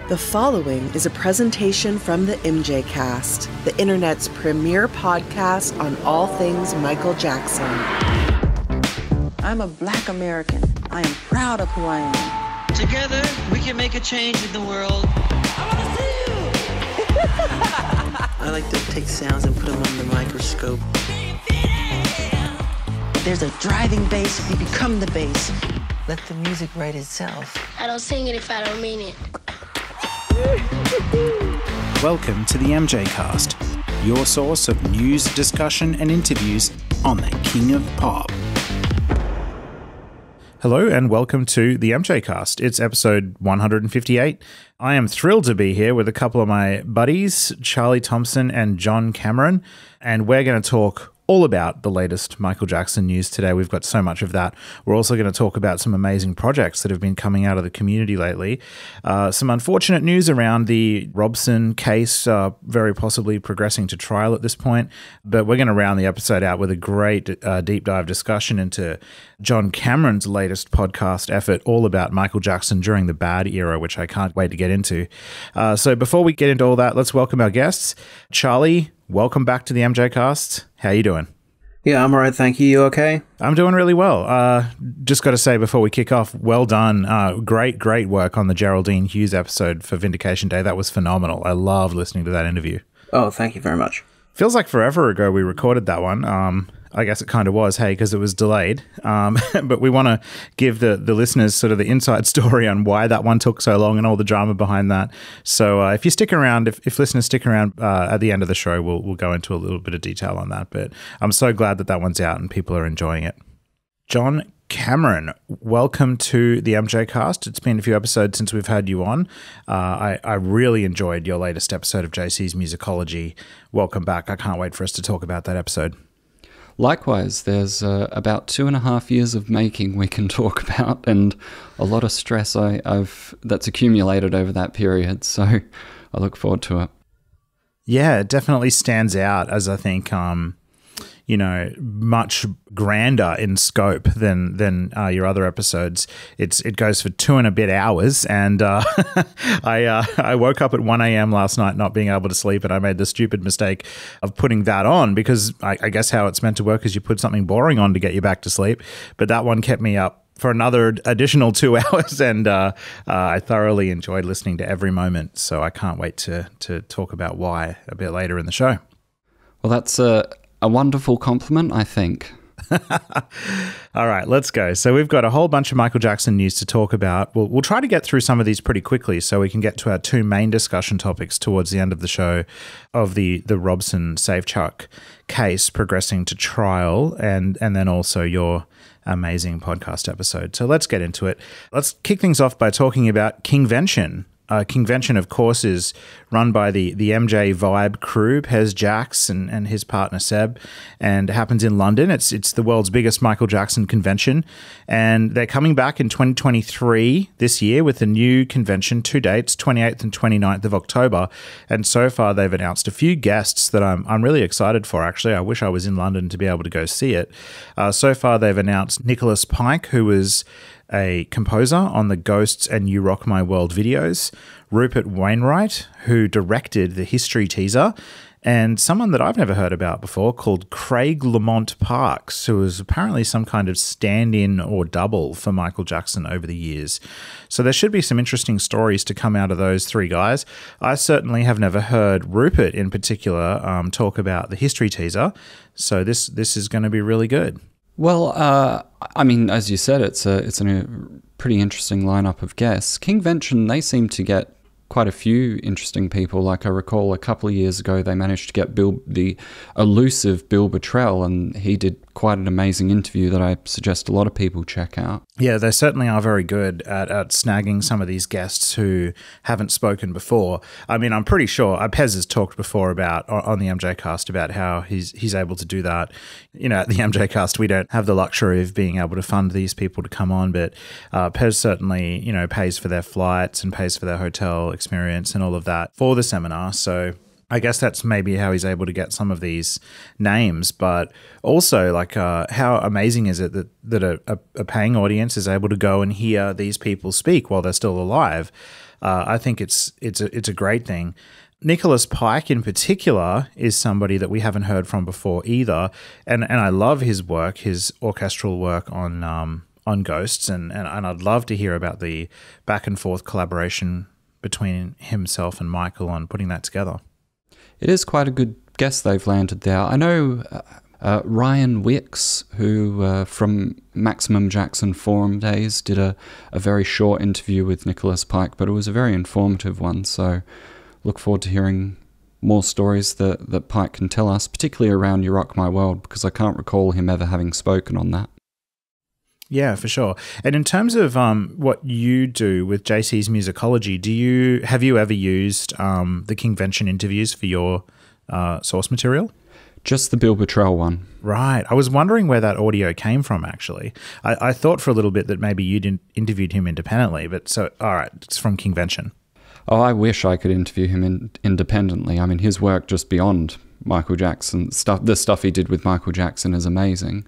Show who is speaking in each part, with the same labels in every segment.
Speaker 1: The following is a presentation from the MJCast, the internet's premier podcast on all things Michael Jackson.
Speaker 2: I'm a Black American. I am proud of who I am.
Speaker 3: Together, we can make a change in the world. I want to see you!
Speaker 4: I like to take sounds and put them under the microscope.
Speaker 2: There's a driving bass if you become the bass. Let the music write itself.
Speaker 5: I don't sing it if I don't mean it.
Speaker 6: Welcome to the MJCast, your source of news, discussion and interviews on the King of Pop. Hello and welcome to the MJCast. It's episode 158. I am thrilled to be here with a couple of my buddies, Charlie Thomson and John Cameron, and we're going to talk all about the latest Michael Jackson news today. We've got so much of that. We're also going to talk about some amazing projects that have been coming out of the community lately. Some unfortunate news around the Robson case, very possibly progressing to trial at this point. But we're going to round the episode out with a great deep dive discussion into John Cameron's latest podcast effort, all about Michael Jackson during the bad era, which I can't wait to get into. So before we get into all that, let's welcome our guests. Charlie, welcome back to the MJCast. How you doing?
Speaker 4: Yeah, I'm all right, thank you. You okay?
Speaker 6: I'm doing really well. Just got to say before we kick off, well done. Great work on the Geraldine Hughes episode for Vindication Day. That was phenomenal. I love listening to that interview.
Speaker 4: Oh, thank you very much.
Speaker 6: Feels like forever ago we recorded that one. I guess it kind of was, because it was delayed. But we want to give the listeners sort of the inside story on why that one took so long and all the drama behind that. So if you stick around, if listeners stick around at the end of the show, we'll go into a little bit of detail on that. But I'm so glad that one's out and people are enjoying it. John Cameron, welcome to the MJCast. It's been a few episodes since we've had you on. I really enjoyed your latest episode of JC's Musicology. Welcome back. I can't wait for us to talk about that episode.
Speaker 7: Likewise, there's about 2.5 years of making we can talk about, and a lot of stress that's accumulated over that period. So I look forward to it. Yeah,
Speaker 6: it definitely stands out as I think, much grander in scope than your other episodes. It goes for 2 and a bit hours, and I woke up at 1 a.m. last night not being able to sleep, and I made the stupid mistake of putting that on because I guess how it's meant to work is you put something boring on to get you back to sleep, but that one kept me up for another additional 2 hours, and I thoroughly enjoyed listening to every moment, so I can't wait to talk about why a bit later in the show.
Speaker 7: Well, that's a wonderful compliment, I think.
Speaker 6: All right, let's go. So we've got a whole bunch of Michael Jackson news to talk about. We'll try to get through some of these pretty quickly so we can get to our 2 main discussion topics towards the end of the show of the Robson Safechuck case progressing to trial and then also your amazing podcast episode. So let's get into it. Let's kick things off by talking about Kingvention. Kingvention, of course, is run by the MJ Vibe crew, Pez Jax and his partner Seb, and it happens in London. It's the world's biggest Michael Jackson convention, and they're coming back in 2023 this year with a new convention, 2 dates, 28th and 29th of October, and so far they've announced a few guests that I'm really excited for, actually. I wish I was in London to be able to go see it. So far they've announced Nicholas Pike, who was a composer on the Ghosts and You Rock My World videos, Rupert Wainwright, who directed the History teaser, and someone that I've never heard about before called Craig Lamont Parks, who was apparently some kind of stand-in or double for Michael Jackson over the years. So there should be some interesting stories to come out of those 3 guys. I certainly have never heard Rupert in particular talk about the History teaser, so this is going to be really good.
Speaker 7: Well, I mean, as you said, it's a pretty interesting lineup of guests. Kingvention, they seem to get quite a few interesting people. Like I recall a couple of years ago, they managed to get the elusive Bill Bottrell, and he did quite an amazing interview that I suggest a lot of people check out.
Speaker 6: Yeah, they certainly are very good at snagging some of these guests who haven't spoken before. I mean, I'm pretty sure Pez has talked before about on the MJCast about how he's able to do that. At the MJCast, we don't have the luxury of being able to fund these people to come on, but Pez certainly, pays for their flights and pays for their hotel experience and all of that for the seminar. So I guess that's maybe how he's able to get some of these names, but also how amazing is it that a paying audience is able to go and hear these people speak while they're still alive? I think it's a great thing. Nicholas Pike in particular is somebody that we haven't heard from before either, and I love his work, his orchestral work on Ghosts, and I'd love to hear about the back and forth collaboration between himself and Michael on putting that together.
Speaker 7: It is quite a good guest they've landed there. I know Ryan Wicks, who from Maximum Jackson Forum days did a very short interview with Nicholas Pike, but it was a very informative one, so look forward to hearing more stories that Pike can tell us, particularly around You Rock My World, because I can't recall him ever having spoken on that.
Speaker 6: Yeah, for sure. And in terms of what you do with JC's musicology, have you ever used the Kingvention interviews for your source material?
Speaker 7: Just the Bill Bottrell one.
Speaker 6: Right. I was wondering where that audio came from, actually. I thought for a little bit that maybe you'd interviewed him independently, but so, all right, it's from Kingvention.
Speaker 7: Oh, I wish I could interview him independently. I mean, his work just beyond Michael Jackson stuff. The stuff he did with Michael Jackson is amazing.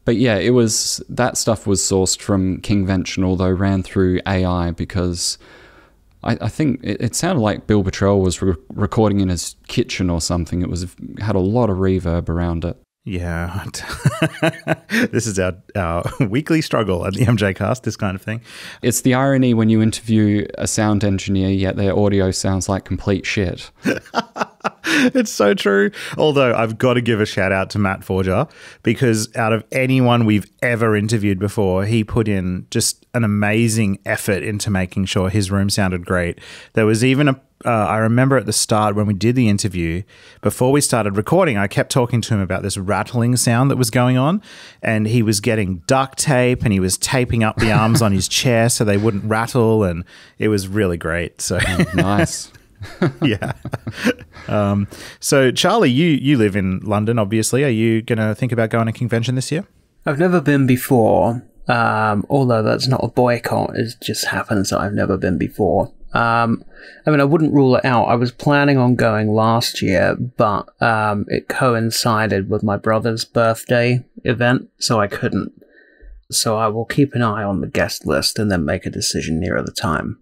Speaker 7: But yeah, that stuff was sourced from Kingvention, although ran through AI, because I think it sounded like Bill Bottrell was recording in his kitchen or something. It had a lot of reverb around it.
Speaker 6: Yeah. This is our weekly struggle at the MJCast, this kind of thing.
Speaker 7: It's the irony when you interview a sound engineer, yet their audio sounds like complete shit.
Speaker 6: It's so true. Although I've got to give a shout out to Matt Forger, because out of anyone we've ever interviewed before, he put in just an amazing effort into making sure his room sounded great. There was even I remember at the start when we did the interview, before we started recording, I kept talking to him about this rattling sound that was going on, and he was getting duct tape and he was taping up the arms on his chair so they wouldn't rattle, and it was really great. So
Speaker 7: nice.
Speaker 6: Yeah. So Charlie, you live in London, obviously. Are you going to think about going to Kingvention this year?
Speaker 8: I've never been before, although that's not a boycott. It just happens that I've never been before. I mean, I wouldn't rule it out. I was planning on going last year, but it coincided with my brother's birthday event, so I couldn't. So I will keep an eye on the guest list and then make a decision nearer the time.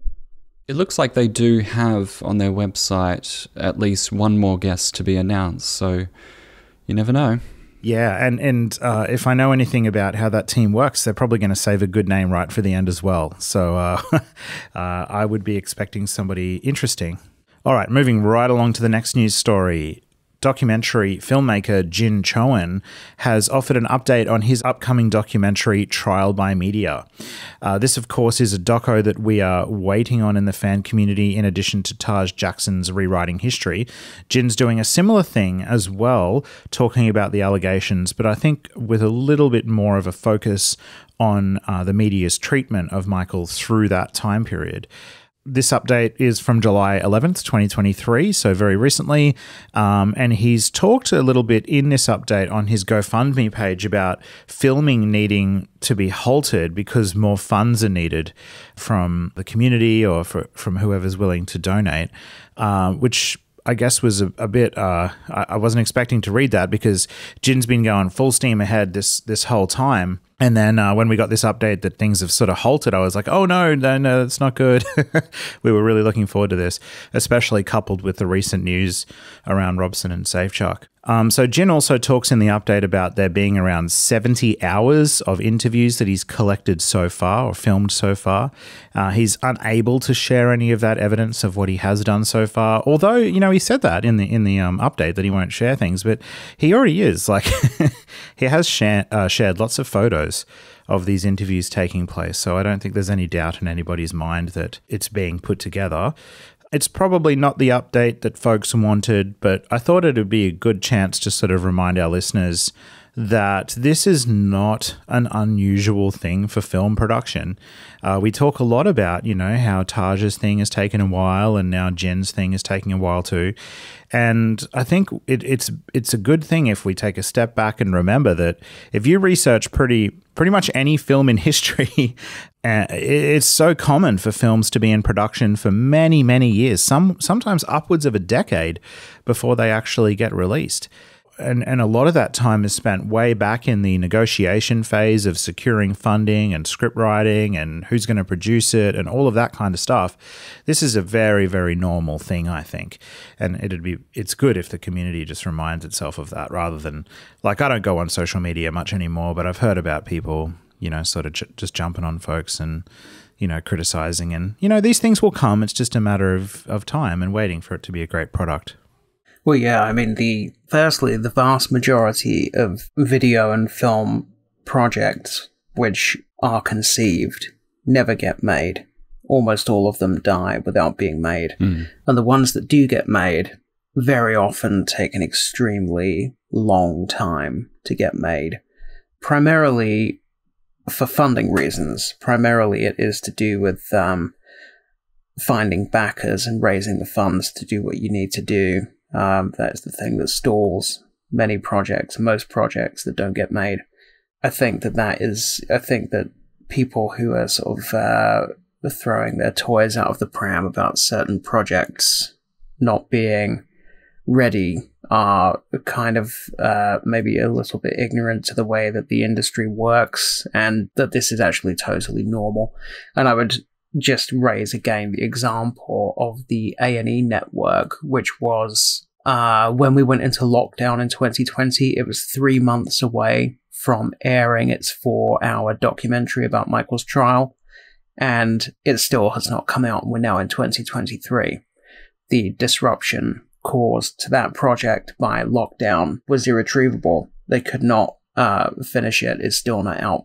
Speaker 7: It looks like they do have on their website at least one more guest to be announced, so you never know.
Speaker 6: Yeah, and if I know anything about how that team works, they're probably going to save a good name right for the end as well. So I would be expecting somebody interesting. All right, moving right along to the next news story. Documentary filmmaker Jin Chohan has offered an update on his upcoming documentary, Trial by Media. This, of course, is a doco that we are waiting on in the fan community, in addition to Taj Jackson's Rewriting History. Jin's doing a similar thing as well, talking about the allegations, but I think with a little bit more of a focus on the media's treatment of Michael through that time period. This update is from July 11th, 2023, so very recently, and he's talked a little bit in this update on his GoFundMe page about filming needing to be halted because more funds are needed from the community or from whoever's willing to donate, which I guess was a bit, I wasn't expecting to read that because Jin's been going full steam ahead this whole time. And then when we got this update that things have sort of halted, I was like, oh, no, that's not good. We were really looking forward to this, especially coupled with the recent news around Robson and Safechuck. So Jin also talks in the update about there being around 70 hours of interviews that he's collected so far or filmed so far. He's unable to share any of that evidence of what he has done so far, although, you know, he said that in the update that he won't share things, but he already is. Like, he has shared lots of photos of these interviews taking place, so I don't think there's any doubt in anybody's mind that it's being put together. It's probably not the update that folks wanted, but I thought it would be a good chance to sort of remind our listeners that this is not an unusual thing for film production. We talk a lot about, you know, how Taj's thing has taken a while and now Jin's thing is taking a while too. And I think it's a good thing if we take a step back and remember that if you research pretty much any film in history, it's so common for films to be in production for many, many years, sometimes upwards of a decade before they actually get released. and a lot of that time is spent way back in the negotiation phase of securing funding and script writing and who's going to produce it and all of that kind of stuff. This is a very, very normal thing, I think. And it's good if the community just reminds itself of that rather than, like, I don't go on social media much anymore, but I've heard about people, sort of just jumping on folks and, criticizing. And, these things will come. It's just a matter of time and waiting for it to be a great product.
Speaker 8: Well, yeah, I mean, firstly, the vast majority of video and film projects which are conceived never get made. Almost all of them die without being made. And the ones that do get made very often take an extremely long time to get made. Primarily for funding reasons. Primarily it is to do with finding backers and raising the funds to do what you need to do. That is the thing that stalls most projects that don't get made. I think that people who are sort of throwing their toys out of the pram about certain projects not being ready are kind of maybe a little bit ignorant to the way that the industry works, and that this is actually totally normal. And I would just raise again the example of the A&E network, which was when we went into lockdown in 2020, it was 3 months away from airing its 4-hour documentary about Michael's trial, and it still has not come out, and we're now in 2023. The disruption caused to that project by lockdown was irretrievable. They could not finish it. It's still not out.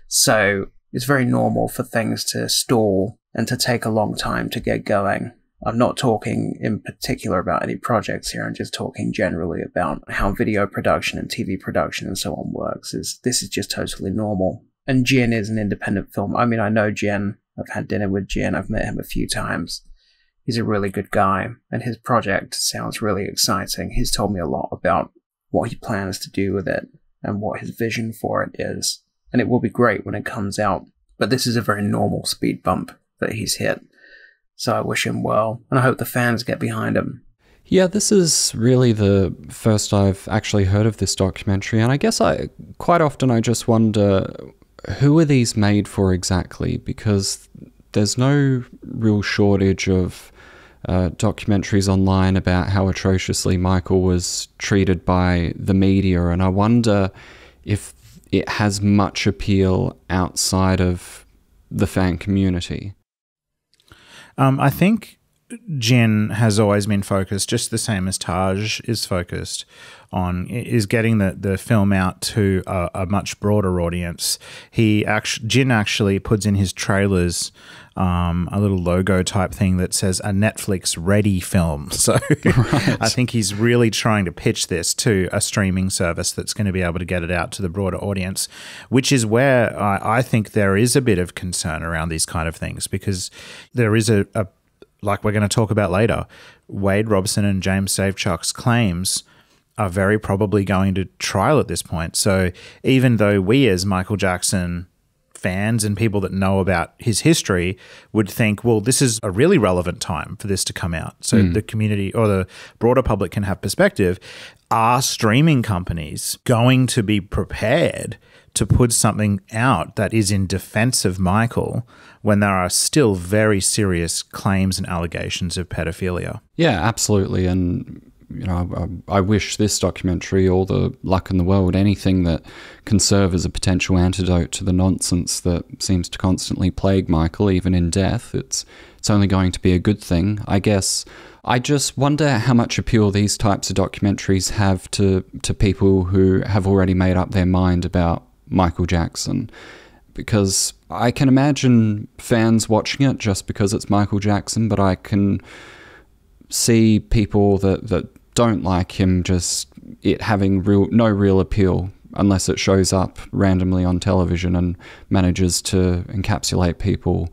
Speaker 8: So it's very normal for things to stall and to take a long time to get going. I'm not talking in particular about any projects here. I'm just talking generally about how video production and TV production and so on works. This is just totally normal. And Jin is an independent film. I mean, I know Jin. I've had dinner with Jin. I've met him a few times. He's a really good guy, and his project sounds really exciting. He's told me a lot about what he plans to do with it and what his vision for it is. And it will be great when it comes out. But this is a very normal speed bump that he's hit. So I wish him well, and I hope the fans get behind him.
Speaker 7: Yeah, this is really the first I've actually heard of this documentary, and I guess quite often I just wonder, who are these made for exactly? Because there's no real shortage of documentaries online about how atrociously Michael was treated by the media, and I wonder if it has much appeal outside of the fan community.
Speaker 6: I think Jin has always been focused, just the same as Taj is focused on, is getting the film out to a much broader audience. Jin actually puts in his trailers a little logo type thing that says a Netflix ready film. So right. I think he's really trying to pitch this to a streaming service that's going to be able to get it out to the broader audience, which is where I think there is a bit of concern around these kind of things, because there is like we're going to talk about later, Wade Robson and James Safechuck's claims are very probably going to trial at this point. So even though we as Michael Jackson fans and people that know about his history would think, well, this is a really relevant time for this to come out, so the community or the broader public can have perspective, are streaming companies going to be prepared to put something out that is in defense of Michael when there are still very serious claims and allegations of pedophilia? Yeah,
Speaker 7: absolutely. And I wish this documentary all the luck in the world. Anything that can serve as a potential antidote to the nonsense that seems to constantly plague Michael, even in death, it's only going to be a good thing, I guess. I just wonder how much appeal these types of documentaries have to people who have already made up their mind about Michael Jackson, because I can imagine fans watching it just because it's Michael Jackson, but I can see people that don't like him, just it having no real appeal unless it shows up randomly on television and manages to encapsulate people.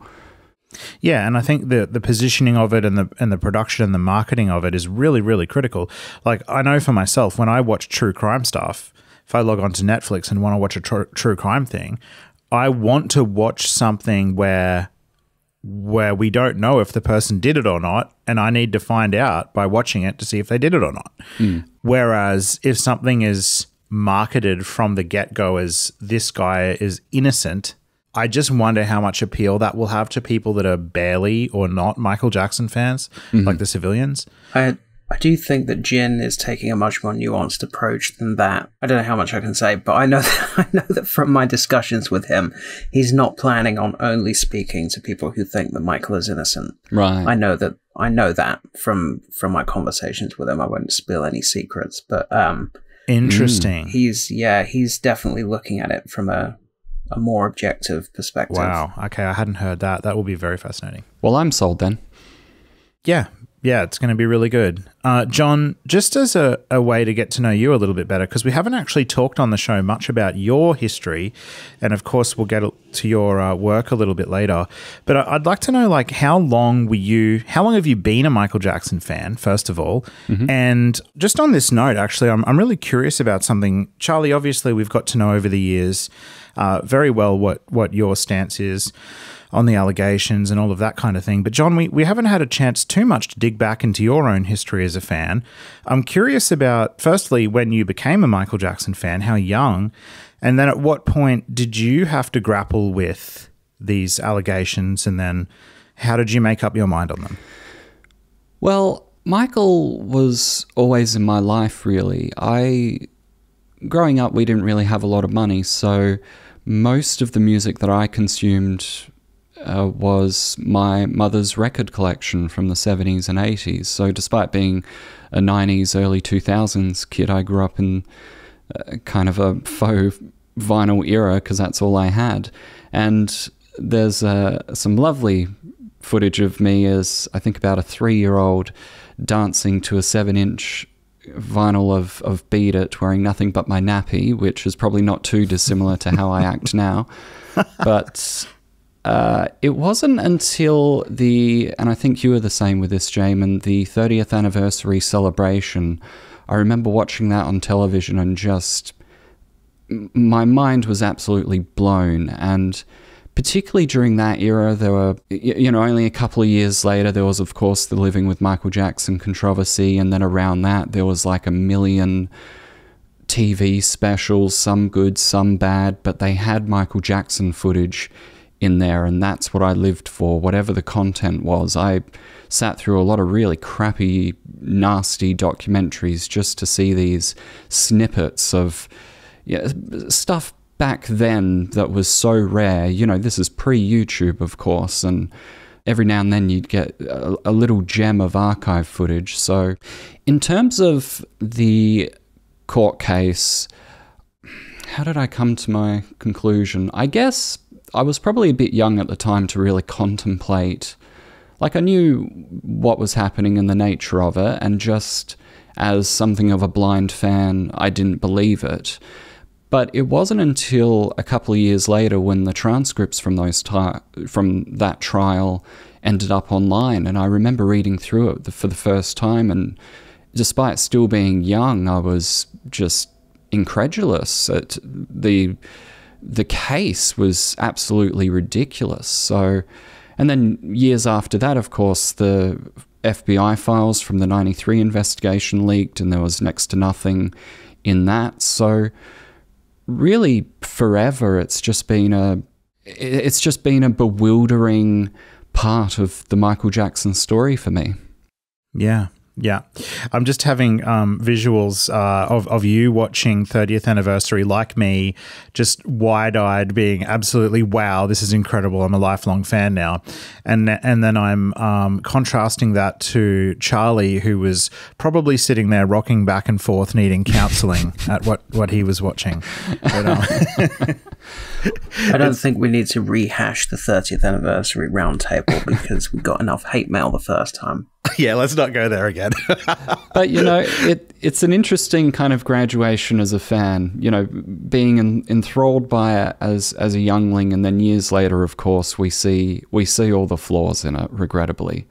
Speaker 6: Yeah, and I think the positioning of it and the production and the marketing of it is really, really critical. Like, I know for myself, when I watch true crime stuff, if I log on to Netflix and want to watch a true crime thing, I want to watch something where we don't know if the person did it or not, and I need to find out by watching it to see if they did it or not. Whereas if something is marketed from the get-go as this guy is innocent, I just wonder how much appeal that will have to people that are barely or not Michael Jackson fans, like the civilians.
Speaker 8: I do think that Jin is taking a much more nuanced approach than that. I don't know how much I can say, but I know that from my discussions with him, he's not planning on only speaking to people who think that Michael is innocent.
Speaker 7: Right.
Speaker 8: I know that from my conversations with him. I won't spill any secrets, but
Speaker 6: interesting.
Speaker 8: He's definitely looking at it from a more objective perspective.
Speaker 6: Wow. Okay, I hadn't heard that. That will be very fascinating.
Speaker 7: Well, I'm sold then.
Speaker 6: Yeah, it's going to be really good. John, just as a way to get to know you a little bit better, because we haven't actually talked on the show much about your history, and of course we'll get to your work a little bit later, but I'd like to know, like, how long have you been a Michael Jackson fan, first of all? And just on this note, actually, I'm really curious about something. Charlie, obviously we've got to know over the years very well what your stance is on the allegations and all of that kind of thing. But John, we haven't had a chance too much to dig back into your own history as a fan. I'm curious about, firstly, when you became a Michael Jackson fan, how young, and then at what point did you have to grapple with these allegations, and then how did you make up your mind on them?
Speaker 7: Well, Michael was always in my life, really. Growing up, we didn't really have a lot of money, so most of the music that I consumed was my mother's record collection from the 70s and 80s. So despite being a 90s, early 2000s kid, I grew up in kind of a faux vinyl era because that's all I had. And there's some lovely footage of me as, I think, about a 3-year-old dancing to a 7-inch vinyl of Beat It, wearing nothing but my nappy, which is probably not too dissimilar to how I act now. But it wasn't until and I think you were the same with this, Jamon, the 30th anniversary celebration. I remember watching that on television and just, my mind was absolutely blown. And particularly during that era, there were, only a couple of years later, there was, of course, the Living with Michael Jackson controversy. And then around that, there was like 1 million TV specials, some good, some bad, but they had Michael Jackson footage in there, and that's what I lived for, whatever the content was. I sat through a lot of really crappy, nasty documentaries just to see these snippets of stuff back then that was so rare. This is pre-YouTube, of course, and every now and then you'd get a little gem of archive footage. So in terms of the court case, how did I come to my conclusion? I guess I was probably a bit young at the time to really contemplate. Like, I knew what was happening and the nature of it, and just as something of a blind fan, I didn't believe it. But it wasn't until a couple of years later when the transcripts from that trial ended up online, and I remember reading through it for the first time, and despite still being young, I was just incredulous at the case was absolutely ridiculous. So, and then years after that, of course, the FBI files from the 93 investigation leaked, and there was next to nothing in that. So really forever, it's just been a bewildering part of the Michael Jackson story for me. Yeah. I'm just having visuals of you watching 30th anniversary, like me, just wide-eyed, being absolutely, wow, this is incredible. I'm a lifelong fan now. And then I'm contrasting that to Charlie, who was probably sitting there rocking back and forth, needing counseling at what he was watching. But,
Speaker 8: I don't think we need to rehash the 30th anniversary roundtable because we got enough hate mail the first time.
Speaker 6: Yeah, let's not go there again.
Speaker 7: But, it's an interesting kind of graduation as a fan, being enthralled by it as a youngling, and then years later, of course, we see all the flaws in it, regrettably.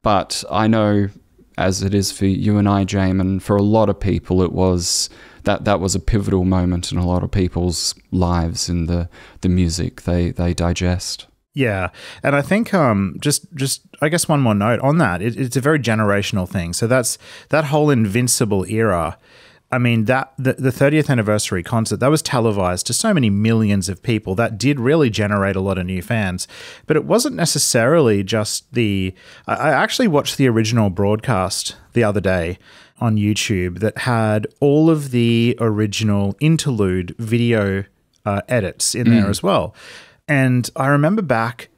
Speaker 7: But I know, as it is for you and I, Jamon, for a lot of people, it was that was a pivotal moment in a lot of people's lives in the music they digest.
Speaker 6: Yeah, and I think just I guess one more note on that. It's a very generational thing. So that's that whole Invincible era. I mean, that the 30th anniversary concert, that was televised to so many millions of people. That did really generate a lot of new fans. But it wasn't necessarily just the... I actually watched the original broadcast the other day on YouTube that had all of the original interlude video edits in there as well. And I remember back,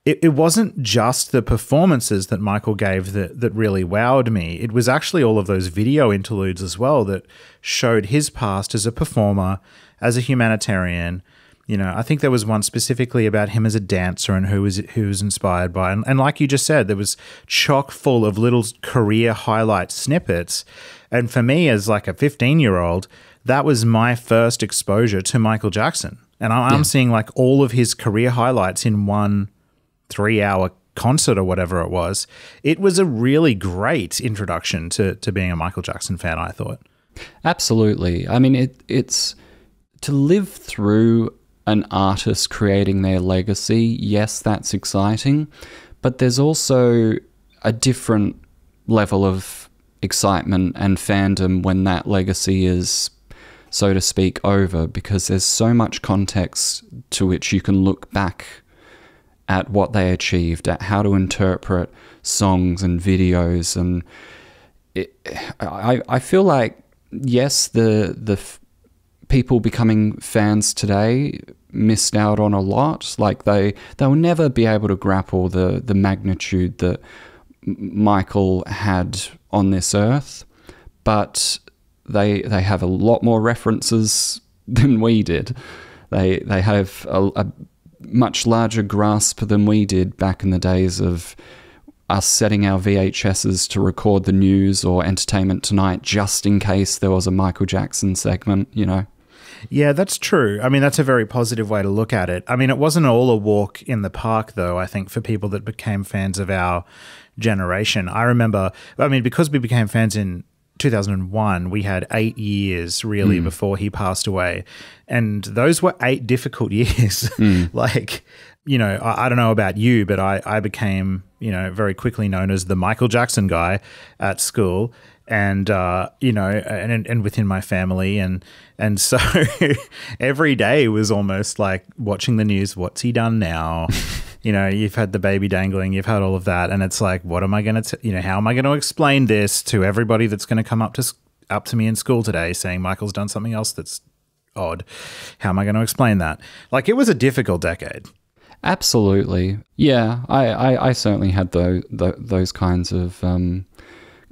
Speaker 6: it wasn't just the performances that Michael gave that really wowed me. It was actually all of those video interludes as well that showed his past as a performer, as a humanitarian. You know, I think there was one specifically about him as a dancer and who was inspired by. And like you just said, there was chock full of little career highlight snippets. And for me, as like a 15-year-old, that was my first exposure to Michael Jackson. And I'm seeing like all of his career highlights in one 3-hour concert or whatever it was. It was a really great introduction to being a Michael Jackson fan, I thought.
Speaker 7: Absolutely. I mean, it's to live through an artist creating their legacy. Yes, that's exciting, but there's also a different level of excitement and fandom when that legacy is, so to speak, over, because there's so much context to which you can look back at what they achieved, at how to interpret songs and videos. And I feel like, yes, the people becoming fans today missed out on a lot. Like they'll never be able to grapple the magnitude that Michael had on this earth, but they have a lot more references than we did. They have a much larger grasp than we did back in the days of us setting our VHSs to record the news or Entertainment Tonight just in case there was a Michael Jackson segment, you know.
Speaker 6: Yeah, that's true. I mean, that's a very positive way to look at it. I mean, it wasn't all a walk in the park, though, I think, for people that became fans of our generation. I remember, I mean, because we became fans in 2001, we had 8 years really before he passed away. And those were 8 difficult years. Like, you know, I don't know about you, but I became, you know, very quickly known as the Michael Jackson guy at school. And, you know, and within my family. And so every day was almost like watching the news. What's he done now? You know, you've had the baby dangling, you've had all of that. And it's like, what am I going to, you know, how am I going to explain this to everybody that's going to come up to me in school today saying Michael's done something else that's odd? How am I going to explain that? Like, it was a difficult decade.
Speaker 7: Absolutely. Yeah, I certainly had those kinds of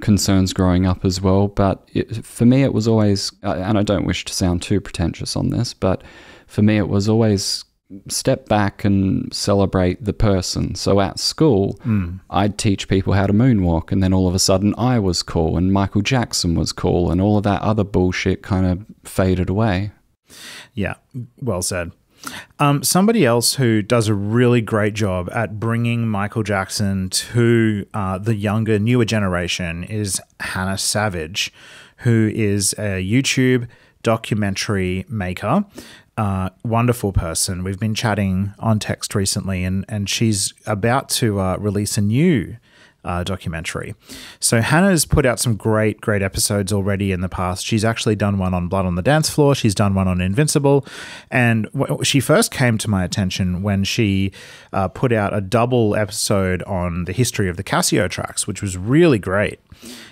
Speaker 7: concerns growing up as well. But for me, it was always, and I don't wish to sound too pretentious on this, but for me, it was always step back and celebrate the person. So at school, I'd teach people how to moonwalk, and then all of a sudden I was cool and Michael Jackson was cool, and all of that other bullshit kind of faded away. Yeah,
Speaker 6: well said. Somebody else who does a really great job at bringing Michael Jackson to the younger, newer generation is Hannah Savage, who is a YouTube documentary maker. Wonderful person. We've been chatting on text recently, and she's about to release a new documentary. So Hannah's put out some great episodes already in the past. She's actually done one on Blood on the Dance Floor. She's done one on Invincible. And she first came to my attention when she put out a double episode on the history of the Casio tracks, which was really great.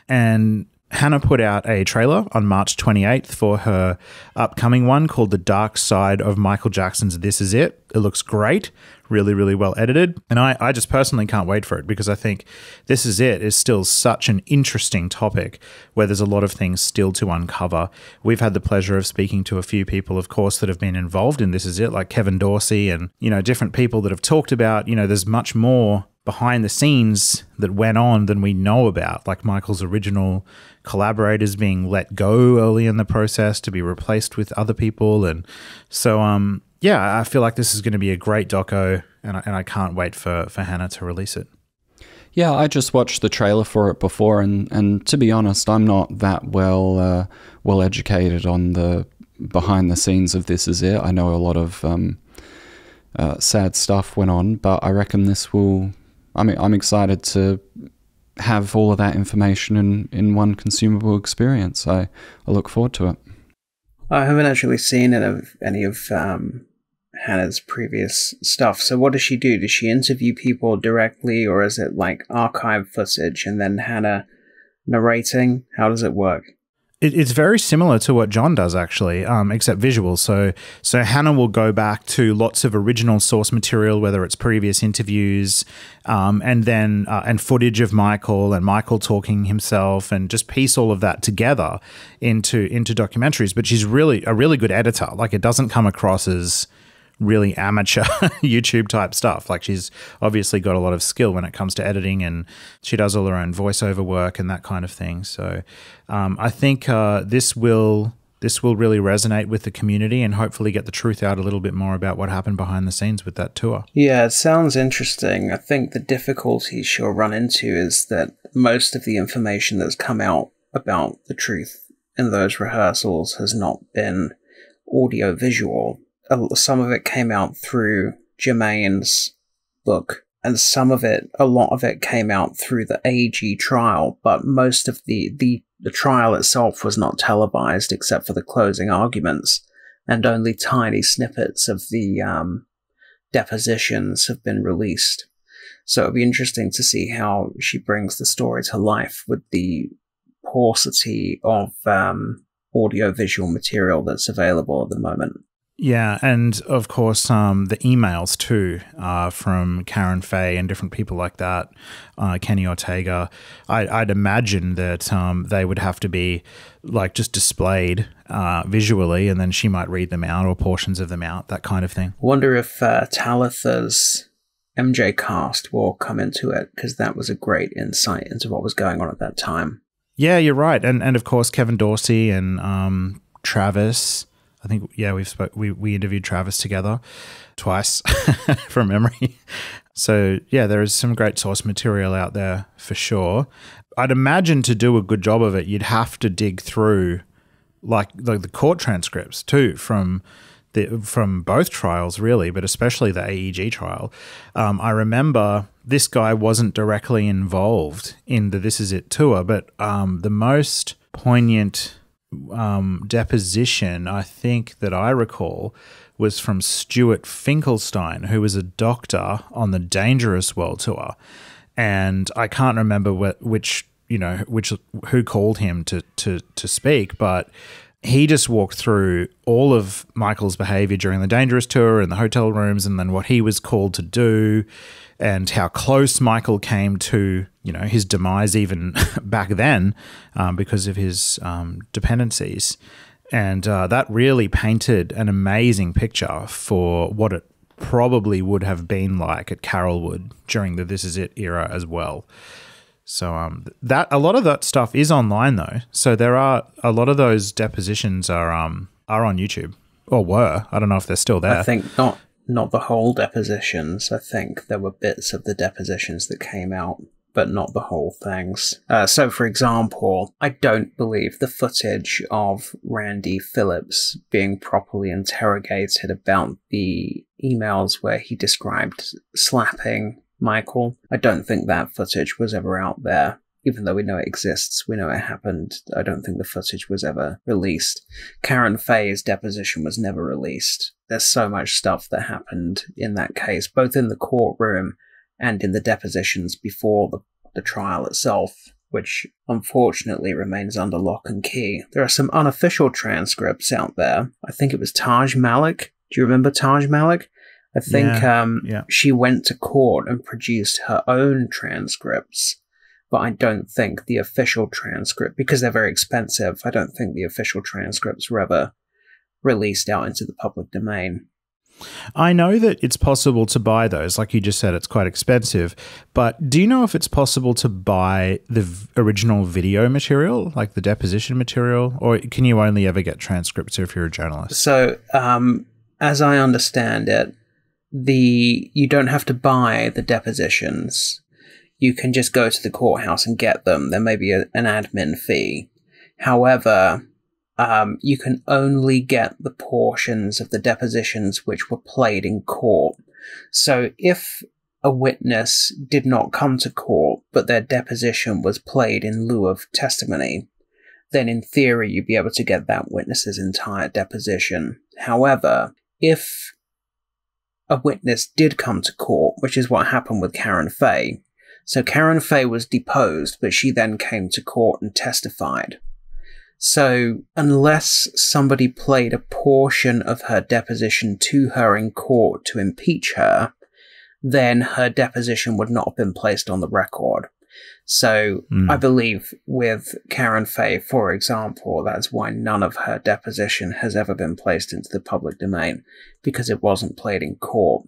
Speaker 6: And Hannah put out a trailer on March 28th for her upcoming one called The Dark Side of Michael Jackson's This Is It. It looks great, really well edited. And I just personally can't wait for it, because I think This Is It is still such an interesting topic where there's a lot of things still to uncover. We've had the pleasure of speaking to a few people, of course, that have been involved in This Is It, like Kevin Dorsey and, you know, different people that have talked about, you know, there's much more behind the scenes that went on than we know about, like Michael's original collaborators being let go early in the process to be replaced with other people. And so, yeah, I feel like this is going to be a great doco, and I can't wait for Hannah to release it.
Speaker 7: Yeah, I just watched the trailer for it before, and to be honest, I'm not that well educated on the behind the scenes of This Is It. I know a lot of sad stuff went on. But I reckon this will... I'm excited to have all of that information in one consumable experience. I look forward to it.
Speaker 8: I haven't actually seen any of Hannah's previous stuff. So what does she do? Does she interview people directly, or is it like archive footage and then Hannah narrating? How does it work?
Speaker 6: It's very similar to what John does, actually, except visual. So Hannah will go back to lots of original source material, whether it's previous interviews, and footage of Michael and Michael talking himself, and just piece all of that together into documentaries. But she's really a really good editor. Like, it doesn't come across as really amateur YouTube type stuff. Like, she's obviously got a lot of skill when it comes to editing, and she does all her own voiceover work and that kind of thing. So I think this will really resonate with the community and hopefully get the truth out a little bit more about what happened behind the scenes with that tour.
Speaker 8: Yeah, it sounds interesting. I think the difficulty she'll run into is that most of the information that's come out about the truth in those rehearsals has not been audio-visual. Some of it came out through Jamon's book, and a lot of it came out through the AG trial, but most of the trial itself was not televised except for the closing arguments, and only tiny snippets of the depositions have been released. So it'll be interesting to see how she brings the story to life with the paucity of audio-visual material that's available at the moment.
Speaker 6: Yeah, and of course, the emails too, from Karen Fay and different people like that, Kenny Ortega. I'd imagine that they would have to be like just displayed visually, and then she might read them out or portions of them out, that kind of thing.
Speaker 8: I wonder if Talitha's MJCast will come into it, because that was a great insight into what was going on at that time.
Speaker 6: Yeah, you're right, and of course Kevin Dorsey and Travis. I think, yeah, we interviewed Travis together twice from memory. So, yeah, there is some great source material out there for sure. I'd imagine to do a good job of it, you'd have to dig through like the court transcripts too from both trials really, but especially the AEG trial. I remember this guy wasn't directly involved in the This Is It tour, but the most poignant deposition I think that I recall was from Stuart Finkelstein, who was a doctor on the Dangerous World Tour, and I can't remember who called him to speak, but he just walked through all of Michael's behavior during the Dangerous tour and the hotel rooms, and then what he was called to do, and how close Michael came to, his demise even back then because of his dependencies. And that really painted an amazing picture for what it probably would have been like at Carrollwood during the This Is It era as well. So that a lot of that stuff is online though. So there are a lot of those depositions are on YouTube, or were. I don't know if they're still there.
Speaker 8: I think not the whole depositions. I think there were bits of the depositions that came out, but not the whole things. So, for example, I don't believe the footage of Randy Phillips being properly interrogated about the emails where he described slapping Michael. I don't think that footage was ever out there. Even though we know it exists, we know it happened, I don't think the footage was ever released. Karen Fay's deposition was never released. There's so much stuff that happened in that case, both in the courtroom and in the depositions before the trial itself, which unfortunately remains under lock and key. There are some unofficial transcripts out there. I think it was Taj Malik. Do you remember Taj Malik? I think she went to court and produced her own transcripts, but I don't think the official transcript, because they're very expensive, I don't think the official transcripts were ever released out into the public domain.
Speaker 6: I know that it's possible to buy those. Like you just said, it's quite expensive. But do you know if it's possible to buy the original video material, like the deposition material, or can you only ever get transcripts if you're a journalist?
Speaker 8: So, as I understand it, you don't have to buy the depositions. You can just go to the courthouse and get them. There may be an admin fee. However, you can only get the portions of the depositions which were played in court. So if a witness did not come to court, but their deposition was played in lieu of testimony, then in theory you'd be able to get that witness's entire deposition. However, if a witness did come to court, which is what happened with Karen Fay, so Karen Fay was deposed, but she then came to court and testified. So unless somebody played a portion of her deposition to her in court to impeach her, then her deposition would not have been placed on the record. So I believe with Karen Fay, for example, that's why none of her deposition has ever been placed into the public domain, because it wasn't played in court.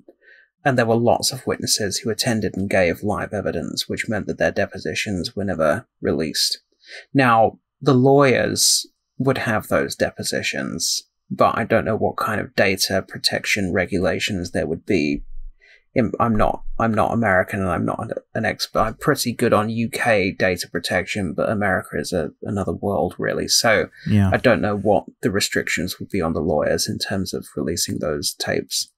Speaker 8: And there were lots of witnesses who attended and gave live evidence, which meant that their depositions were never released. Now, the lawyers would have those depositions, but I don't know what kind of data protection regulations there would be. I'm not American, and I'm not an expert. I'm pretty good on UK data protection, but America is another world, really. So yeah. I don't know what the restrictions would be on the lawyers in terms of releasing those tapes.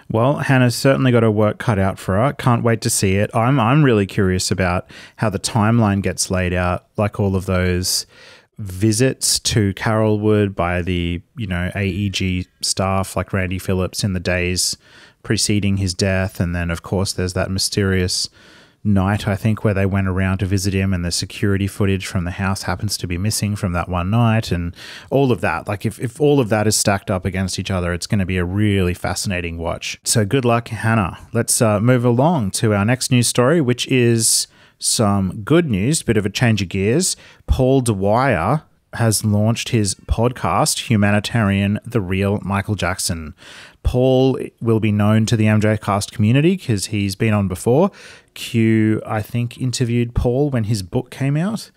Speaker 6: Well, Hannah's certainly got her work cut out for her. Can't wait to see it. I'm really curious about how the timeline gets laid out, like all of those visits to Carrollwood by the, AEG staff like Randy Phillips in the days preceding his death. And then, of course, there's that mysterious night, I think, where they went around to visit him, and the security footage from the house happens to be missing from that one night, and all of that. Like, if all of that is stacked up against each other, it's going to be a really fascinating watch. So good luck, Hannah. Let's move along to our next news story, which is some good news, bit of a change of gears. Paul Dwyer has launched his podcast, Humanitarian, The Real Michael Jackson. Paul will be known to the MJCast community because he's been on before. Q, I think, interviewed Paul when his book came out,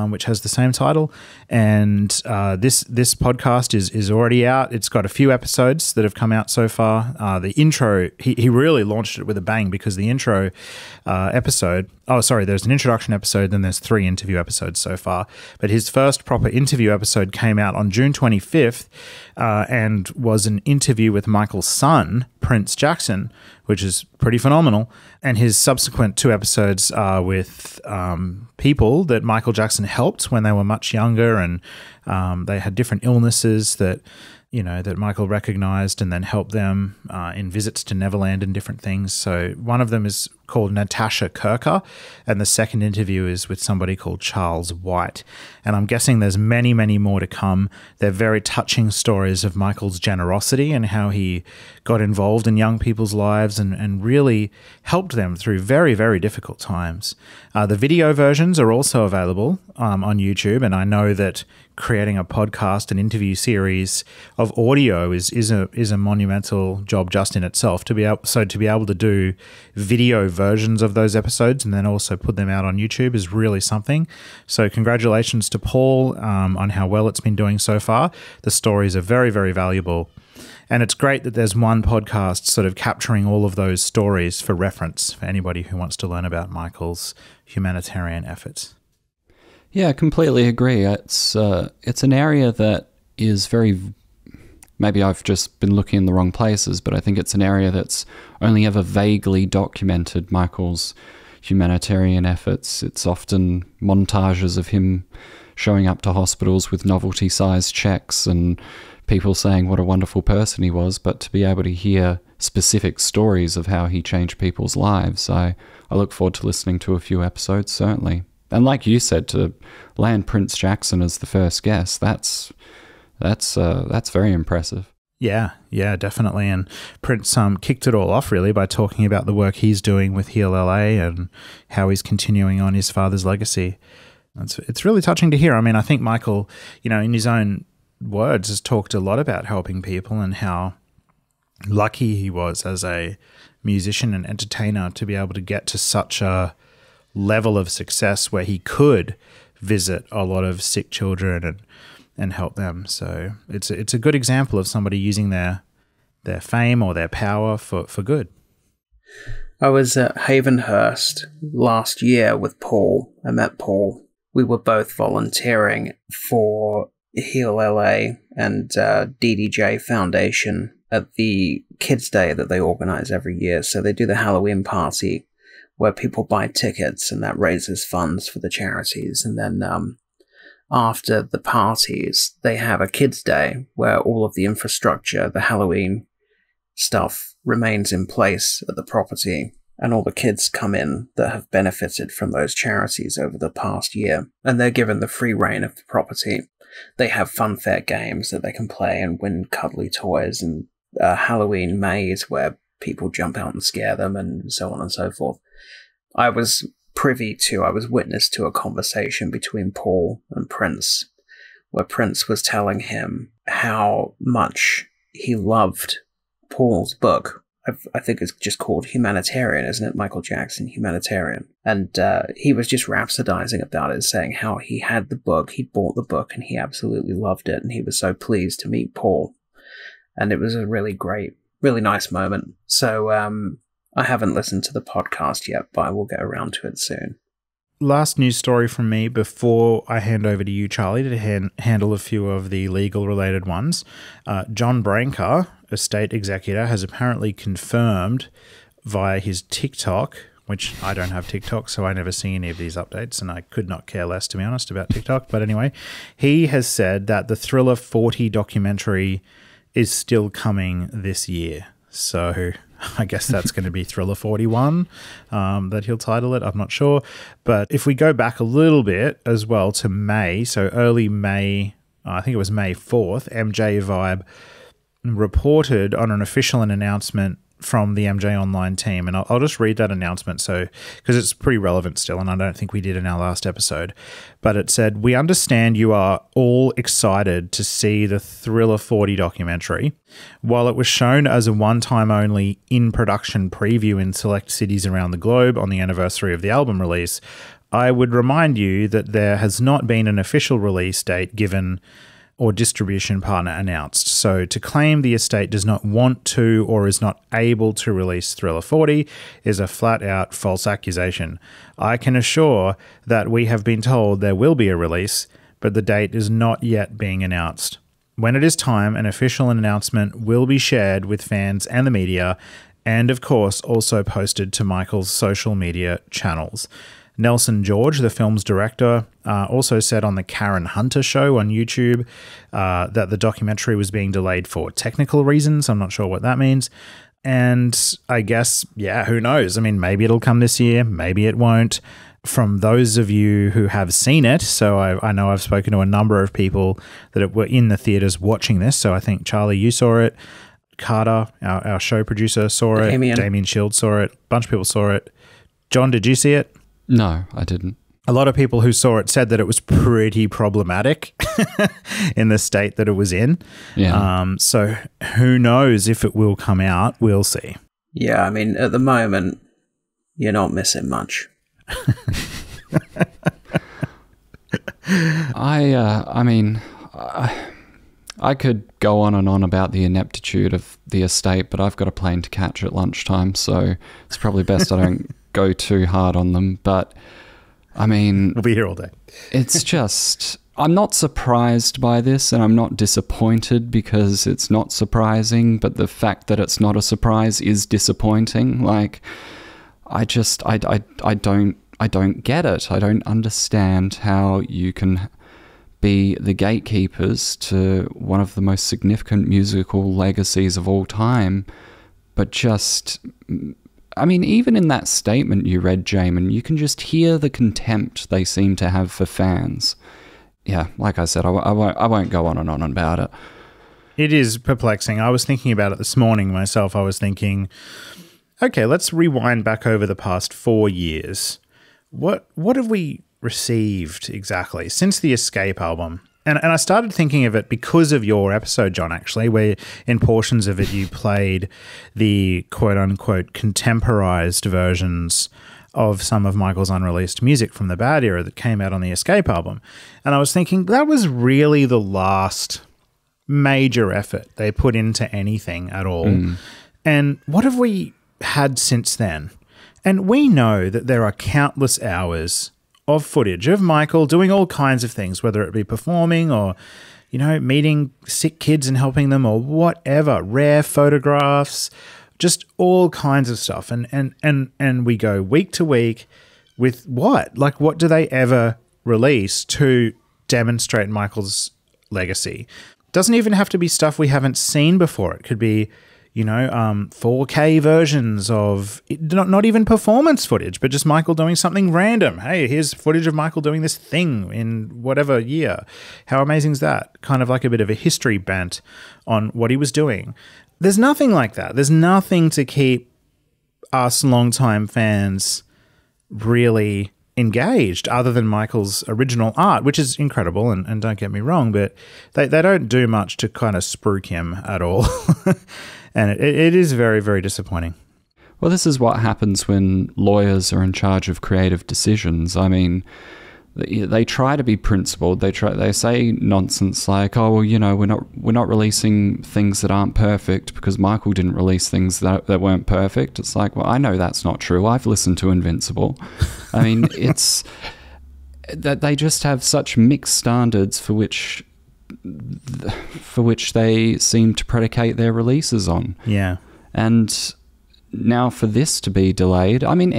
Speaker 6: which has the same title. And this podcast is already out. It's got a few episodes that have come out so far. The intro, he really launched it with a bang, because the intro episode, there's an introduction episode, then there's 3 interview episodes so far. But his first proper interview episode came out on June 25th and was an interview with Michael's son, Prince Jackson, which is pretty phenomenal. And his subsequent 2 episodes are with people that Michael Jackson helped when they were much younger, and they had different illnesses that Michael recognized and then helped them in visits to Neverland and different things. So one of them is called Natasha Kirker, and the second interview is with somebody called Charles White. And I'm guessing there's many, many more to come. They're very touching stories of Michael's generosity and how he got involved in young people's lives and really helped them through very, very difficult times. The video versions are also available on YouTube, and I know that creating a podcast, an interview series of audio is a monumental job just in itself. To be able to do video versions of those episodes and then also put them out on YouTube is really something. So congratulations to Paul on how well it's been doing so far. The stories are very, very valuable. And it's great that there's one podcast sort of capturing all of those stories for reference for anybody who wants to learn about Michael's humanitarian efforts.
Speaker 7: Yeah, I completely agree. It's an area that is very... Maybe I've just been looking in the wrong places, but I think it's an area that's only ever vaguely documented Michael's humanitarian efforts. It's often montages of him showing up to hospitals with novelty-sized checks and people saying what a wonderful person he was, but to be able to hear specific stories of how he changed people's lives, I look forward to listening to a few episodes, certainly. And like you said, to land Prince Jackson as the first guest, that's very impressive.
Speaker 6: Yeah, definitely. And Prince kicked it all off really by talking about the work he's doing with HealLA and how he's continuing on his father's legacy. It's really touching to hear. I mean, I think Michael, in his own words, has talked a lot about helping people and how lucky he was as a musician and entertainer to be able to get to such a level of success where he could visit a lot of sick children and help them. So it's a good example of somebody using their fame or their power for good.
Speaker 8: I was at Havenhurst last year with Paul. I met Paul. We were both volunteering for Heal LA and DDJ Foundation at the Kids Day that they organize every year. So they do the Halloween party where people buy tickets and that raises funds for the charities. And then after the parties, they have a Kids Day where all of the infrastructure, the Halloween stuff, remains in place at the property. And all the kids come in that have benefited from those charities over the past year. And they're given the free reign of the property. They have funfair games that they can play and win cuddly toys, and a Halloween maze where people jump out and scare them, and so on and so forth. I was witness to a conversation between Paul and Prince, where Prince was telling him how much he loved Paul's book. I think it's just called Humanitarian, isn't it? Michael Jackson, Humanitarian. And he was just rhapsodizing about it, saying how he had the book, he bought the book, and he absolutely loved it, and he was so pleased to meet Paul. And it was a really great, really nice moment. So I haven't listened to the podcast yet, but I will get around to it soon.
Speaker 6: Last news story from me before I hand over to you, Charlie, to handle a few of the legal-related ones. John Brancar, estate executor, has apparently confirmed via his TikTok, which I don't have TikTok, so I never see any of these updates, and I could not care less, to be honest, about TikTok. But anyway, he has said that the Thriller 40 documentary is still coming this year. So I guess that's going to be Thriller 41 that he'll title it. I'm not sure. But if we go back a little bit as well to May, so early May, I think it was May 4th, MJ Vibe reported on an official announcement from the MJ Online team. And I'll just read that announcement because it's pretty relevant still, and I don't think we did in our last episode. But it said, "We understand you are all excited to see the Thriller 40 documentary. While it was shown as a one-time only in-production preview in select cities around the globe on the anniversary of the album release, I would remind you that there has not been an official release date given or distribution partner announced. So to claim the estate does not want to or is not able to release Thriller 40 is a flat-out false accusation. I can assure that we have been told there will be a release, but the date is not yet being announced. When it is time, an official announcement will be shared with fans and the media, and of course also posted to Michael's social media channels." Nelson George, the film's director, also said on the Karen Hunter show on YouTube that the documentary was being delayed for technical reasons. I'm not sure what that means. And I guess, yeah, who knows? I mean, maybe it'll come this year, maybe it won't. From those of you who have seen it, so I know I've spoken to a number of people that were in the theaters watching this. So I think, Charlie, you saw it. Carter, our show producer, saw it. Damien Shields saw it. A bunch of people saw it. John, did you see it?
Speaker 7: No, I didn't.
Speaker 6: A lot of people who saw it said that it was pretty problematic in the state that it was in.
Speaker 7: Yeah.
Speaker 6: So who knows if it will come out? We'll see.
Speaker 8: Yeah, I mean, at the moment, you're not missing much.
Speaker 7: I could go on and on about the ineptitude of the estate, but I've got a plane to catch at lunchtime, so it's probably best I don't go too hard on them. But I mean,
Speaker 6: we'll be here all day.
Speaker 7: It's just, I'm not surprised by this, and I'm not disappointed because it's not surprising, but the fact that it's not a surprise is disappointing. Like, I don't get it. I don't understand how you can be the gatekeepers to one of the most significant musical legacies of all time, but just, I mean, even in that statement you read, Jamon, you can just hear the contempt they seem to have for fans. Yeah, like I said, I won't go on and on about it.
Speaker 6: It is perplexing. I was thinking about it this morning myself. I was thinking, okay, let's rewind back over the past 4 years. What have we received exactly since the Escape album? And I started thinking of it because of your episode, John, actually, where in portions of it you played the quote-unquote contemporized versions of some of Michael's unreleased music from the Bad era that came out on the Escape album. And I was thinking that was really the last major effort they put into anything at all. And what have we had since then? And we know that there are countless hours of footage of Michael doing all kinds of things, whether it be performing or, you know, meeting sick kids and helping them or whatever, rare photographs, just all kinds of stuff. And we go week to week with what? Like, what do they ever release to demonstrate Michael's legacy? Doesn't even have to be stuff we haven't seen before. It could be, you know, 4K versions of not even performance footage, but just Michael doing something random. Hey, here's footage of Michael doing this thing in whatever year. How amazing is that? Kind of like a bit of a history bent on what he was doing. There's nothing like that. There's nothing to keep us longtime fans really engaged other than Michael's original art, which is incredible, and don't get me wrong, but they don't do much to kind of spruik him at all. And it is very, very disappointing.
Speaker 7: Well, this is what happens when lawyers are in charge of creative decisions. I mean, they try to be principled. They say nonsense like, "Oh, well, you know, we're not releasing things that aren't perfect because Michael didn't release things that weren't perfect." It's like, well, I know that's not true. I've listened to Invincible. I mean, it's that they just have such mixed standards for which they seem to predicate their releases on.
Speaker 6: Yeah.
Speaker 7: And now for this to be delayed, I mean,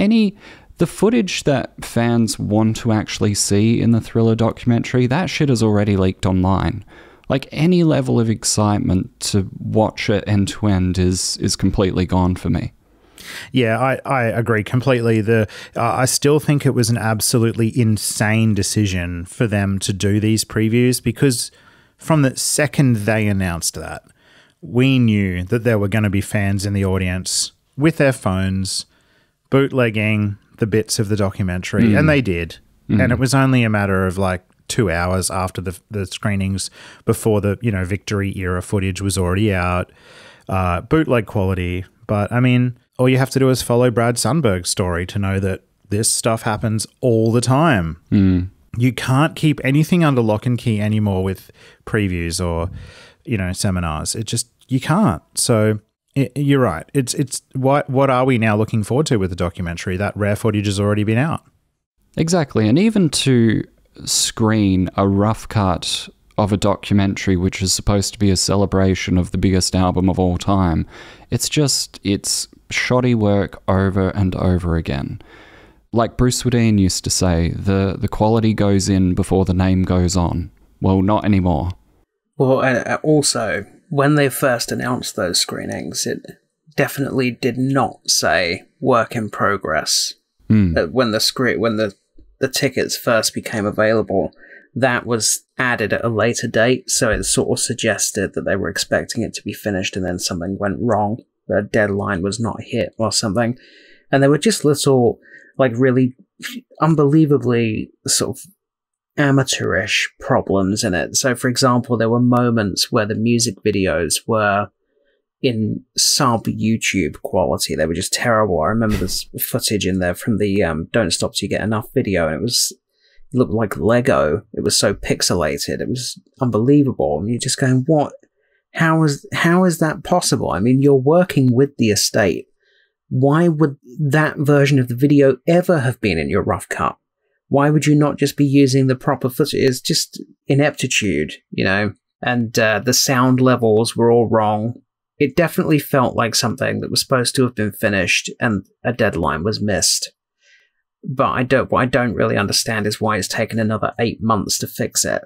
Speaker 7: the footage that fans want to actually see in the Thriller documentary, that shit is already leaked online. Like, any level of excitement to watch it end to end is completely gone for me.
Speaker 6: Yeah, I agree completely. I still think it was an absolutely insane decision for them to do these previews, because from the second they announced that, we knew that there were going to be fans in the audience with their phones bootlegging the bits of the documentary, and they did. And it was only a matter of like 2 hours after the screenings before the, you know, Victory era footage was already out, bootleg quality. But I mean, all you have to do is follow Brad Sundberg's story to know that this stuff happens all the time. You can't keep anything under lock and key anymore with previews or, you know, seminars. You can't. So you're right. It's what are we now looking forward to with the documentary? That rare footage has already been out.
Speaker 7: Exactly. And even to screen a rough cut of a documentary which is supposed to be a celebration of the biggest album of all time, it's shoddy work over and over again. Like Bruce Swedien used to say, the quality goes in before the name goes on. Well, not anymore.
Speaker 8: Well, also, when they first announced those screenings, it definitely did not say work in progress. When the tickets first became available, that was added at a later date, so it sort of suggested that they were expecting it to be finished and then something went wrong. The deadline was not hit or something. And there were just little, like, really unbelievably sort of amateurish problems in it. So, for example, there were moments where the music videos were in sub-YouTube quality. They were just terrible. I remember there's footage in there from the Don't Stop Till You Get Enough video, and it looked like Lego. It was so pixelated. It was unbelievable. And you're just going, what? How is that possible? I mean, you're working with the estate. Why would that version of the video ever have been in your rough cut? Why would you not just be using the proper footage? It's just ineptitude, you know? And the sound levels were all wrong. It definitely felt like something that was supposed to have been finished and a deadline was missed. But what I don't really understand is why it's taken another 8 months to fix it.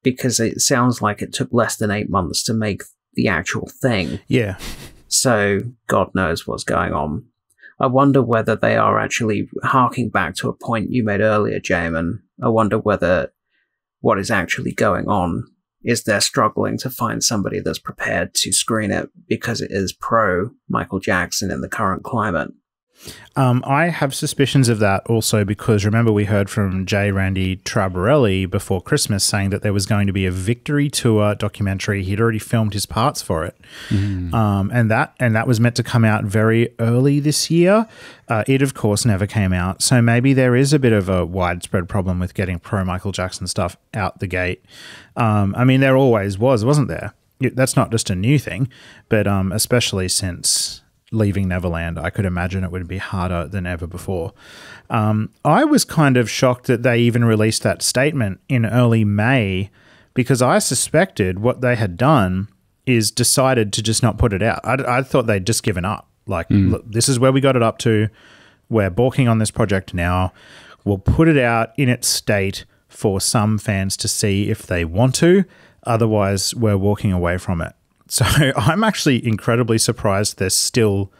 Speaker 8: Because it sounds like it took less than 8 months to make the actual thing.
Speaker 6: Yeah.
Speaker 8: So God knows what's going on. I wonder whether they are actually harking back to a point you made earlier, Jamon. I wonder whether what is actually going on is they're struggling to find somebody that's prepared to screen it because it is pro Michael Jackson in the current climate.
Speaker 6: I have suspicions of that also because remember we heard from J. Randy Traborelli before Christmas saying that there was going to be a Victory Tour documentary. He'd already filmed his parts for it. And that was meant to come out very early this year. It, of course, never came out. So maybe there is a bit of a widespread problem with getting pro Michael Jackson stuff out the gate. I mean, there always was, wasn't there? That's not just a new thing, but especially since Leaving Neverland, I could imagine it would be harder than ever before. I was kind of shocked that they even released that statement in early May because I suspected what they had done is decided to just not put it out. I thought they'd just given up. Like, look, this is where we got it up to. We're balking on this project now. We'll put it out in its state for some fans to see if they want to. Otherwise, we're walking away from it. So I'm actually incredibly surprised they're still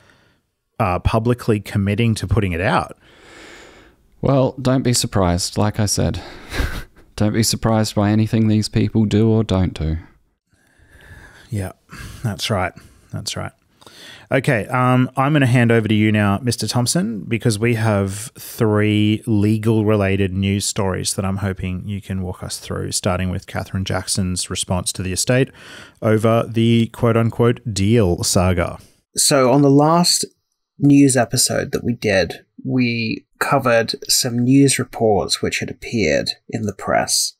Speaker 6: publicly committing to putting it out.
Speaker 7: Well, don't be surprised. Like I said, don't be surprised by anything these people do or don't do.
Speaker 6: Yeah, that's right. That's right. Okay, I'm going to hand over to you now, Mr. Thomson, because we have 3 legal-related news stories that I'm hoping you can walk us through, starting with Katherine Jackson's response to the estate over the quote-unquote deal saga.
Speaker 8: So on the last news episode that we did, we covered some news reports which had appeared in the press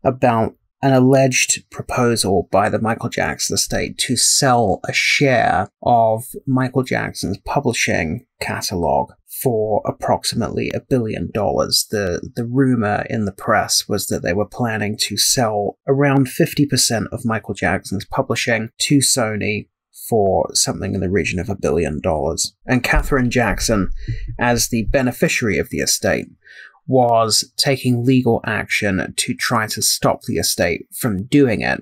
Speaker 8: about an alleged proposal by the Michael Jackson estate to sell a share of Michael Jackson's publishing catalog for approximately $1 billion. The rumor in the press was that they were planning to sell around 50% of Michael Jackson's publishing to Sony for something in the region of $1 billion. And Katherine Jackson, as the beneficiary of the estate, was taking legal action to try to stop the estate from doing it.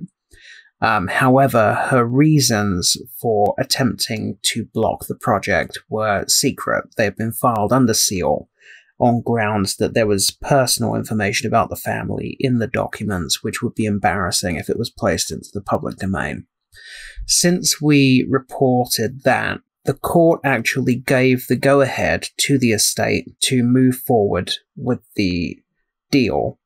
Speaker 8: However, her reasons for attempting to block the project were secret. They had been filed under seal on grounds that there was personal information about the family in the documents which would be embarrassing if it was placed into the public domain. Since we reported that, the court actually gave the go-ahead to the estate to move forward with the deal.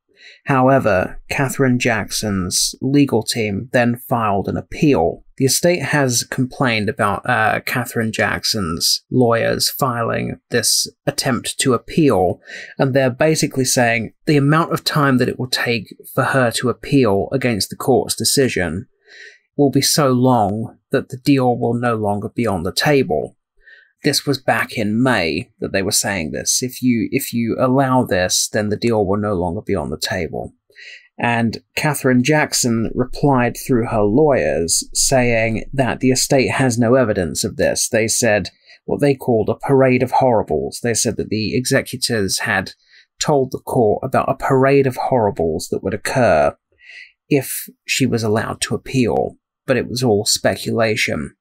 Speaker 8: However, Katherine Jackson's legal team then filed an appeal. The estate has complained about Katherine Jackson's lawyers filing this attempt to appeal, and they're basically saying the amount of time that it will take for her to appeal against the court's decision will be so long that the deal will no longer be on the table. This was back in May that they were saying this. If you allow this, then the deal will no longer be on the table. And Katherine Jackson replied through her lawyers saying that the estate has no evidence of this. They said what they called a parade of horribles. They said that the executors had told the court about a parade of horribles that would occur if she was allowed to appeal. But it was all speculation.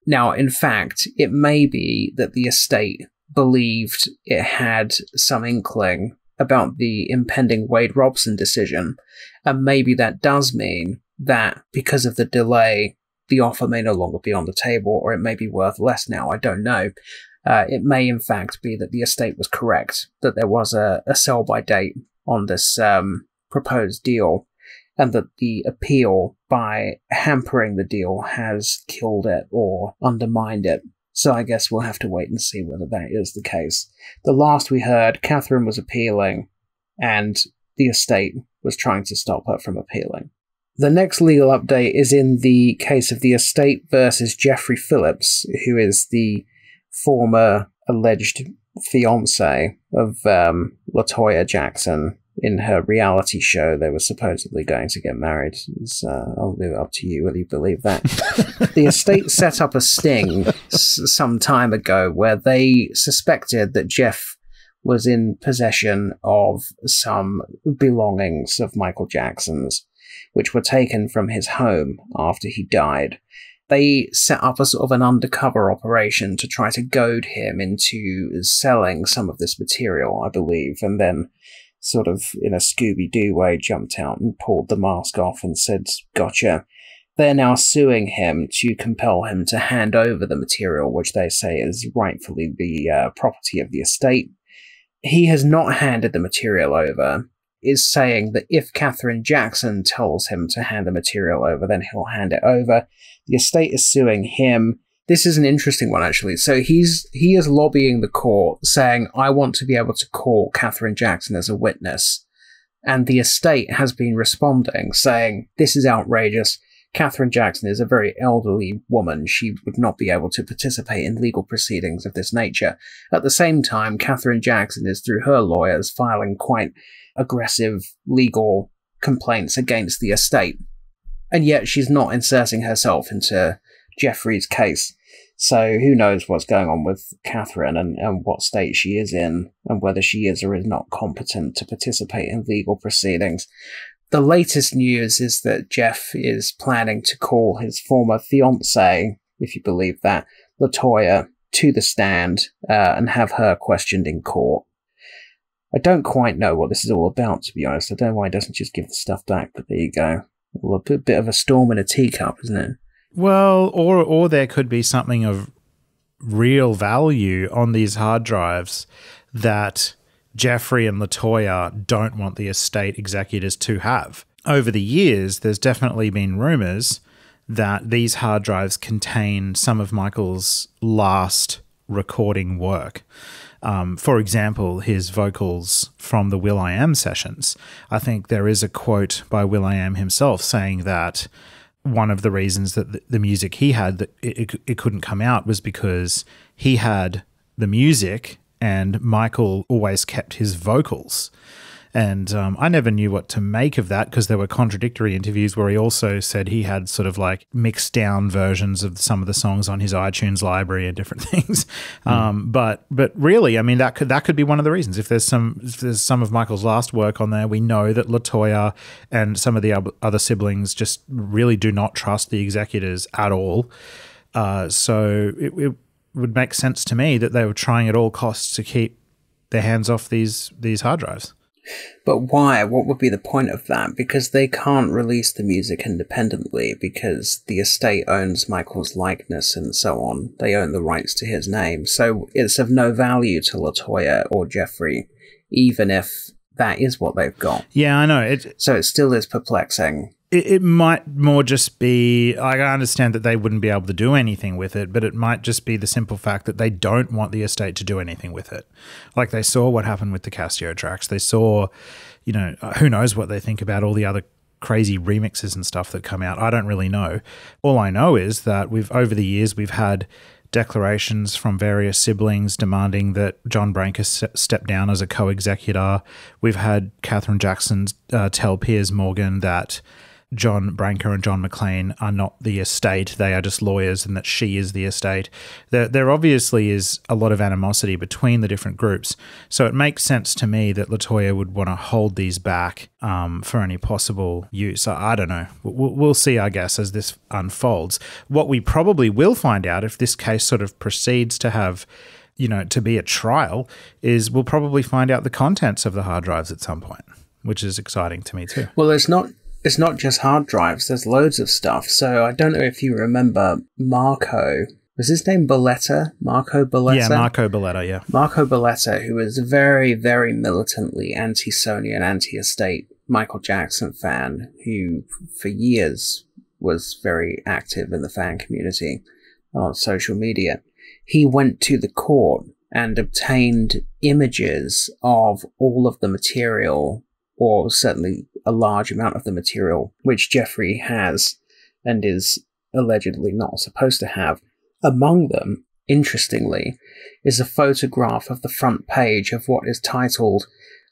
Speaker 8: Now, in fact, it may be that the estate believed it had some inkling about the impending Wade Robson decision, and maybe that does mean that because of the delay, the offer may no longer be on the table, or it may be worth less now, I don't know. It may in fact be that the estate was correct, that there was a sell-by date on this proposed deal, and that the appeal by hampering the deal has killed it or undermined it. So I guess we'll have to wait and see whether that is the case. The last we heard, Katherine was appealing, and the estate was trying to stop her from appealing. The next legal update is in the case of the estate versus Jeffrey Phillips, who is the former alleged fiancé of LaToya Jackson. In her reality show, they were supposedly going to get married. I'll leave it up to you whether you believe that. The estate set up a sting some time ago where they suspected that Jeff was in possession of some belongings of Michael Jackson's, which were taken from his home after he died. They set up a sort of an undercover operation to try to goad him into selling some of this material, I believe, and then sort of in a Scooby-Doo way, jumped out and pulled the mask off and said, "Gotcha." They're now suing him to compel him to hand over the material, which they say is rightfully the property of the estate. He has not handed the material over, is saying that if Katherine Jackson tells him to hand the material over, then he'll hand it over. The estate is suing him. This is an interesting one, actually. So he is lobbying the court, saying, I want to be able to call Katherine Jackson as a witness. And the estate has been responding, saying, this is outrageous. Katherine Jackson is a very elderly woman. She would not be able to participate in legal proceedings of this nature. At the same time, Katherine Jackson is, through her lawyers, filing quite aggressive legal complaints against the estate. And yet she's not inserting herself into Jeffrey's case. So who knows what's going on with Katherine and what state she is in, and whether she is or is not competent to participate in legal proceedings. The latest news is that Jeff is planning to call his former fiancée, if you believe that, LaToya, to the stand and have her questioned in court. I don't quite know what this is all about, to be honest. I don't know why he doesn't just give the stuff back, but there you go. Well, a bit of a storm in a teacup, isn't it?
Speaker 6: Well, or there could be something of real value on these hard drives that Jeffrey and LaToya don't want the estate executors to have. Over the years, there's definitely been rumors that these hard drives contain some of Michael's last recording work. For example, his vocals from the will.i.am sessions. I think there is a quote by will.i.am himself saying that one of the reasons that the music he had, that it couldn't come out, was because he had the music and Michael always kept his vocals. And I never knew what to make of that, because there were contradictory interviews where he also said he had sort of like mixed down versions of some of the songs on his iTunes library and different things. But really, I mean, that could be one of the reasons. If there's some of Michael's last work on there, we know that LaToya and some of the other siblings just really do not trust the executors at all. So it would make sense to me that they were trying at all costs to keep their hands off these hard drives.
Speaker 8: But why? What would be the point of that? Because they can't release the music independently, because the estate owns Michael's likeness and so on. They own the rights to his name. So it's of no value to LaToya or Jeffrey, even if that is what they've got.
Speaker 6: Yeah, I know.
Speaker 8: So it still is perplexing.
Speaker 6: It might more just be, like, I understand that they wouldn't be able to do anything with it, but it might just be the simple fact that they don't want the estate to do anything with it. Like, they saw what happened with the Casio tracks. They saw, who knows what they think about all the other crazy remixes and stuff that come out. I don't really know. All I know is that over the years, we've had declarations from various siblings demanding that John Branca step down as a co-executor. We've had Katherine Jackson tell Piers Morgan that John Branca and John McClane are not the estate, they are just lawyers, and that she is the estate. There obviously is a lot of animosity between the different groups, so it makes sense to me that LaToya would want to hold these back for any possible use. I don't know. We'll see, I guess, as this unfolds. What we probably will find out, if this case sort of proceeds to have, to be a trial, is we'll probably find out the contents of the hard drives at some point, which is exciting to me too.
Speaker 8: Well, it's not just hard drives, there's loads of stuff. So I don't know if you remember Marco. Was his name Belletta? Marco Belletta?
Speaker 6: Yeah, Marco Belletta, yeah.
Speaker 8: Marco Belletta, who was a very, very militantly anti-Sony and anti-estate Michael Jackson fan, who for years was very active in the fan community on social media. He went to the court and obtained images of all of the material, or certainly a large amount of the material, which Jeffrey has and is allegedly not supposed to have. Among them, interestingly, is a photograph of the front page of what is titled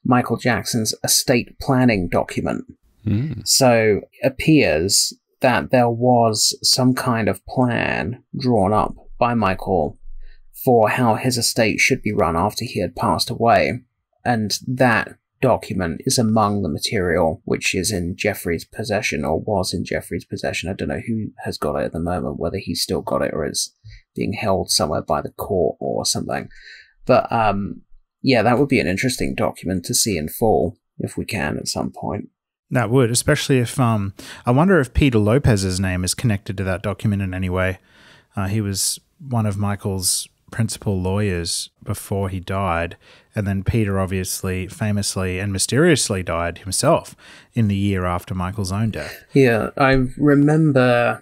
Speaker 8: Michael Jackson's estate planning document. So it appears that there was some kind of plan drawn up by Michael for how his estate should be run after he had passed away, and that document is among the material which is in Jeffrey's possession, or was in Jeffrey's possession. I don't know who has got it at the moment, whether he's still got it or is being held somewhere by the court or something. But yeah, that would be an interesting document to see in full if we can at some point.
Speaker 6: That would, especially if I wonder if Peter Lopez's name is connected to that document in any way. He was one of Michael's principal lawyers before he died, and then Peter obviously famously and mysteriously died himself in the year after Michael's own death.
Speaker 8: Yeah, I remember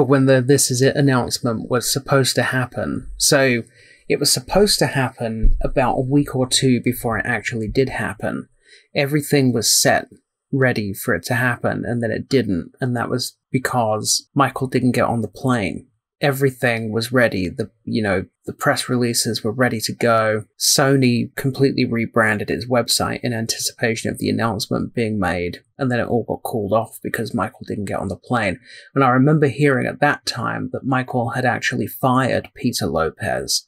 Speaker 8: when the This Is It announcement was supposed to happen. So it was supposed to happen about a week or two before it actually did happen. Everything was set ready for it to happen, and then it didn't, and that was because Michael didn't get on the plane. everything was ready. The press releases were ready to go. Sony completely rebranded its website in anticipation of the announcement being made, and then it all got called off because Michael didn't get on the plane. And I remember hearing at that time that Michael had actually fired Peter Lopez.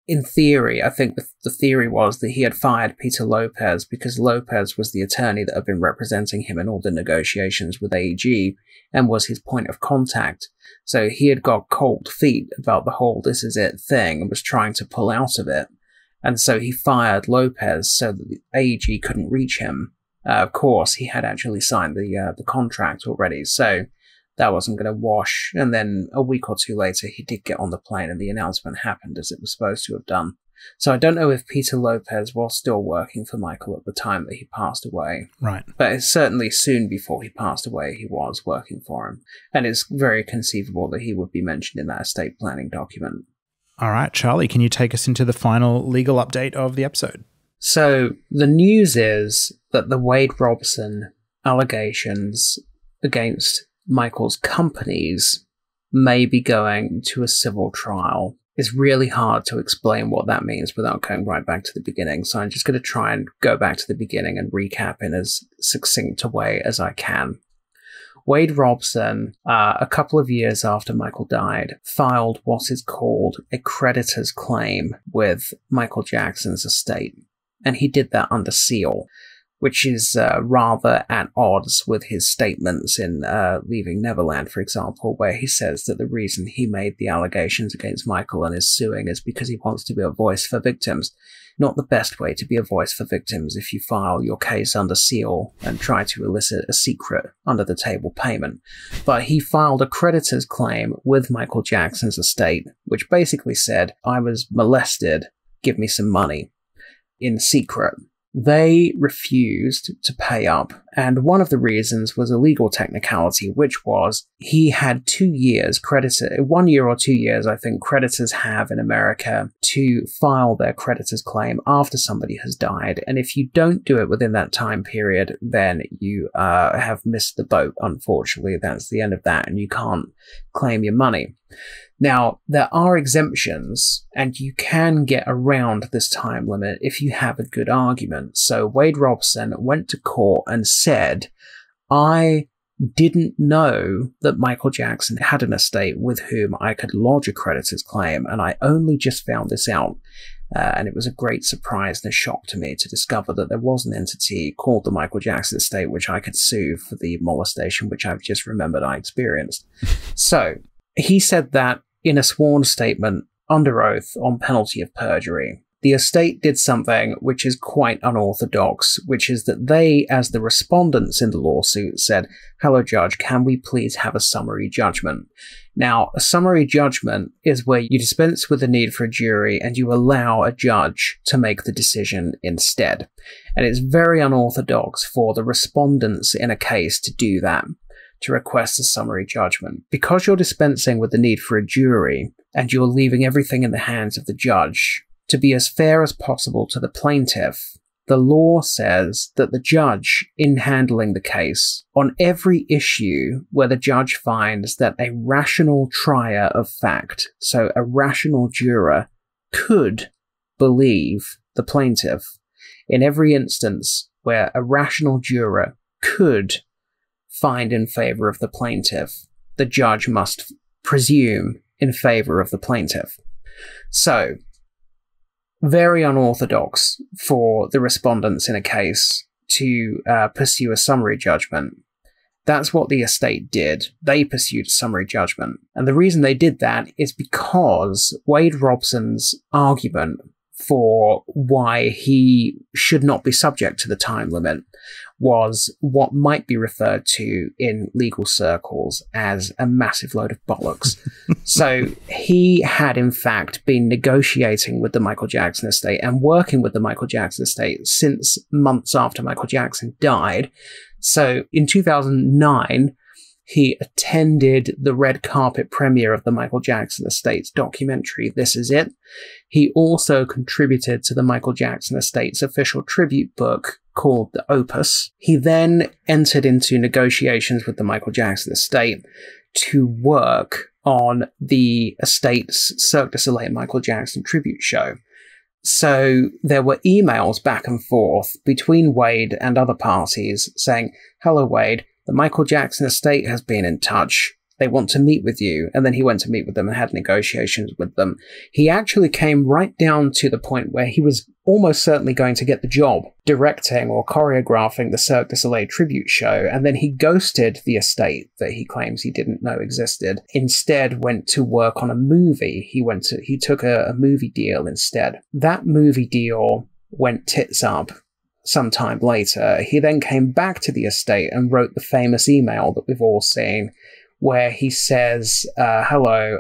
Speaker 8: In theory, I think the theory was that he had fired Peter Lopez because Lopez was the attorney that had been representing him in all the negotiations with AEG and was his point of contact. So he had got cold feet about the whole "this is it" thing and was trying to pull out of it. And so he fired Lopez so that the AEG couldn't reach him. Of course, he had actually signed the contract already, so that wasn't going to wash. And then a week or two later, he did get on the plane and the announcement happened as it was supposed to have done. So I don't know if Peter Lopez was still working for Michael at the time that he passed away.
Speaker 6: Right.
Speaker 8: But it's certainly soon before he passed away, he was working for him. And it's very conceivable that he would be mentioned in that estate planning document.
Speaker 6: All right, Charlie, can you take us into the final legal update of the episode?
Speaker 8: So the news is that the Wade Robson allegations against Michael's companies may be going to a civil trial. It's really hard to explain what that means without going right back to the beginning, so I'm just going to try and go back to the beginning and recap in as succinct a way as I can. Wade Robson, a couple of years after Michael died, filed what is called a creditor's claim with Michael Jackson's estate, and he did that under seal, which is rather at odds with his statements in Leaving Neverland, for example, where he says that the reason he made the allegations against Michael and is suing is because he wants to be a voice for victims. Not the best way to be a voice for victims if you file your case under seal and try to elicit a secret under-the-table payment. But he filed a creditor's claim with Michael Jackson's estate, which basically said, "I was molested, give me some money," in secret. They refused to pay up, and one of the reasons was a legal technicality, which was he had 2 years, 1 year or 2 years, I think, creditors have in America to file their creditor's claim after somebody has died, and if you don't do it within that time period, then you have missed the boat, unfortunately. That's the end of that, and you can't claim your money. Now, there are exemptions, and you can get around this time limit if you have a good argument. So Wade Robson went to court and said, "I didn't know that Michael Jackson had an estate with whom I could lodge a creditor's claim, and I only just found this out. And it was a great surprise and a shock to me to discover that there was an entity called the Michael Jackson estate which I could sue for the molestation which I've just remembered I experienced." So he said that in a sworn statement under oath on penalty of perjury. The estate did something which is quite unorthodox, which is that they, as the respondents in the lawsuit, said, "Hello, Judge, can we please have a summary judgment?" Now, a summary judgment is where you dispense with the need for a jury and you allow a judge to make the decision instead. And it's very unorthodox for the respondents in a case to do that, to request a summary judgment. Because you're dispensing with the need for a jury, and you're leaving everything in the hands of the judge, to be as fair as possible to the plaintiff, the law says that the judge, in handling the case, on every issue where the judge finds that a rational trier of fact, so a rational juror, could believe the plaintiff, in every instance where a rational juror could find in favor of the plaintiff, the judge must presume in favor of the plaintiff. So, very unorthodox for the respondents in a case to pursue a summary judgment. That's what the estate did. They pursued a summary judgment. And the reason they did that is because Wade Robson's argument for why he should not be subject to the time limit was what might be referred to in legal circles as a massive load of bollocks. So he had in fact been negotiating with the Michael Jackson estate and working with the Michael Jackson estate since months after Michael Jackson died. So in 2009, he attended the red carpet premiere of the Michael Jackson Estate's documentary, This Is It. He also contributed to the Michael Jackson Estate's official tribute book called The Opus. He then entered into negotiations with the Michael Jackson Estate, to work on the estate's Cirque du Soleil Michael Jackson tribute show. So there were emails back and forth between Wade and other parties saying, "Hello, Wade, the Michael Jackson estate has been in touch. They want to meet with you." And then he went to meet with them and had negotiations with them. He actually came right down to the point where he was almost certainly going to get the job directing or choreographing the Cirque du Soleil tribute show, and then he ghosted the estate that he claims he didn't know existed. Instead went to work on a movie. He took a movie deal instead. That movie deal went tits up sometime later. He then came back to the estate and wrote the famous email that we've all seen, where he says, "Hello,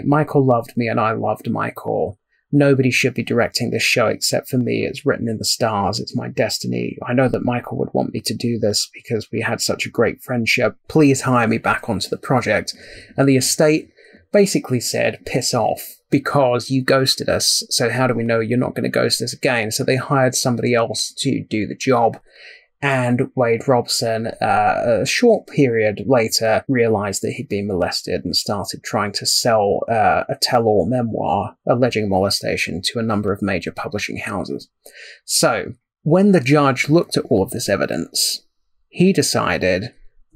Speaker 8: Michael loved me and I loved Michael. Nobody should be directing this show except for me. It's written in the stars. It's my destiny. I know that Michael would want me to do this because we had such a great friendship. Please hire me back onto the project." And the estate basically said, "Piss off, because you ghosted us. So how do we know you're not going to ghost us again?" So they hired somebody else to do the job. And Wade Robson, a short period later, realized that he'd been molested and started trying to sell a tell-all memoir alleging molestation to a number of major publishing houses. So, when the judge looked at all of this evidence, he decided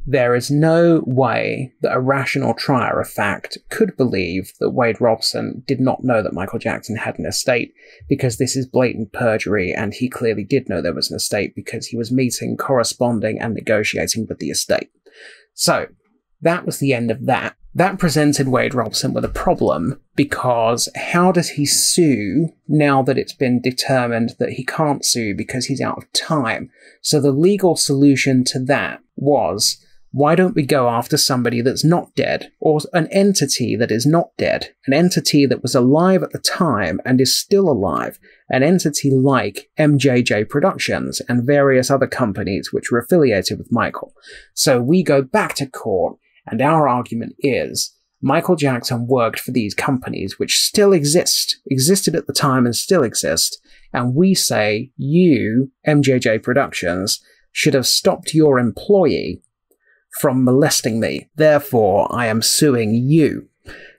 Speaker 8: there is no way that a rational trier of fact could believe that Wade Robson did not know that Michael Jackson had an estate, because this is blatant perjury, and he clearly did know there was an estate because he was meeting, corresponding, and negotiating with the estate. So, that was the end of that. That presented Wade Robson with a problem, because how does he sue now that it's been determined that he can't sue because he's out of time? So the legal solution to that was, why don't we go after somebody that's not dead, or an entity that is not dead, an entity that was alive at the time and is still alive, an entity like MJJ Productions and various other companies which were affiliated with Michael. So we go back to court, and our argument is Michael Jackson worked for these companies which still existed at the time and still exist, and we say you, MJJ Productions, should have stopped your employee from molesting me. Therefore, I am suing you.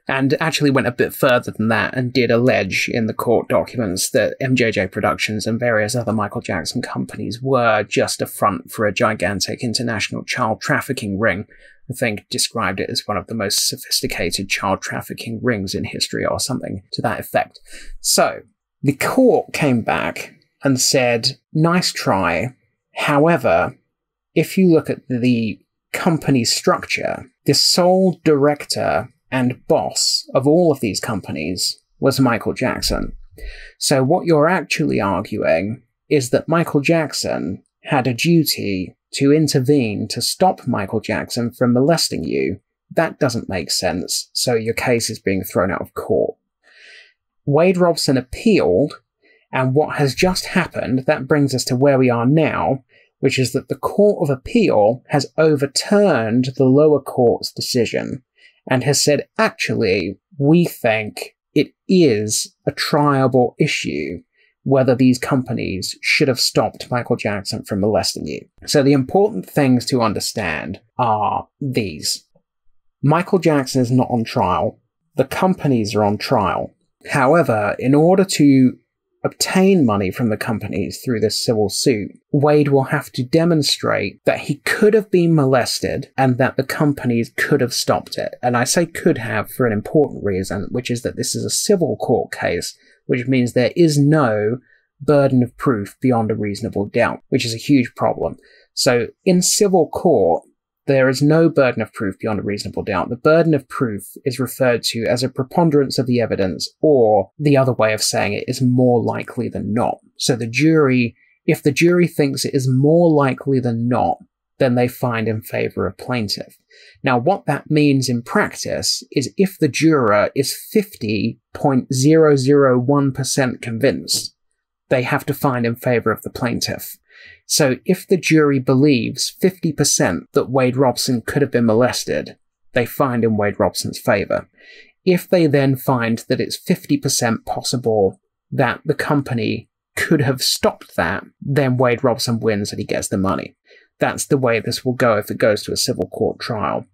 Speaker 8: And actually went a bit further than that and did allege in the court documents that MJJ Productions and various other Michael Jackson companies were just a front for a gigantic international child trafficking ring. I think described it as one of the most sophisticated child trafficking rings in history or something to that effect. So, the court came back and said, nice try. However, if you look at the company structure, the sole director and boss of all of these companies was Michael Jackson. So what you're actually arguing is that Michael Jackson had a duty to intervene to stop Michael Jackson from molesting you. That doesn't make sense, so your case is being thrown out of court. Wade Robson appealed, and what has just happened, that brings us to where we are now, which is that the Court of Appeal has overturned the lower court's decision and has said, actually, we think it is a triable issue whether these companies should have stopped Michael Jackson from molesting you. So the important things to understand are these. Michael Jackson is not on trial. The companies are on trial. However, in order to obtain money from the companies through this civil suit, Wade will have to demonstrate that he could have been molested and that the companies could have stopped it. And I say could have for an important reason, which is that this is a civil court case, which means there is no burden of proof beyond a reasonable doubt, which is a huge problem. So in civil court, there is no burden of proof beyond a reasonable doubt. The burden of proof is referred to as a preponderance of the evidence, or the other way of saying it is more likely than not. So the jury, if the jury thinks it is more likely than not, then they find in favor of plaintiff. Now, what that means in practice is if the juror is 50.001% convinced, they have to find in favor of the plaintiff. So if the jury believes 50% that Wade Robson could have been molested, they find in Wade Robson's favor. If they then find that it's 50% possible that the company could have stopped that, then Wade Robson wins and he gets the money. That's the way this will go if it goes to a civil court trial.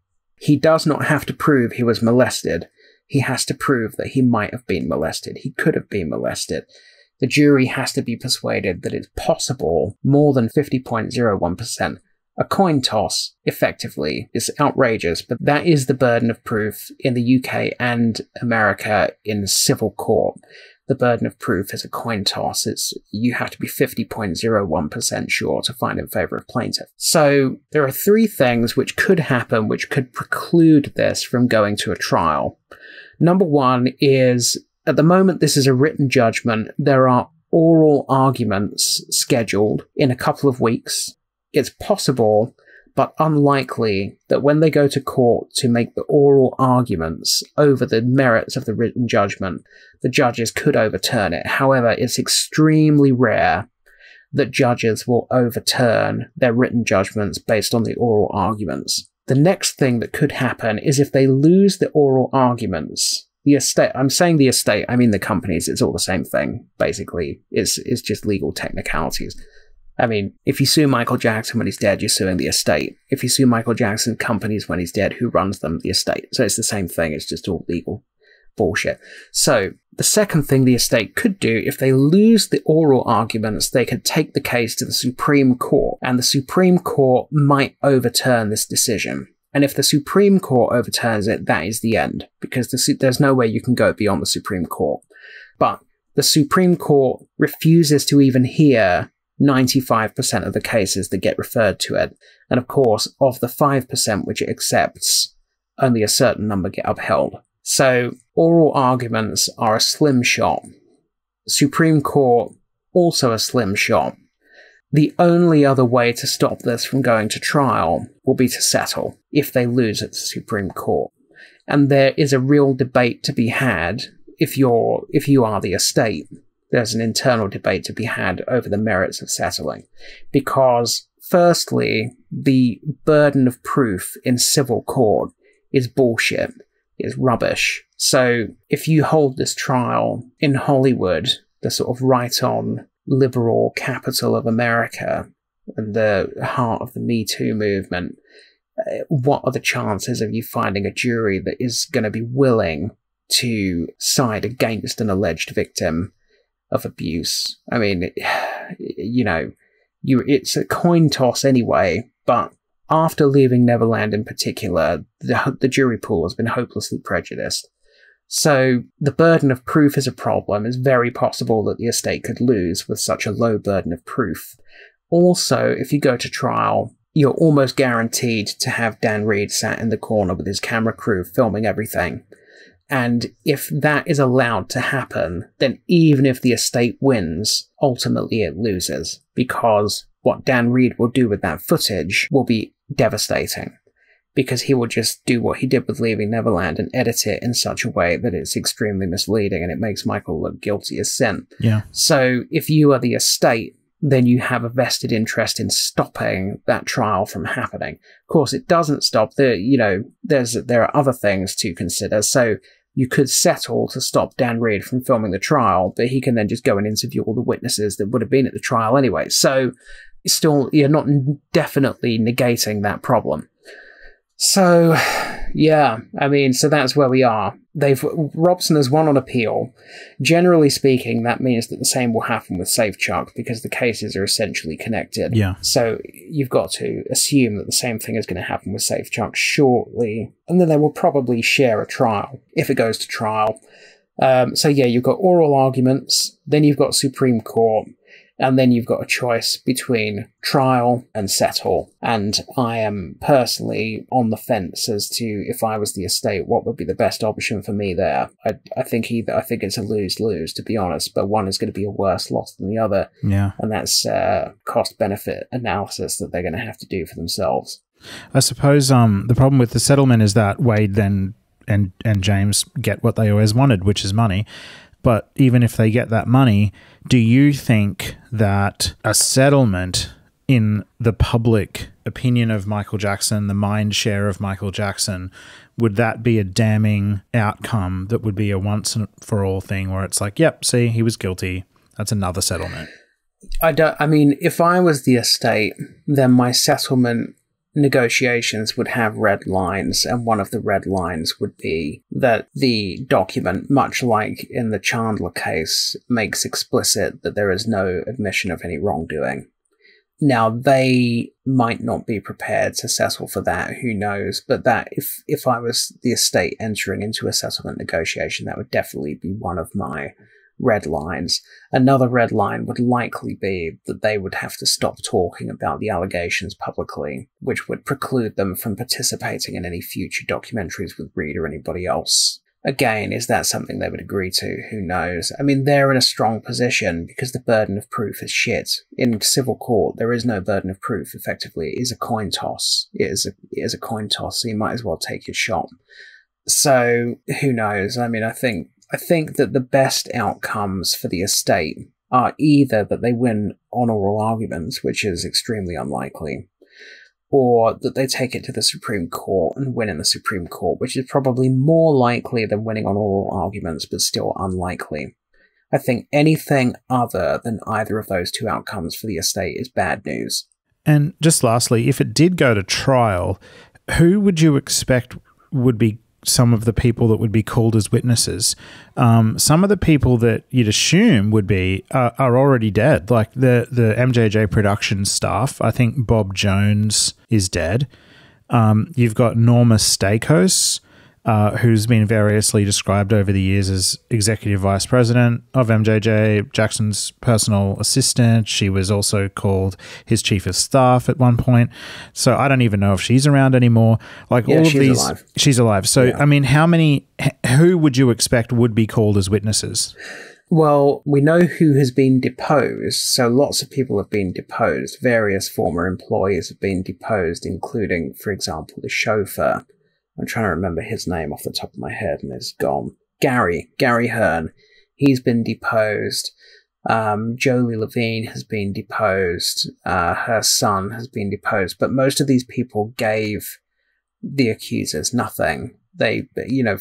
Speaker 8: he does not have to prove he was molested. He has to prove that he might have been molested. He could have been molested. The jury has to be persuaded that it's possible more than 50.01%. A coin toss, effectively, is outrageous, but that is the burden of proof in the UK and America in civil court. The burden of proof is a coin toss. You have to be 50.01% sure to find in favour of plaintiff. So there are three things which could happen which could preclude this from going to a trial. Number one is, at the moment this is a written judgment, there are oral arguments scheduled in a couple of weeks. It's possible, but unlikely, that when they go to court to make the oral arguments over the merits of the written judgment, the judges could overturn it. However, it's extremely rare that judges will overturn their written judgments based on the oral arguments. The next thing that could happen is if they lose the oral arguments, the estate, I'm saying the estate, I mean the companies, it's all the same thing, basically. It's just legal technicalities. I mean, if you sue Michael Jackson when he's dead, you're suing the estate. If you sue Michael Jackson companies when he's dead, who runs them? The estate. So it's the same thing, it's just all legal bullshit. So the second thing the estate could do, if they lose the oral arguments, they could take the case to the Supreme Court, and the Supreme Court might overturn this decision. And if the Supreme Court overturns it, that is the end, because there's no way you can go beyond the Supreme Court. But the Supreme Court refuses to even hear 95% of the cases that get referred to it. And of course, of the 5% which it accepts, only a certain number get upheld. So oral arguments are a slim shot. Supreme Court, also a slim shot. The only other way to stop this from going to trial will be to settle if they lose at the Supreme Court. And there is a real debate to be had if you are the estate. There's an internal debate to be had over the merits of settling. Because, firstly, the burden of proof in civil court is bullshit, is rubbish. So if you hold this trial in Hollywood, the sort of right-on liberal capital of America and the heart of the Me Too movement, what are the chances of you finding a jury that is going to be willing to side against an alleged victim of abuse? I mean, it's a coin toss anyway, but after leaving Neverland in particular, the jury pool has been hopelessly prejudiced. So the burden of proof is a problem. It's very possible that the estate could lose with such a low burden of proof. Also, if you go to trial, you're almost guaranteed to have Dan Reed sat in the corner with his camera crew filming everything. And if that is allowed to happen, then even if the estate wins, ultimately it loses, because what Dan Reed will do with that footage will be devastating, because he will just do what he did with Leaving Neverland and edit it in such a way that it's extremely misleading and it makes Michael look guilty as sin.
Speaker 6: Yeah. So
Speaker 8: if you are the estate, then you have a vested interest in stopping that trial from happening. Of course, it doesn't stop. There are other things to consider. So you could settle to stop Dan Reed from filming the trial, but he can then just go and interview all the witnesses that would have been at the trial anyway. So still, you're not definitely negating that problem. So, yeah, I mean, so that's where we are. Robson has won on appeal. Generally speaking, that means that the same will happen with Safechuck, because the cases are essentially connected. Yeah. So you've got to assume that the same thing is going to happen with Safechuck shortly, and then they will probably share a trial, if it goes to trial. So yeah, you've got oral arguments, then you've got Supreme Court, and then you've got a choice between trial and settle. And I am personally on the fence as to, if I was the estate, what would be the best option for me there. I think it's a lose-lose, to be honest, but one is going to be a worse loss than the other. Yeah. And that's cost-benefit analysis that they're going to have to do for themselves.
Speaker 6: I suppose the problem with the settlement is that Wade then and James get what they always wanted, which is money. But even if they get that money, do you think that a settlement in the public opinion of Michael Jackson, the mind share of Michael Jackson, would that be a damning outcome that would be a once and for all thing where it's like, yep, see, he was guilty. That's another settlement.
Speaker 8: I mean, if I was the estate, then my settlement negotiations would have red lines, and one of the red lines would be that the document, much like in the Chandler case, makes explicit that there is no admission of any wrongdoing. Now, they might not be prepared to settle for that, who knows, but that if I was the estate entering into a settlement negotiation, that would definitely be one of my red lines. Another red line would likely be that they would have to stop talking about the allegations publicly, which would preclude them from participating in any future documentaries with Reed or anybody else. Again, is that something they would agree to? Who knows? I mean, they're in a strong position because the burden of proof is shit. In civil court, there is no burden of proof, effectively. It is a coin toss. It is a coin toss, so you might as well take your shot. So, who knows? I mean, I think that the best outcomes for the estate are either that they win on oral arguments, which is extremely unlikely, or that they take it to the Supreme Court and win in the Supreme Court, which is probably more likely than winning on oral arguments, but still unlikely. I think anything other than either of those two outcomes for the estate is bad news.
Speaker 6: And just lastly, if it did go to trial, who would you expect would be some of the people that would be called as witnesses? Some of the people that you'd assume would be are already dead, like the MJJ production staff. I think Bob Jones is dead. You've got Norma Stakos, who's been variously described over the years as executive vice president of MJJ, Jackson's personal assistant. She was also called his chief of staff at one point. So I don't even know if she's around anymore. Like, yeah, all of these, alive. She's alive. So, yeah. I mean, who would you expect would be called as witnesses?
Speaker 8: Well, we know who has been deposed, so lots of people have been deposed. Various former employees have been deposed, including, for example, the chauffeur. I'm trying to remember his name off the top of my head, and it's gone. Gary Hearn. He's been deposed. Jolie Levine has been deposed. Her son has been deposed. But most of these people gave the accusers nothing. They,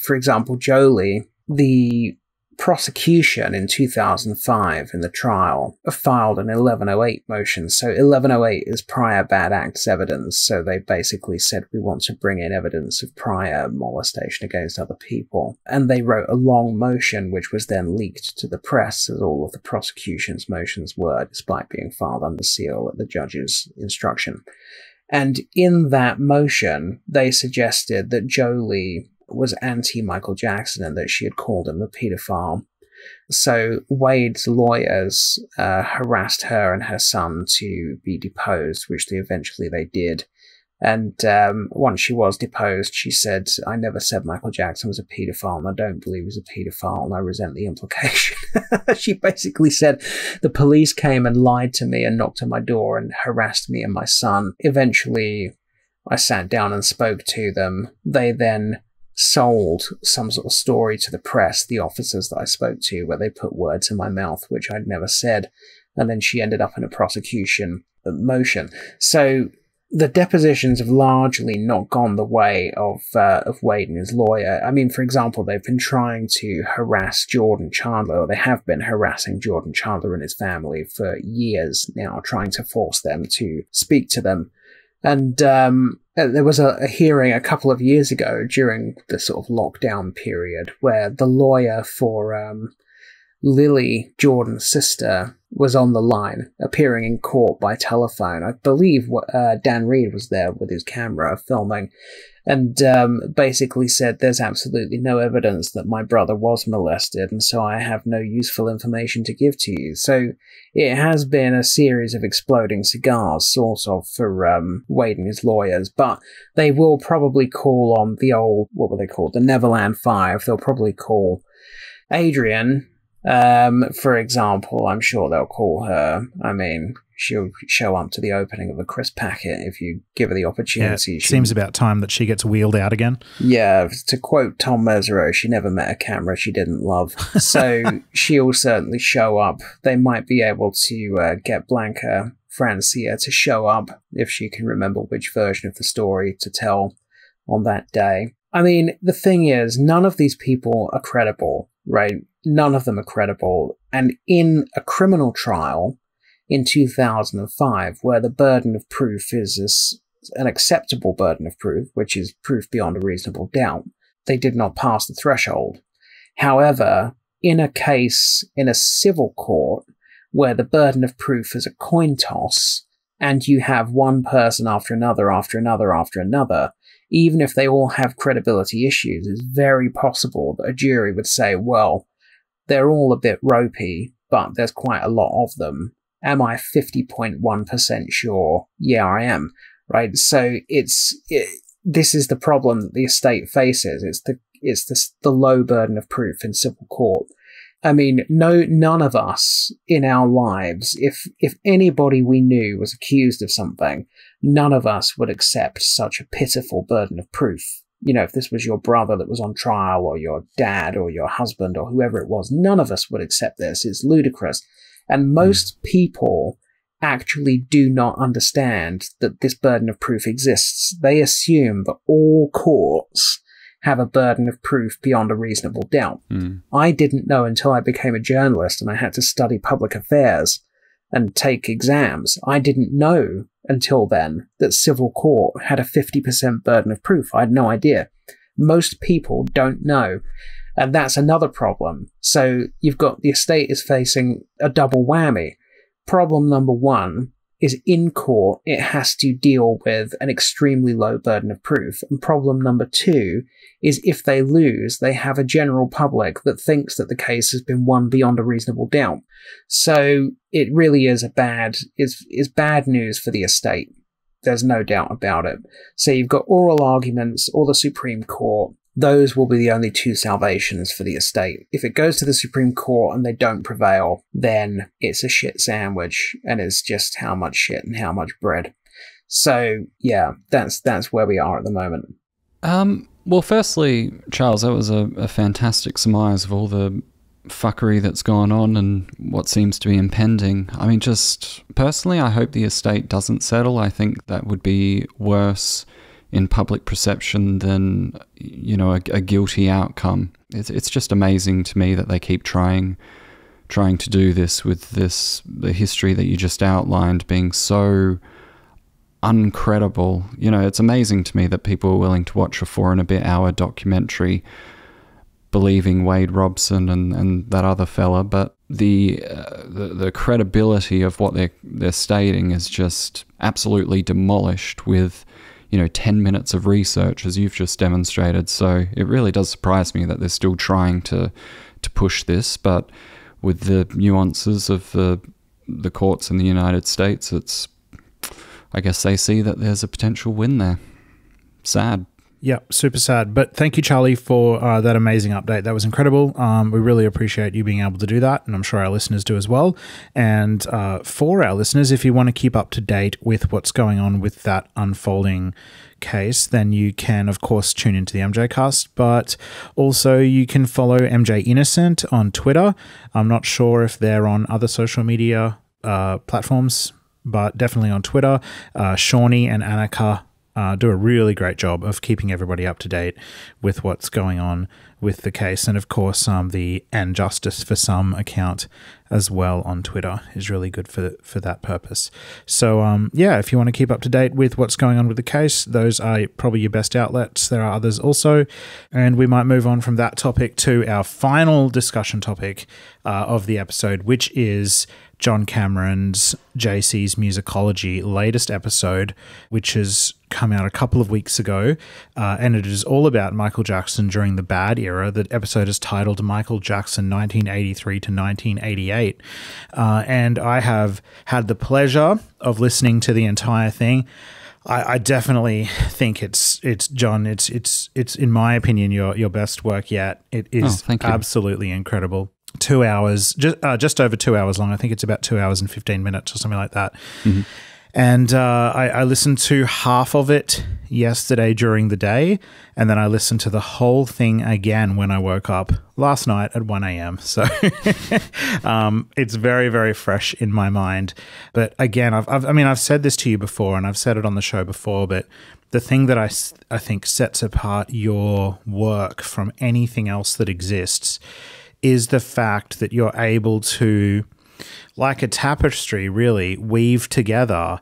Speaker 8: for example, Jolie, the prosecution in 2005 in the trial filed an 1108 motion. So 1108 is prior bad acts evidence. So they basically said, we want to bring in evidence of prior molestation against other people. And they wrote a long motion, which was then leaked to the press, as all of the prosecution's motions were, despite being filed under seal at the judge's instruction. And in that motion, they suggested that Jolie was anti-Michael Jackson and that she had called him a paedophile. So Wade's lawyers harassed her and her son to be deposed, which they did. And once she was deposed, she said, I never said Michael Jackson was a paedophile, and I don't believe he was a paedophile, and I resent the implication. She basically said, the police came and lied to me and knocked on my door and harassed me and my son. Eventually, I sat down and spoke to them. They then sold some sort of story to the press, the officers that I spoke to, where they put words in my mouth, which I'd never said. And then she ended up in a prosecution motion. So the depositions have largely not gone the way of Wade and his lawyer. I mean, for example, they've been trying to harass Jordan Chandler, or they have been harassing Jordan Chandler and his family for years now, trying to force them to speak to them. And there was a hearing a couple of years ago during the sort of lockdown period where the lawyer for Lily, Jordan's sister, was on the line, appearing in court by telephone. I believe Dan Reed was there with his camera filming, and basically said there's absolutely no evidence that my brother was molested, and so I have no useful information to give to you. So it has been a series of exploding cigars, sort of, for Wade and his lawyers, but they will probably call on the old, what were they called, the Neverland Five. They'll probably call Adrian, for example. I'm sure they'll call her. I mean, she'll show up to the opening of a crisp packet if you give her the opportunity.
Speaker 6: Yeah, it seems about time that she gets wheeled out again.
Speaker 8: Yeah, to quote Tom Mesereau, she never met a camera she didn't love. So she'll certainly show up. They might be able to get Blanca Francia to show up if she can remember which version of the story to tell on that day. I mean, the thing is, none of these people are credible, right? None of them are credible. And in a criminal trial in 2005, where the burden of proof is as an acceptable burden of proof, which is proof beyond a reasonable doubt, they did not pass the threshold. However, in a case in a civil court where the burden of proof is a coin toss, and you have one person after another, even if they all have credibility issues, it's very possible that a jury would say, well, they're all a bit ropey, but there's quite a lot of them. Am I 50.1% sure? Yeah, I am. Right? So this is the problem that the estate faces. It's the low burden of proof in civil court. I mean, none of us in our lives, if anybody we knew was accused of something, none of us would accept such a pitiful burden of proof. You know, if this was your brother that was on trial, or your dad, or your husband, or whoever it was, none of us would accept this. It's ludicrous. And most people actually do not understand that this burden of proof exists. They assume that all courts have a burden of proof beyond a reasonable doubt. I didn't know until I became a journalist and I had to study public affairs and take exams. I didn't know until then that civil court had a 50% burden of proof. I had no idea. Most people don't know. And that's another problem. So you've got the estate is facing a double whammy. Problem number one is in court, it has to deal with an extremely low burden of proof. And problem number two is if they lose, they have a general public that thinks that the case has been won beyond a reasonable doubt. So it really is is bad news for the estate. There's no doubt about it. So you've got oral arguments or the Supreme Court. Those will be the only two salvations for the estate. If it goes to the Supreme Court and they don't prevail, then it's a shit sandwich, and it's just how much shit and how much bread. So, yeah, that's where we are at the moment.
Speaker 7: Well, firstly, Charles, that was a fantastic surmise of all the fuckery that's gone on and what seems to be impending. I mean, just personally, I hope the estate doesn't settle. I think that would be worse in public perception than, you know, a guilty outcome. It's just amazing to me that they keep trying to do this with the history that you just outlined being so uncredible. You know, it's amazing to me that people are willing to watch a 4-and-a-bit-hour documentary believing Wade Robson and that other fella, but the credibility of what they're stating is just absolutely demolished with, you know, 10 minutes of research, as you've just demonstrated. So it really does surprise me that they're still trying to push this, but with the nuances of the courts in the United States, I guess they see that there's a potential win there. Sad.
Speaker 6: Yeah, super sad. But thank you, Charlie, for that amazing update. That was incredible. We really appreciate you being able to do that, and I'm sure our listeners do as well. And for our listeners, if you want to keep up to date with what's going on with that unfolding case, then you can, of course, tune into the MJCast, but also you can follow MJ Innocent on Twitter. I'm not sure if they're on other social media platforms, but definitely on Twitter. Shawnee and Annika do a really great job of keeping everybody up to date with what's going on with the case. And of course, the And Justice for Some account as well on Twitter is really good for that purpose. So yeah, if you want to keep up to date with what's going on with the case, those are probably your best outlets. There are others also. And we might move on from that topic to our final discussion topic of the episode, which is John Cameron's JC's Musicology latest episode, which has come out a couple of weeks ago, and it is all about Michael Jackson during the bad era. The episode is titled Michael Jackson 1983 to 1988, and I have had the pleasure of listening to the entire thing. I definitely think it's John. It's in my opinion your best work yet. It is absolutely incredible. 2 hours, just over 2 hours long. I think it's about 2 hours and 15 minutes or something like that. Mm-hmm. And I listened to half of it yesterday during the day, and then I listened to the whole thing again when I woke up last night at 1 a.m. So it's very, very fresh in my mind. But again, I've said this to you before, and I've said it on the show before, but the thing that I think sets apart your work from anything else that exists is the fact that you're able to, like a tapestry, really weave together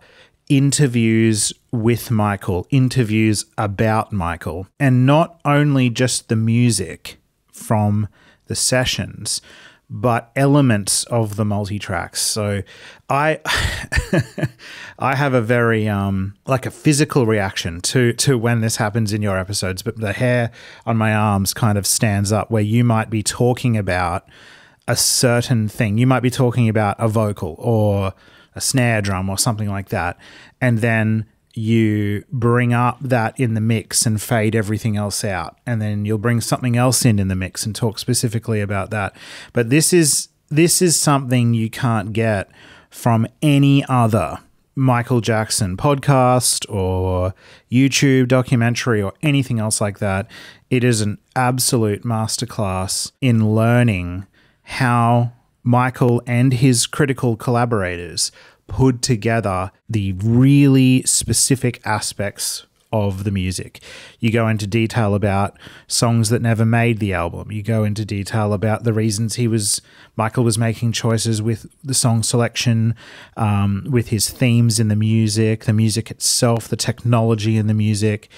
Speaker 6: interviews with Michael, interviews about Michael, and not only just the music from the sessions, but elements of the multi-tracks. So I I have a very like a physical reaction to when this happens in your episodes, but the hair on my arms kind of stands up where you might be talking about a certain thing. You might be talking about a vocal or a snare drum or something like that, and then you bring up that in the mix and fade everything else out, and then you'll bring something else in the mix and talk specifically about that. But this is something you can't get from any other Michael Jackson podcast or YouTube documentary or anything else like that. It is an absolute masterclass in learning how Michael and his critical collaborators put together the really specific aspects of the music. You go into detail about songs that never made the album. You go into detail about the reasons Michael was making choices with the song selection, with his themes in the music itself, the technology in the music.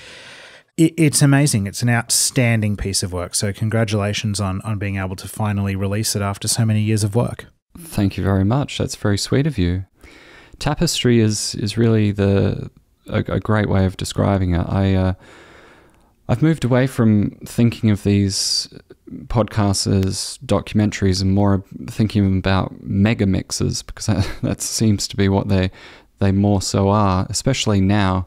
Speaker 6: It's amazing. It's an outstanding piece of work. So congratulations on being able to finally release it after so many years of work.
Speaker 7: Thank you very much. That's very sweet of you. Tapestry is really a great way of describing it. I've moved away from thinking of these podcasts as documentaries and more thinking about mega mixes, because that seems to be what they more so are, especially now.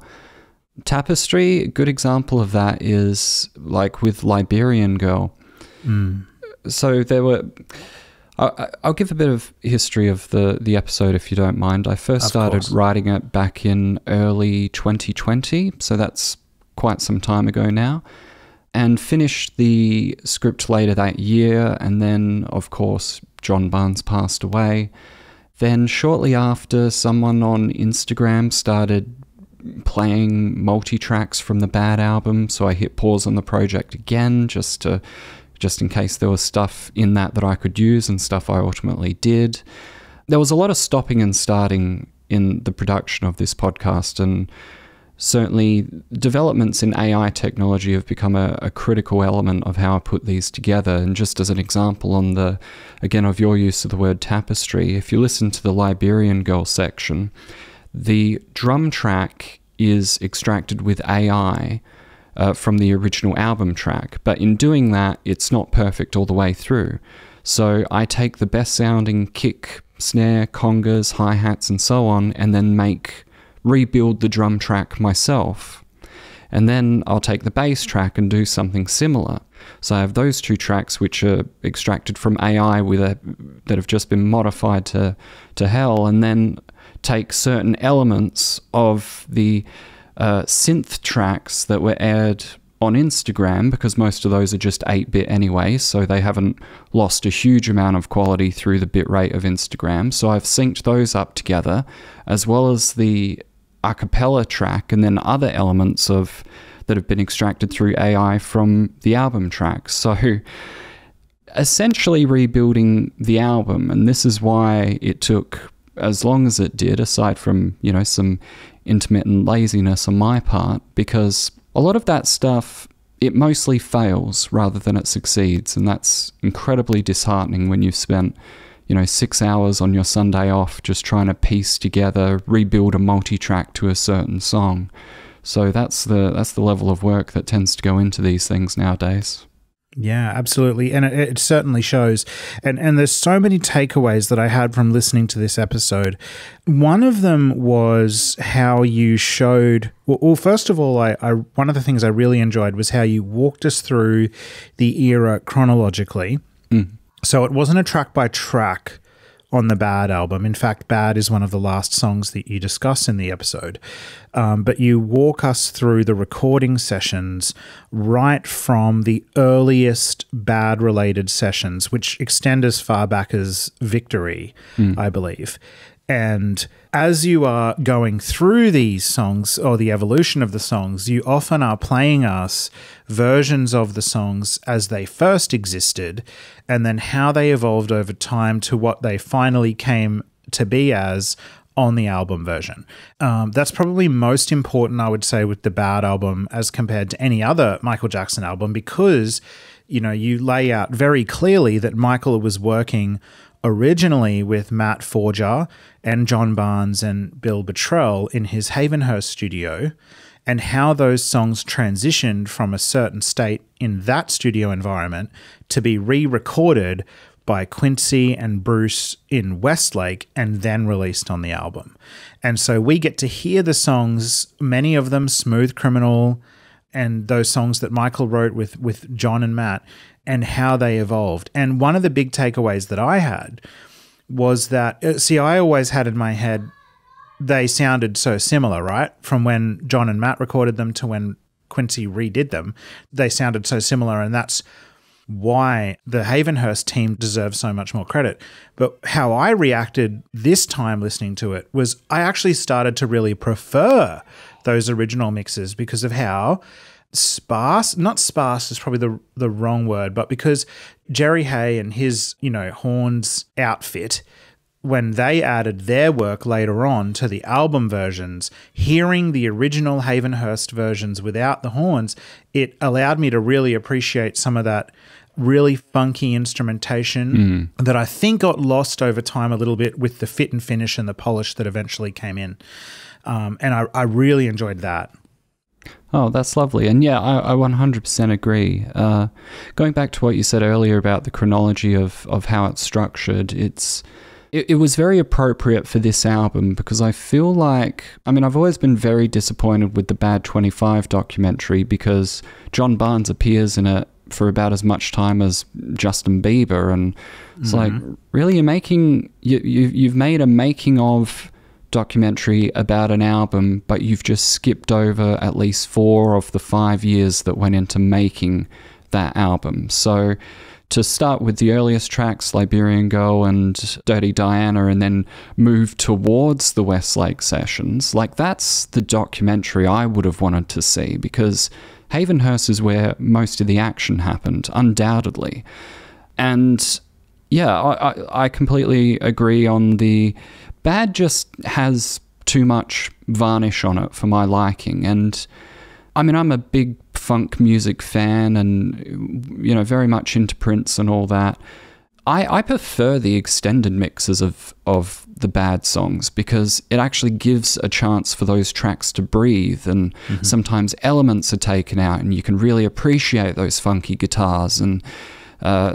Speaker 7: Tapestry, a good example of that is like with Liberian Girl. So there were... I'll give a bit of history of the episode if you don't mind. I first started writing it back in early 2020, so that's quite some time ago now, and finished the script later that year, and then, of course, John Barnes passed away. Then shortly after, someone on Instagram started playing multi-tracks from the Bad album, so I hit pause on the project again just in case there was stuff in that I could use and stuff I ultimately did. There was a lot of stopping and starting in the production of this podcast, and certainly developments in AI technology have become a critical element of how I put these together. And just as an example of your use of the word tapestry, if you listen to the Liberian Girl section, the drum track is extracted with AI from the original album track, but in doing that, it's not perfect all the way through. So I take the best sounding kick, snare, congas, hi-hats, and so on, and then rebuild the drum track myself. And then I'll take the bass track and do something similar. So I have those two tracks which are extracted from AI that have just been modified to hell, and then take certain elements of the synth tracks that were aired on Instagram, because most of those are just 8-bit anyway, so they haven't lost a huge amount of quality through the bitrate of Instagram. So I've synced those up together, as well as the a cappella track and then other elements that have been extracted through AI from the album track. So essentially rebuilding the album, and this is why it took as long as it did, aside from, some intermittent laziness on my part, because a lot of that stuff, it mostly fails rather than it succeeds, and that's incredibly disheartening when you've spent 6 hours on your Sunday off just trying to piece together, rebuild a multi-track to a certain song. So that's the level of work that tends to go into these things nowadays.
Speaker 6: Yeah, absolutely. And it certainly shows. And there's so many takeaways that I had from listening to this episode. One of them was how you showed, well first of all, one of the things I really enjoyed was how you walked us through the era chronologically. So it wasn't a track by track on the Bad album. In fact, Bad is one of the last songs that you discuss in the episode. But you walk us through the recording sessions right from the earliest Bad-related sessions, which extend as far back as Victory, I believe. And as you are going through these songs, or the evolution of the songs, you often are playing us versions of the songs as they first existed, and then how they evolved over time to what they finally came to be as on the album version. That's probably most important, I would say, with the Bad album as compared to any other Michael Jackson album, because, you know, you lay out very clearly that Michael was working originally with Matt Forger and John Barnes and Bill Bottrell in his Havenhurst studio, and how those songs transitioned from a certain state in that studio environment to be re-recorded by Quincy and Bruce in Westlake and then released on the album. And so we get to hear the songs, many of them Smooth Criminal and those songs that Michael wrote with John and Matt, and how they evolved. And one of the big takeaways that I had was that, I always had in my head, they sounded so similar, right? From when John and Matt recorded them to when Quincy redid them, they sounded so similar, and that's why the Havenhurst team deserves so much more credit. But how I reacted this time listening to it was I actually started to really prefer those original mixes because of how sparse, not sparse is probably the wrong word, but because Jerry Hay and his, you know, horns outfit, when they added their work later on to the album versions, hearing the original Havenhurst versions without the horns, it allowed me to really appreciate some of that really funky instrumentation that I think got lost over time a little bit with the fit and finish and the polish that eventually came in. And I really enjoyed that.
Speaker 7: Oh, that's lovely. And yeah, I 100% agree. Going back to what you said earlier about the chronology of how it's structured, it was very appropriate for this album because I feel like, I mean, I've always been very disappointed with the Bad 25 documentary because John Barnes appears in it for about as much time as Justin Bieber, and it's like, really, you've made a making of documentary about an album, but you've just skipped over at least 4 of the 5 years that went into making that album. So to start with the earliest tracks, Liberian Girl and Dirty Diana, and then move towards the Westlake sessions, like that's the documentary I would have wanted to see, because Havenhurst is where most of the action happened, undoubtedly. And yeah, I completely agree on the Bad just has too much varnish on it for my liking. And I mean, I'm a big funk music fan and, you know, very much into Prince and all that. I prefer the extended mixes of the Bad songs because it actually gives a chance for those tracks to breathe, and sometimes elements are taken out and you can really appreciate those funky guitars, and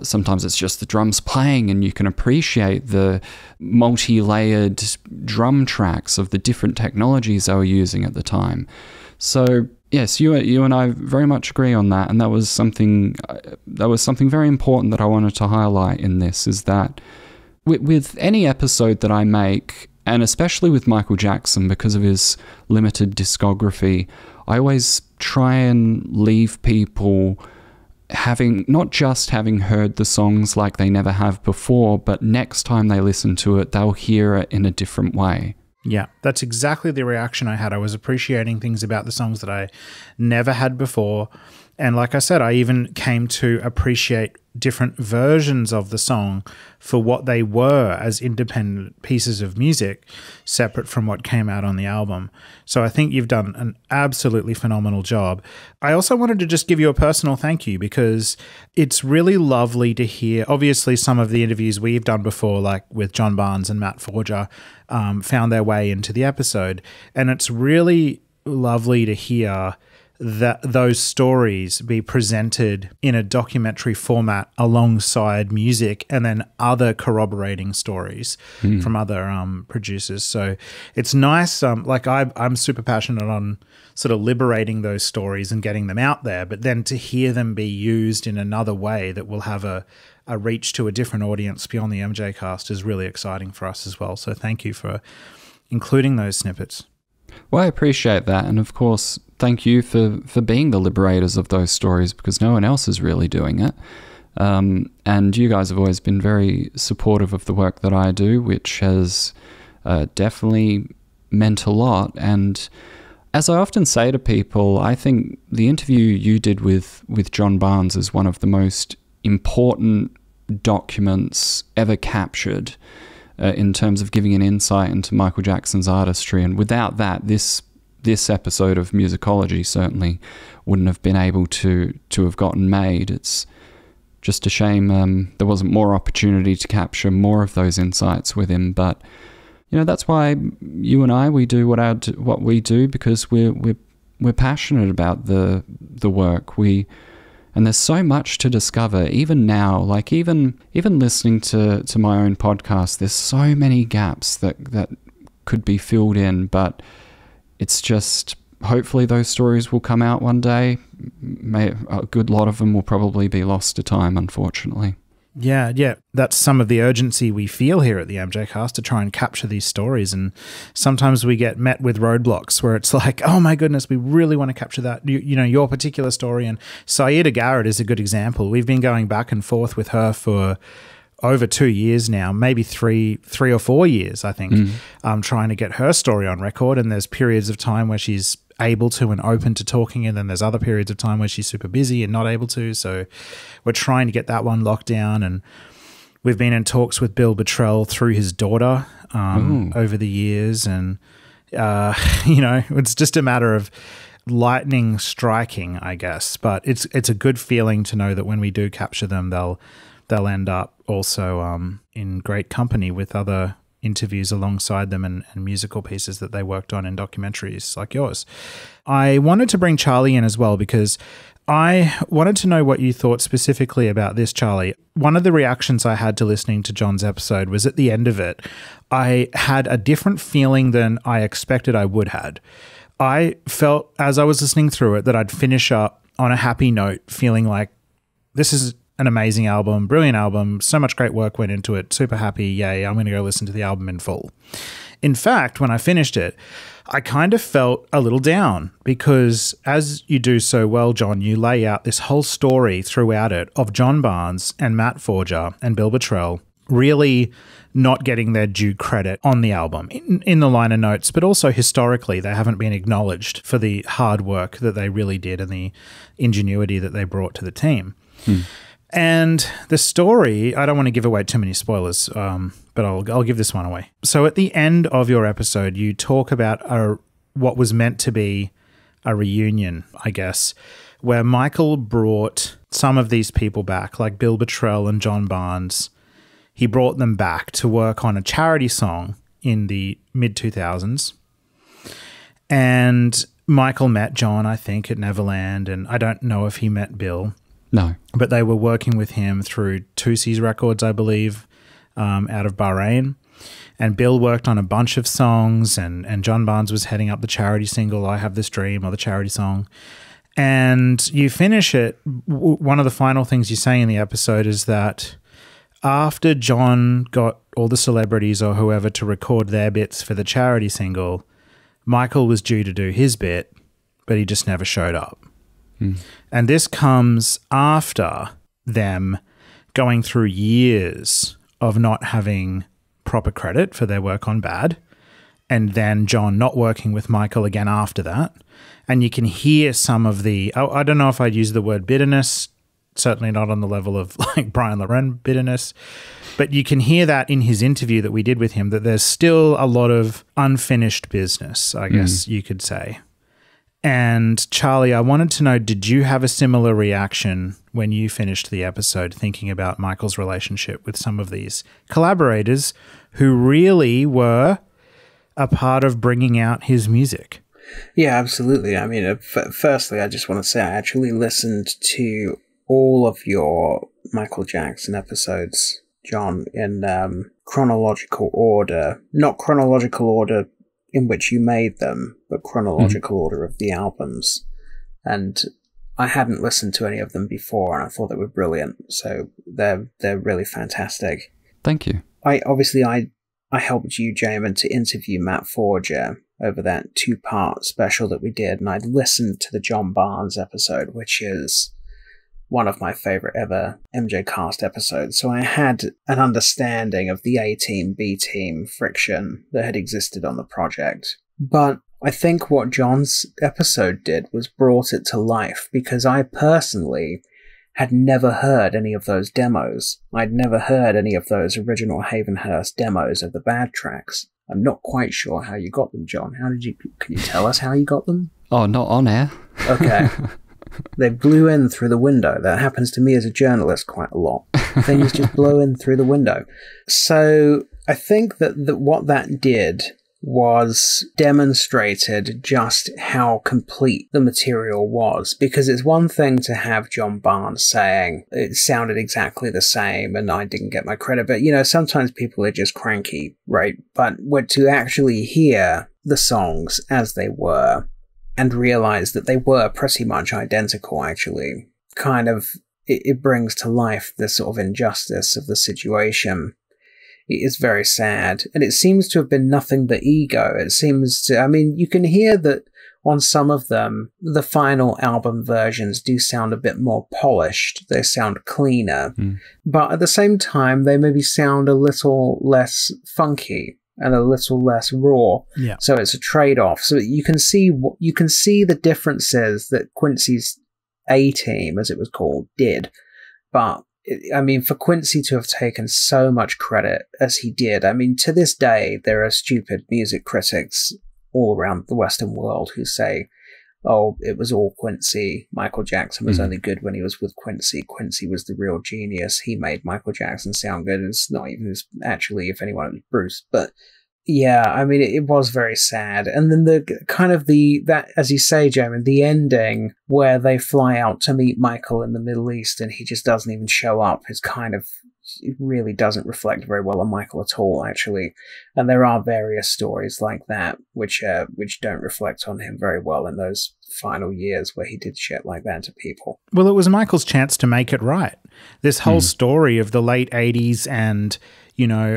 Speaker 7: sometimes it's just the drums playing and you can appreciate the multi-layered drum tracks of the different technologies they were using at the time. So yes, you and I very much agree on that, and that was something very important that I wanted to highlight in this, is that with any episode that I make, and especially with Michael Jackson because of his limited discography, I always try and leave people not just having heard the songs like they never have before, but next time they listen to it, they'll hear it in a different way.
Speaker 6: Yeah, that's exactly the reaction I had. I was appreciating things about the songs that I never had before. And like I said, I even came to appreciate different versions of the song for what they were as independent pieces of music, separate from what came out on the album. So I think you've done an absolutely phenomenal job. I also wanted to just give you a personal thank you because it's really lovely to hear. Obviously, some of the interviews we've done before, like with John Barnes and Matt Forger, found their way into the episode. And it's really lovely to hear that those stories be presented in a documentary format alongside music and then other corroborating stories from other producers. So it's nice. Like I'm super passionate on sort of liberating those stories and getting them out there, but then to hear them be used in another way that will have a reach to a different audience beyond the MJCast is really exciting for us as well. So thank you for including those snippets.
Speaker 7: Well, I appreciate that. And of course, thank you for being the liberators of those stories, because no one else is really doing it. And you guys have always been very supportive of the work that I do, which has definitely meant a lot. And as I often say to people, I think the interview you did with John Barnes is one of the most important documents ever captured in terms of giving an insight into Michael Jackson's artistry. And without that, this episode of Musicology certainly wouldn't have been able to have gotten made. It's just a shame there wasn't more opportunity to capture more of those insights with him. But that's why you and I, we do what we do, because we're passionate about the work. And there's so much to discover, even now, like even listening to my own podcast, there's so many gaps that could be filled in, but it's just, hopefully those stories will come out one day. A good lot of them will probably be lost to time, unfortunately.
Speaker 6: Yeah. That's some of the urgency we feel here at the MJCast to try and capture these stories. And sometimes we get met with roadblocks where it's like, oh my goodness, we really want to capture that, your particular story. And Saida Garrett is a good example. We've been going back and forth with her for over 2 years now, maybe three or 4 years, I think, trying to get her story on record. And there's periods of time where she's able to and open to talking, and then there's other periods of time where she's super busy and not able to. So we're trying to get that one locked down, and we've been in talks with Bill Bottrell through his daughter over the years, and it's just a matter of lightning striking, I guess. But it's a good feeling to know that when we do capture them, they'll end up also in great company with other interviews alongside them and musical pieces that they worked on in documentaries like yours. I wanted to bring Charlie in as well because I wanted to know what you thought specifically about this, Charlie. One of the reactions I had to listening to John's episode was at the end of it, I had a different feeling than I expected I would have. I felt as I was listening through it that I'd finish up on a happy note, feeling like this is an amazing album, brilliant album, so much great work went into it, super happy, yay, I'm going to go listen to the album in full. In fact, when I finished it, I kind of felt a little down because, as you do so well, John, you lay out this whole story throughout it of John Barnes and Matt Forger and Bill Bottrell really not getting their due credit on the album in the liner notes, but also historically they haven't been acknowledged for the hard work that they really did and the ingenuity that they brought to the team. And the story, I don't want to give away too many spoilers, but I'll give this one away. So at the end of your episode, you talk about what was meant to be a reunion, I guess, where Michael brought some of these people back, like Bill Bottrell and John Barnes. He brought them back to work on a charity song in the mid-2000s. And Michael met John, I think, at Neverland, and I don't know if he met Bill.
Speaker 7: No.
Speaker 6: But they were working with him through Tusi's Records, I believe, out of Bahrain. And Bill worked on a bunch of songs, and John Barnes was heading up the charity single, I Have This Dream, or the charity song. And you finish it, one of the final things you say in the episode is that after John got all the celebrities or whoever to record their bits for the charity single, Michael was due to do his bit, but he just never showed up. And this comes after them going through years of not having proper credit for their work on Bad, and then John not working with Michael again after that. And you can hear some of the, I don't know if I'd use the word bitterness, certainly not on the level of like Brian Loren bitterness, but you can hear that in his interview that we did with him, that there's still a lot of unfinished business, I guess you could say. And Charlie, I wanted to know, did you have a similar reaction when you finished the episode thinking about Michael's relationship with some of these collaborators who really were a part of bringing out his music?
Speaker 8: Yeah, absolutely. I mean, firstly, I just want to say I actually listened to all of your Michael Jackson episodes, John, in chronological order. Not chronological order in which you made them, but chronological order of the albums. And I hadn't listened to any of them before, and I thought they were brilliant. So they're really fantastic.
Speaker 7: Thank you.
Speaker 8: I helped you, Jamon, to interview Matt Forger over that 2-part special that we did, and I listened to the John Barnes episode, which is one of my favorite ever MJCast episodes. So I had an understanding of the A-Team, B-Team friction that had existed on the project. But I think what John's episode did was brought it to life, because I personally had never heard any of those demos. I'd never heard any of those original Havenhurst demos of the bad tracks. I'm not quite sure how you got them, John. Can you tell us how you got them?
Speaker 7: Oh, not on air.
Speaker 8: Okay. They blew in through the window. That happens to me as a journalist quite a lot. Things just blow in through the window. So I think that what that did was demonstrated just how complete the material was, because it's one thing to have John Barnes saying it sounded exactly the same and I didn't get my credit, but sometimes people are just cranky, right? But to actually hear the songs as they were and realize that they were pretty much identical, actually, kind of it brings to life the sort of injustice of the situation. It is very sad, and it seems to have been nothing but ego. It seems to, you can hear that on some of them, the final album versions do sound a bit more polished. They sound cleaner, but at the same time, they maybe sound a little less funky and a little less raw.
Speaker 6: Yeah.
Speaker 8: So it's a trade-off. So you can see the differences that Quincy's A-Team, as it was called, did, but for Quincy to have taken so much credit as he did, to this day, there are stupid music critics all around the Western world who say, oh, it was all Quincy. Michael Jackson was only good when he was with Quincy. Quincy was the real genius. He made Michael Jackson sound good. It's not even actually, if anyone, it was Bruce. But yeah, it was very sad. And then that, as you say, Jamon, the ending where they fly out to meet Michael in the Middle East and he just doesn't even show up is it really doesn't reflect very well on Michael at all, actually. And there are various stories like that which don't reflect on him very well in those final years where he did shit like that to people.
Speaker 6: Well, it was Michael's chance to make it right. This whole story of the late 80s and,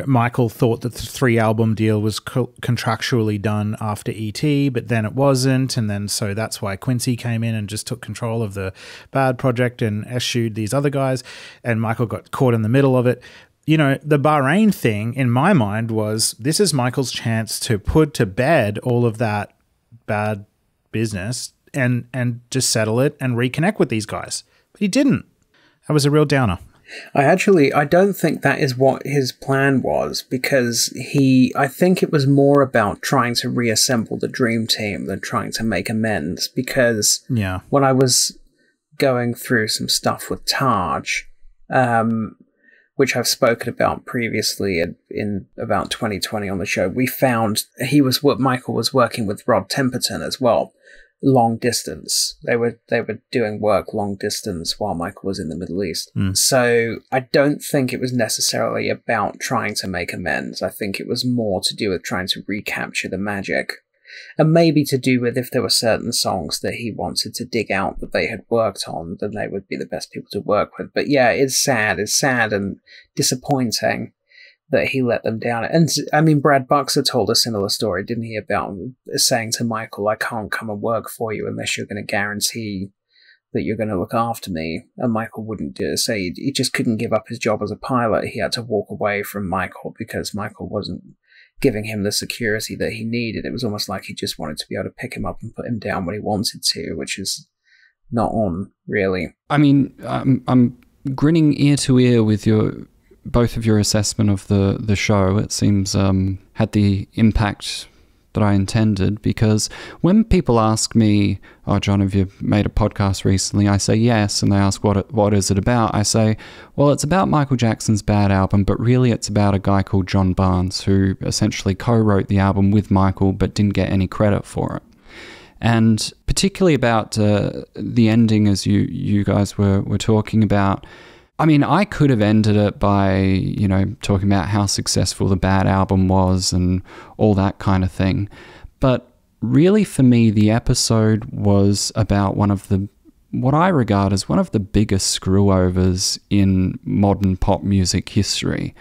Speaker 6: Michael thought that the 3-album deal was contractually done after E.T., but then it wasn't, and then so that's why Quincy came in and just took control of the Bad Project and eschewed these other guys, and Michael got caught in the middle of it. The Bahrain thing, in my mind, was this is Michael's chance to put to bed all of that bad business and just settle it and reconnect with these guys. But he didn't. That was a real downer.
Speaker 8: I don't think that is what his plan was, because I think it was more about trying to reassemble the dream team than trying to make amends, because when I was going through some stuff with Taj, which I've spoken about previously in about 2020 on the show, we found Michael was working with Rod Temperton as well. Long distance. They were doing work long distance while Michael was in the Middle East. So I don't think it was necessarily about trying to make amends. I think it was more to do with trying to recapture the magic, and maybe to do with if there were certain songs that he wanted to dig out that they had worked on, then they would be the best people to work with. But yeah, it's sad and disappointing that he let them down. And Brad Buxer told a similar story, didn't he, about saying to Michael, I can't come and work for you unless you're going to guarantee that you're going to look after me. And Michael wouldn't do it. So he just couldn't give up his job as a pilot. He had to walk away from Michael because Michael wasn't giving him the security that he needed. It was almost like he just wanted to be able to pick him up and put him down when he wanted to, which is not on, really.
Speaker 7: I'm grinning ear to ear with both of your assessment of the show. It seems had the impact that I intended, because when people ask me, oh, John, have you made a podcast recently? I say yes, and they ask what is it about? I say, well, it's about Michael Jackson's Bad album, but really it's about a guy called John Barnes who essentially co-wrote the album with Michael but didn't get any credit for it. And particularly about the ending, as you guys were talking about, I could have ended it by, talking about how successful the Bad album was and all that kind of thing. But really, for me, the episode was about what I regard as one of the biggest screw-overs in modern pop music history.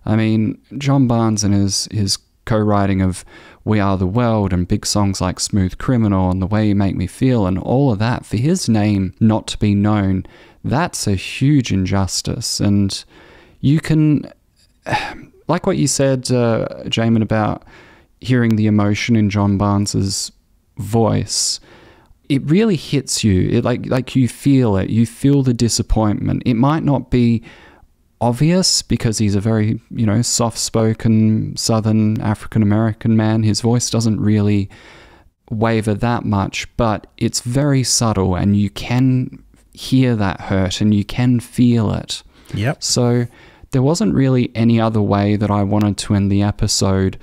Speaker 7: John Barnes and his co-writing of We Are the World and big songs like Smooth Criminal and The Way You Make Me Feel and all of that, for his name not to be known, that's a huge injustice. And you can, like what you said, Jamon, about hearing the emotion in John Barnes's voice, it really hits you. It like you feel it. You feel the disappointment. It might not be obvious because he's a very, soft-spoken Southern African-American man. His voice doesn't really waver that much, but it's very subtle and you can hear that hurt and you can feel it.
Speaker 6: Yep.
Speaker 7: So there wasn't really any other way that I wanted to end the episode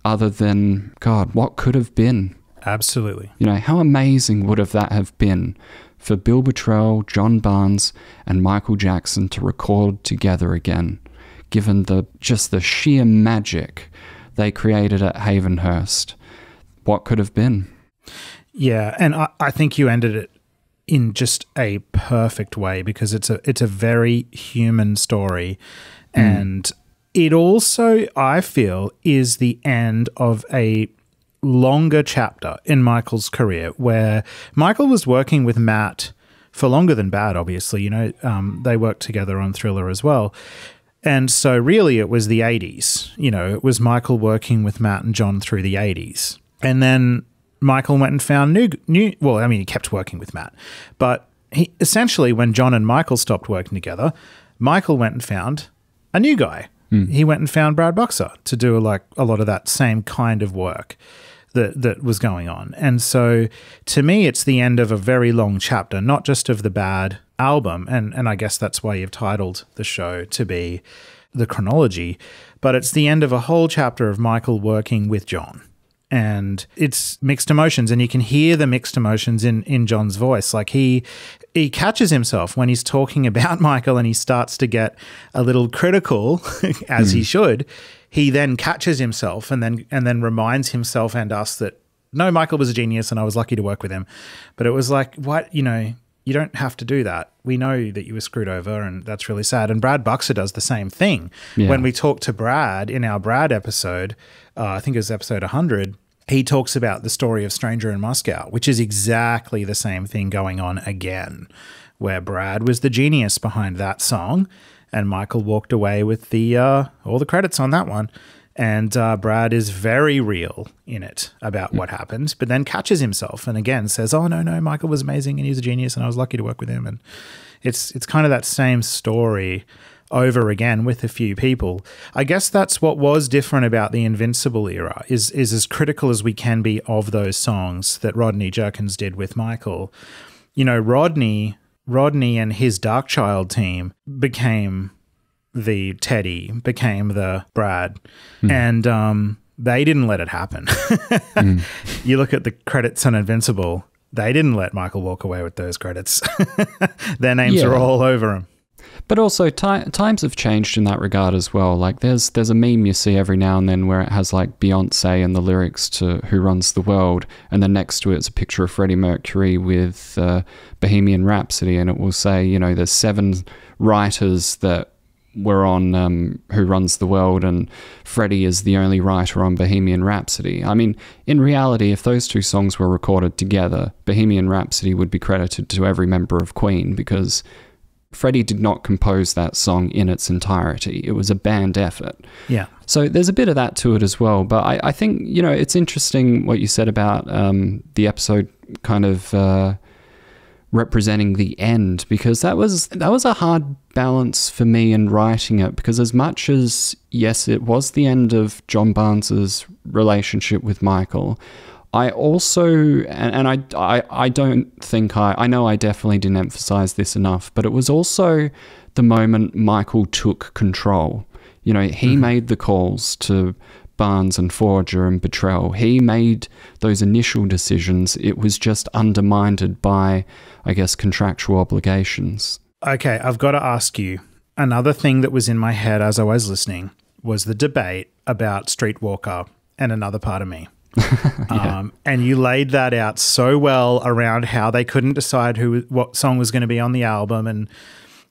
Speaker 7: other than, God, what could have been?
Speaker 6: Absolutely.
Speaker 7: How amazing would that have been for Bill Bottrell, John Barnes, and Michael Jackson to record together again, given the sheer magic they created at Havenhurst. What could have been?
Speaker 6: Yeah, and I think you ended it in just a perfect way because it's a very human story, and it also, I feel, is the end of a longer chapter in Michael's career where Michael was working with Matt for longer than Bad, obviously. They worked together on Thriller as well. And so really it was the 80s. It was Michael working with Matt and John through the 80s. And then Michael went and found he kept working with Matt. But he essentially, when John and Michael stopped working together, Michael went and found a new guy. He went and found Brad Boxer to do a lot of that same kind of work that was going on. And so to me, it's the end of a very long chapter, not just of the Bad album. And I guess that's why you've titled the show to be the chronology, but it's the end of a whole chapter of Michael working with John. And it's mixed emotions, and you can hear the mixed emotions in John's voice. Like he catches himself when he's talking about Michael and he starts to get a little critical, as he should. He then catches himself and then reminds himself and us that, no, Michael was a genius and I was lucky to work with him. But it was like, what, you don't have to do that. We know that you were screwed over and that's really sad. And Brad Boxer does the same thing. Yeah. When we talk to Brad in our Brad episode, I think it was episode 100, he talks about the story of Stranger in Moscow, which is exactly the same thing going on again, where Brad was the genius behind that song and Michael walked away with all the credits on that one. And Brad is very real in it about what happened, but then catches himself and again says, oh, no, Michael was amazing and he's a genius and I was lucky to work with him. And it's kind of that same story over again with a few people. I guess that's what was different about the Invincible era is as critical as we can be of those songs that Rodney Jerkins did with Michael. Rodney and his Darkchild team became the Teddy, became the Brad, and they didn't let it happen. You look at the credits on Invincible, they didn't let Michael walk away with those credits. Their names are all over them.
Speaker 7: But also times have changed in that regard as well. Like there's a meme you see every now and then where it has like Beyonce and the lyrics to Who Runs the World, and then next to it is a picture of Freddie Mercury with Bohemian Rhapsody, and it will say, there's 7 writers that were on Who Runs the World, and Freddie is the only writer on Bohemian Rhapsody. I mean, in reality, if those 2 songs were recorded together, Bohemian Rhapsody would be credited to every member of Queen because Freddie did not compose that song in its entirety. It was a band effort. Yeah. So there's a bit of that to it as well. But I think, it's interesting what you said about the episode kind of representing the end, because that was a hard balance for me in writing it, because as much as, yes, it was the end of John Barnes's relationship with Michael, I also, and I don't think I know I definitely didn't emphasize this enough, but it was also the moment Michael took control. He made the calls to Barnes and Forger and Bottrell. He made those initial decisions. It was just undermined by, I guess, contractual obligations. Okay, I've got to ask you, another thing that was in my head as I was listening was the debate about Streetwalker and Another Part of Me. And you laid that out so well around how they couldn't decide what song was going to be on the album, and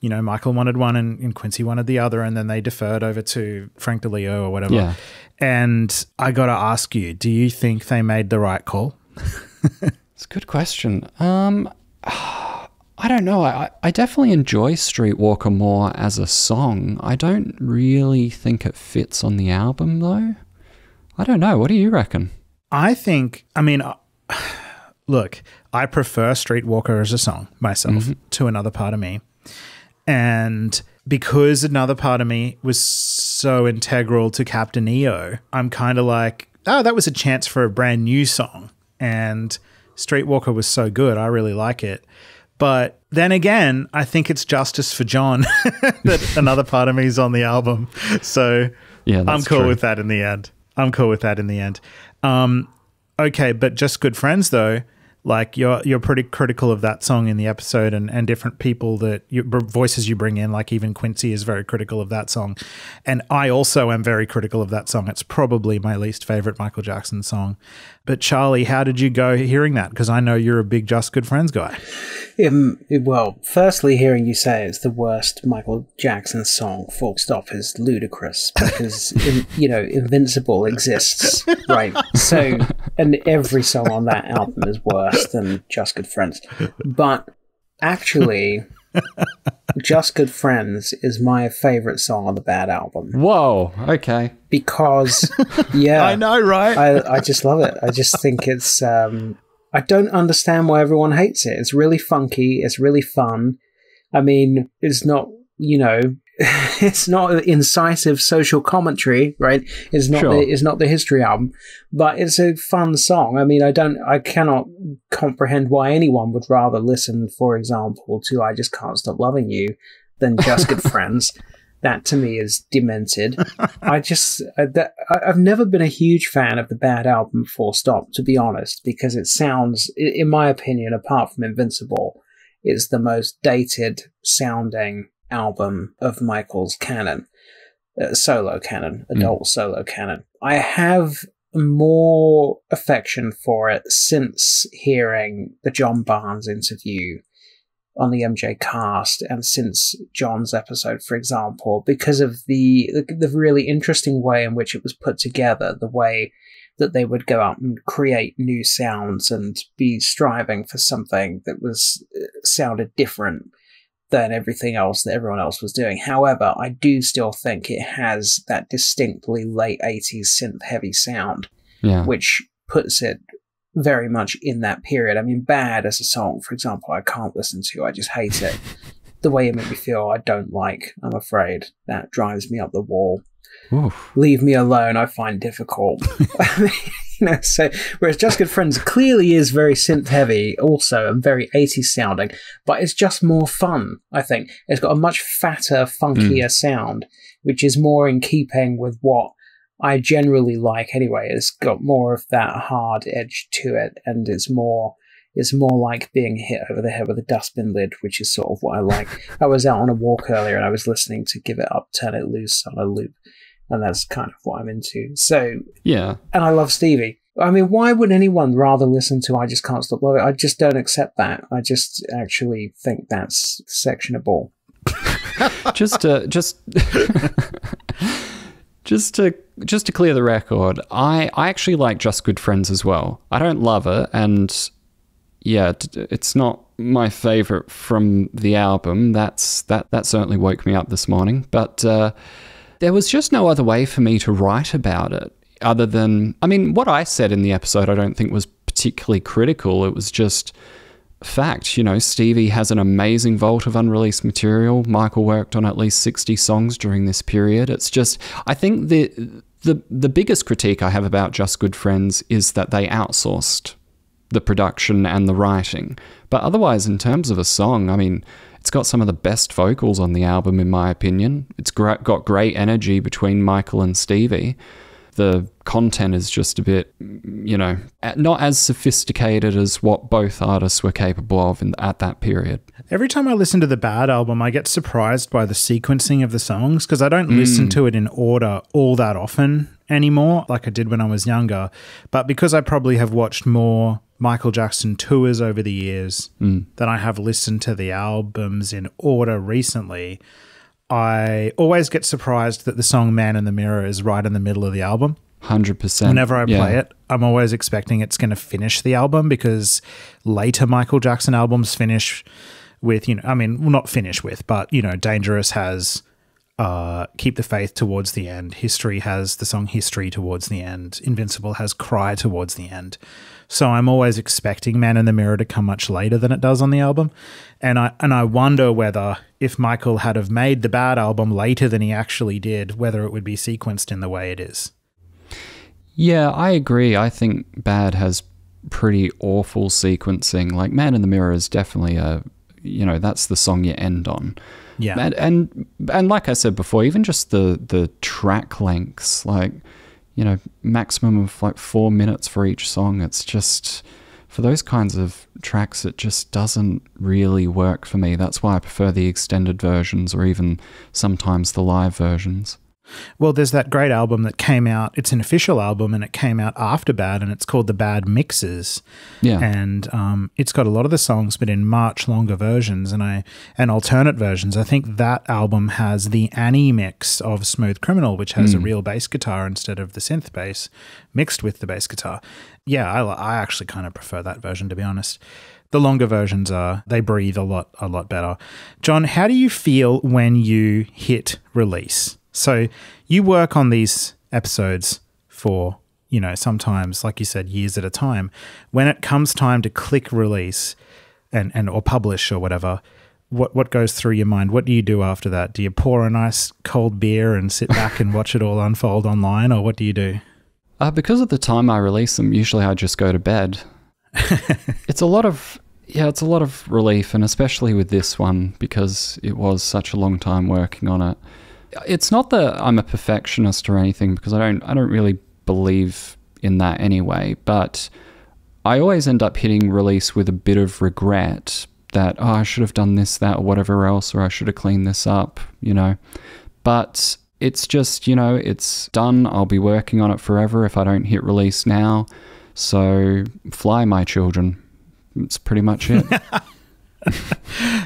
Speaker 7: Michael wanted one and Quincy wanted the other, and then they deferred over to Frank DeLeo or whatever. Yeah. And I got to ask you, do you think they made the right call? It's a good question. I don't know. I definitely enjoy Streetwalker more as a song. I don't really think it fits on the album though. I don't know. What do you reckon? I think,
Speaker 6: look, I prefer Streetwalker as a song myself to Another Part of Me. And because Another Part of Me was so integral to Captain EO, I'm kind of like, oh, that was a chance for a brand new song. And Streetwalker was so good. I really like it. But then again, I think it's justice for John that Another Part of Me is on the album. So yeah, I'm cool with that in the end. Okay, but Just Good Friends, though, like you're pretty critical of that song in the episode, and different people voices you bring in, like even Quincy is very critical of that song. And I also am very critical of that song. It's probably my least favorite Michael Jackson song. But Charlie, how did you go hearing that? Because I know you're a big Just Good Friends guy.
Speaker 8: Well, firstly, hearing you say it's the worst Michael Jackson song, full stop, is ludicrous because, Invincible exists, right? So, and every song on that album is worse than Just Good Friends. But actually, Just Good Friends is my favorite song on the Bad album.
Speaker 7: Whoa, okay.
Speaker 8: Because, yeah.
Speaker 6: I know, right?
Speaker 8: I just love it. I just think it's... I don't understand why everyone hates it. It's really funky. It's really fun. I mean, it's not, it's not incisive social commentary, right? It's not the history album, but it's a fun song. I mean, I cannot comprehend why anyone would rather listen, for example, to I Just Can't Stop Loving You than Just Good Friends. That to me is demented. I've never been a huge fan of the Bad album, full stop, to be honest, because it sounds, in my opinion, apart from Invincible, it's the most dated sounding album of Michael's canon, solo canon, adult solo canon. I have more affection for it since hearing the John Barnes interview on the MJCast, and since John's episode, for example, because of the really interesting way in which it was put together, the way that they would go out and create new sounds and be striving for something that sounded different than everything else that everyone else was doing. However, I do still think it has that distinctly late 80s synth-heavy sound, which puts it very much in that period. I mean, Bad as a song, for example, I can't listen to. I just hate it. The way it made me feel, I don't like. I'm afraid that drives me up the wall. Oof. Leave Me Alone, I find difficult. So whereas Just Good Friends clearly is very synth heavy, also, and very 80s sounding, but it's just more fun. I think it's got a much fatter, funkier sound, which is more in keeping with what I generally like anyway. It's got more of that hard edge to it, and it's more like being hit over the head with a dustbin lid, which is sort of what I like. I was out on a walk earlier and I was listening to Give It Up, Turn It Loose on a loop, and that's kind of what I'm into. So, yeah. And I love Stevie. I mean, why would anyone rather listen to I Just Can't Stop Loving? I just don't accept that. I just actually think that's sectionable.
Speaker 7: Just to clear the record, I actually like Just Good Friends as well. I don't love it, and yeah, it's not my favorite from the album. That certainly woke me up this morning. But there was just no other way for me to write about it other than, I mean, what I said in the episode I don't think was particularly critical. It was just fact. Stevie has an amazing vault of unreleased material. Michael worked on at least 60 songs during this period. It's just, I think the biggest critique I have about Just Good Friends is that they outsourced the production and the writing. But otherwise, in terms of a song, I mean, it's got some of the best vocals on the album, in my opinion. It's got great energy between Michael and Stevie. The content is just a bit, not as sophisticated as what both artists were capable of at that period.
Speaker 6: Every time I listen to the Bad album, I get surprised by the sequencing of the songs because I don't listen to it in order all that often anymore, like I did when I was younger. But because I probably have watched more Michael Jackson tours over the years than I have listened to the albums in order recently, I always get surprised that the song Man in the Mirror is right in the middle of the album.
Speaker 7: 100%.
Speaker 6: Whenever I play it, I'm always expecting it's going to finish the album because later Michael Jackson albums finish with, not finish with, but, Dangerous has Keep the Faith towards the end. History has the song History towards the end. Invincible has Cry towards the end. So I'm always expecting Man in the Mirror to come much later than it does on the album. And I wonder whether if Michael had have made the Bad album later than he actually did, whether it would be sequenced in the way it is.
Speaker 7: Yeah, I agree. I think Bad has pretty awful sequencing. Like Man in the Mirror is definitely that's the song you end on.
Speaker 6: Yeah.
Speaker 7: And like I said before, even just the track lengths, like, maximum of like 4 minutes for each song. It's just, for those kinds of tracks, it just doesn't really work for me. That's why I prefer the extended versions or even sometimes the live versions.
Speaker 6: Well, there's that great album that came out. It's an official album, and it came out after Bad, and it's called The Bad Mixes.
Speaker 7: Yeah.
Speaker 6: And it's got a lot of the songs, but in much longer versions and alternate versions. I think that album has the Annie mix of Smooth Criminal, which has a real bass guitar instead of the synth bass mixed with the bass guitar. Yeah, I actually kind of prefer that version, to be honest. The longer versions they breathe a lot better. John, how do you feel when you hit release? So you work on these episodes for, sometimes, like you said, years at a time. When it comes time to click release and or publish or whatever, what goes through your mind? What do you do after that? Do you pour a nice cold beer and sit back and watch it all unfold online, or what do you do?
Speaker 7: Because of the time I release them, usually I just go to bed. It's a lot of relief, and especially with this one, because it was such a long time working on it. It's not that I'm a perfectionist or anything, because I don't really believe in that anyway, but I always end up hitting release with a bit of regret that, I should have done this, that, or whatever else, or I should have cleaned this up, But it's just, it's done. I'll be working on it forever if I don't hit release now. So fly, my children. It's pretty much it.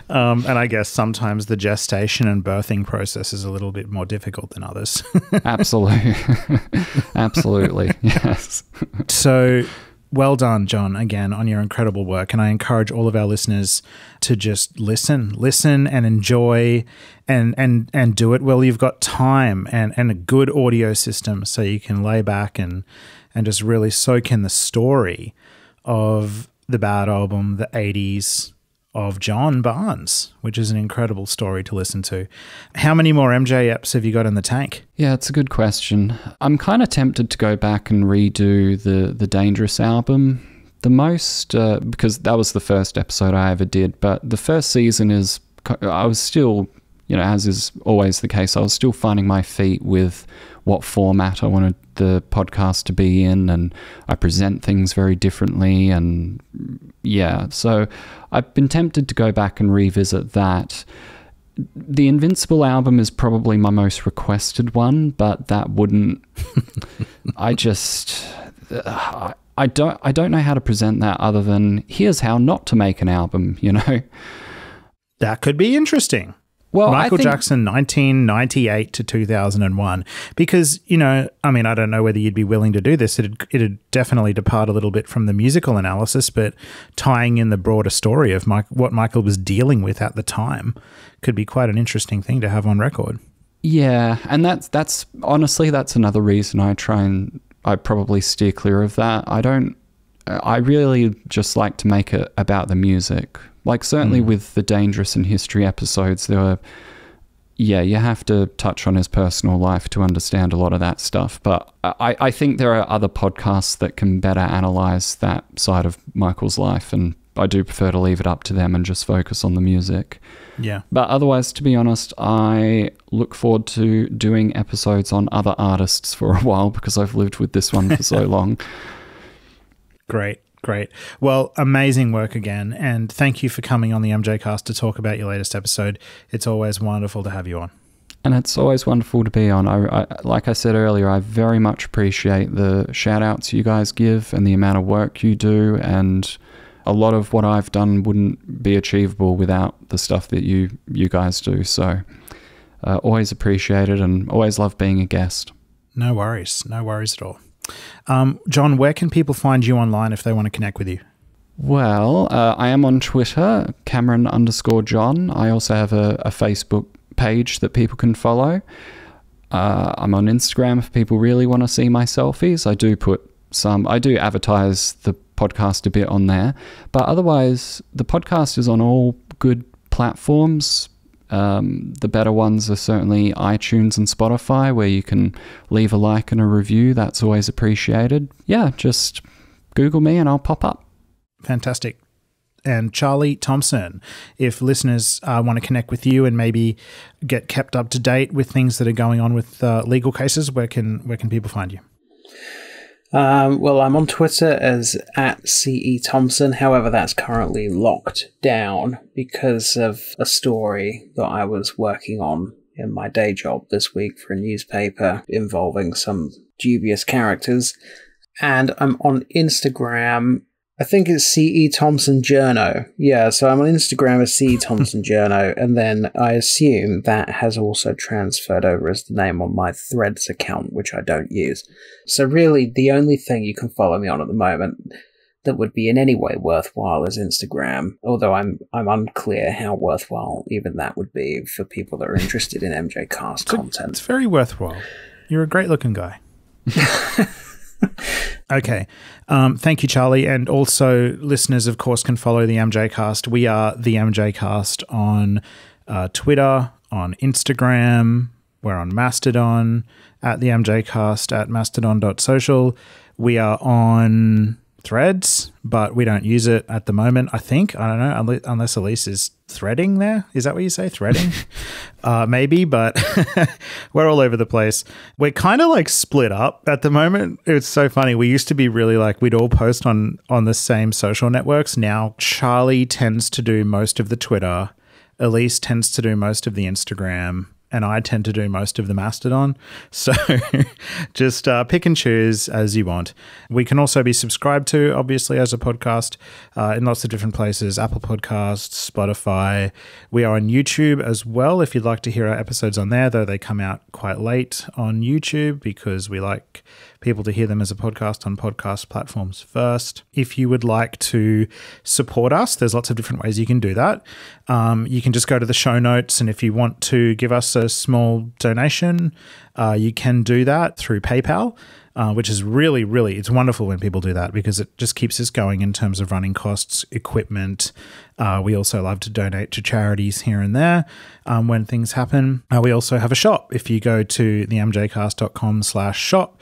Speaker 6: And I guess sometimes the gestation and birthing process is a little bit more difficult than others.
Speaker 7: Absolutely. Absolutely. Yes.
Speaker 6: So well done, John, again, on your incredible work. And I encourage all of our listeners to just listen and enjoy and do it while you've got time and a good audio system, so you can lay back and just really soak in the story of the Bad album, the 80s, of John Barnes, which is an incredible story to listen to. How many more MJ eps have you got in the tank?
Speaker 7: Yeah, it's a good question. I'm kind of tempted to go back and redo the Dangerous album the most, because that was the first episode I ever did, but the first season I was still, as is always the case, I was still finding my feet with what format I wanted the podcast to be in, and I present things very differently, and yeah, so I've been tempted to go back and revisit that. The Invincible album is probably my most requested one, but that wouldn't I don't know how to present that other than here's how not to make an album,
Speaker 6: That could be interesting.
Speaker 7: Well,
Speaker 6: Michael Jackson, 1998 to 2001. Because, I don't know whether you'd be willing to do this. It'd definitely depart a little bit from the musical analysis, but tying in the broader story of what Michael was dealing with at the time could be quite an interesting thing to have on record.
Speaker 7: Yeah, and that's honestly, that's another reason I probably steer clear of that. I really just like to make it about the music. Like, certainly with the Dangerous and History episodes, you have to touch on his personal life to understand a lot of that stuff. But I think there are other podcasts that can better analyze that side of Michael's life, and I do prefer to leave it up to them and just focus on the music.
Speaker 6: Yeah.
Speaker 7: But otherwise, to be honest, I look forward to doing episodes on other artists for a while, because I've lived with this one for so long.
Speaker 6: Great. Well, amazing work again, and thank you for coming on the MJCast to talk about your latest episode. It's always wonderful to have you on.
Speaker 7: And it's always wonderful to be on. I like I said earlier, I very much appreciate the shout-outs you guys give and the amount of work you do, and a lot of what I've done wouldn't be achievable without the stuff that you guys do. So always appreciate it, and always love being a guest. No worries at all.
Speaker 6: John, where can people find you online if they want to connect with you?
Speaker 7: Well, I am on Twitter, Cameron_John. I also have a Facebook page that people can follow. I'm on Instagram if people really want to see my selfies. I do advertise the podcast a bit on there, but otherwise the podcast is on all good platforms. The better ones are certainly iTunes and Spotify, where you can leave a like and a review. That's always appreciated. Yeah, just Google me and I'll pop up.
Speaker 6: Fantastic. And Charlie Thomson, if listeners want to connect with you and maybe get kept up to date with things that are going on with legal cases, where can people find you?
Speaker 8: Well, I'm on Twitter as @CE_Thomson. However, that's currently locked down because of a story that I was working on in my day job this week for a newspaper involving some dubious characters. And I'm on Instagram. I think it's CE Thomson Journo. Yeah, so I'm on Instagram as CE Thomson Journo, and then I assume that has also transferred over as the name on my Threads account, which I don't use. So really, the only thing you can follow me on at the moment that would be in any way worthwhile is Instagram, although I'm unclear how worthwhile even that would be for people that are interested in MJCast content.
Speaker 6: It's very worthwhile. You're a great-looking guy. Okay. Thank you, Charlie. And also, listeners, of course, can follow the MJCast. We are the MJCast on Twitter, on Instagram. We're on Mastodon, at the MJCast, at mastodon.social. We are on Threads, but we don't use it at the moment, I think. I don't know, unless Elise is threading there. Is that what you say? Threading? Maybe, but we're all over the place. We're kind of like split up at the moment. It's so funny. We used to be really like, we'd all post on the same social networks. Now Charlie tends to do most of the Twitter. Elise tends to do most of the Instagram. And I tend to do most of the Mastodon. So just pick and choose as you want. We can also be subscribed to, obviously, as a podcast in lots of different places, Apple Podcasts, Spotify. We are on YouTube as well, if you'd like to hear our episodes on there, though they come out quite late on YouTube because we like people to hear them as a podcast on podcast platforms first. If you would like to support us, there's lots of different ways you can do that. You can just go to the show notes, and if you want to give us a small donation, you can do that through PayPal, which is really, really, it's wonderful when people do that because it just keeps us going in terms of running costs, equipment. We also love to donate to charities here and there when things happen. We also have a shop. If you go to themjcast.com/shop,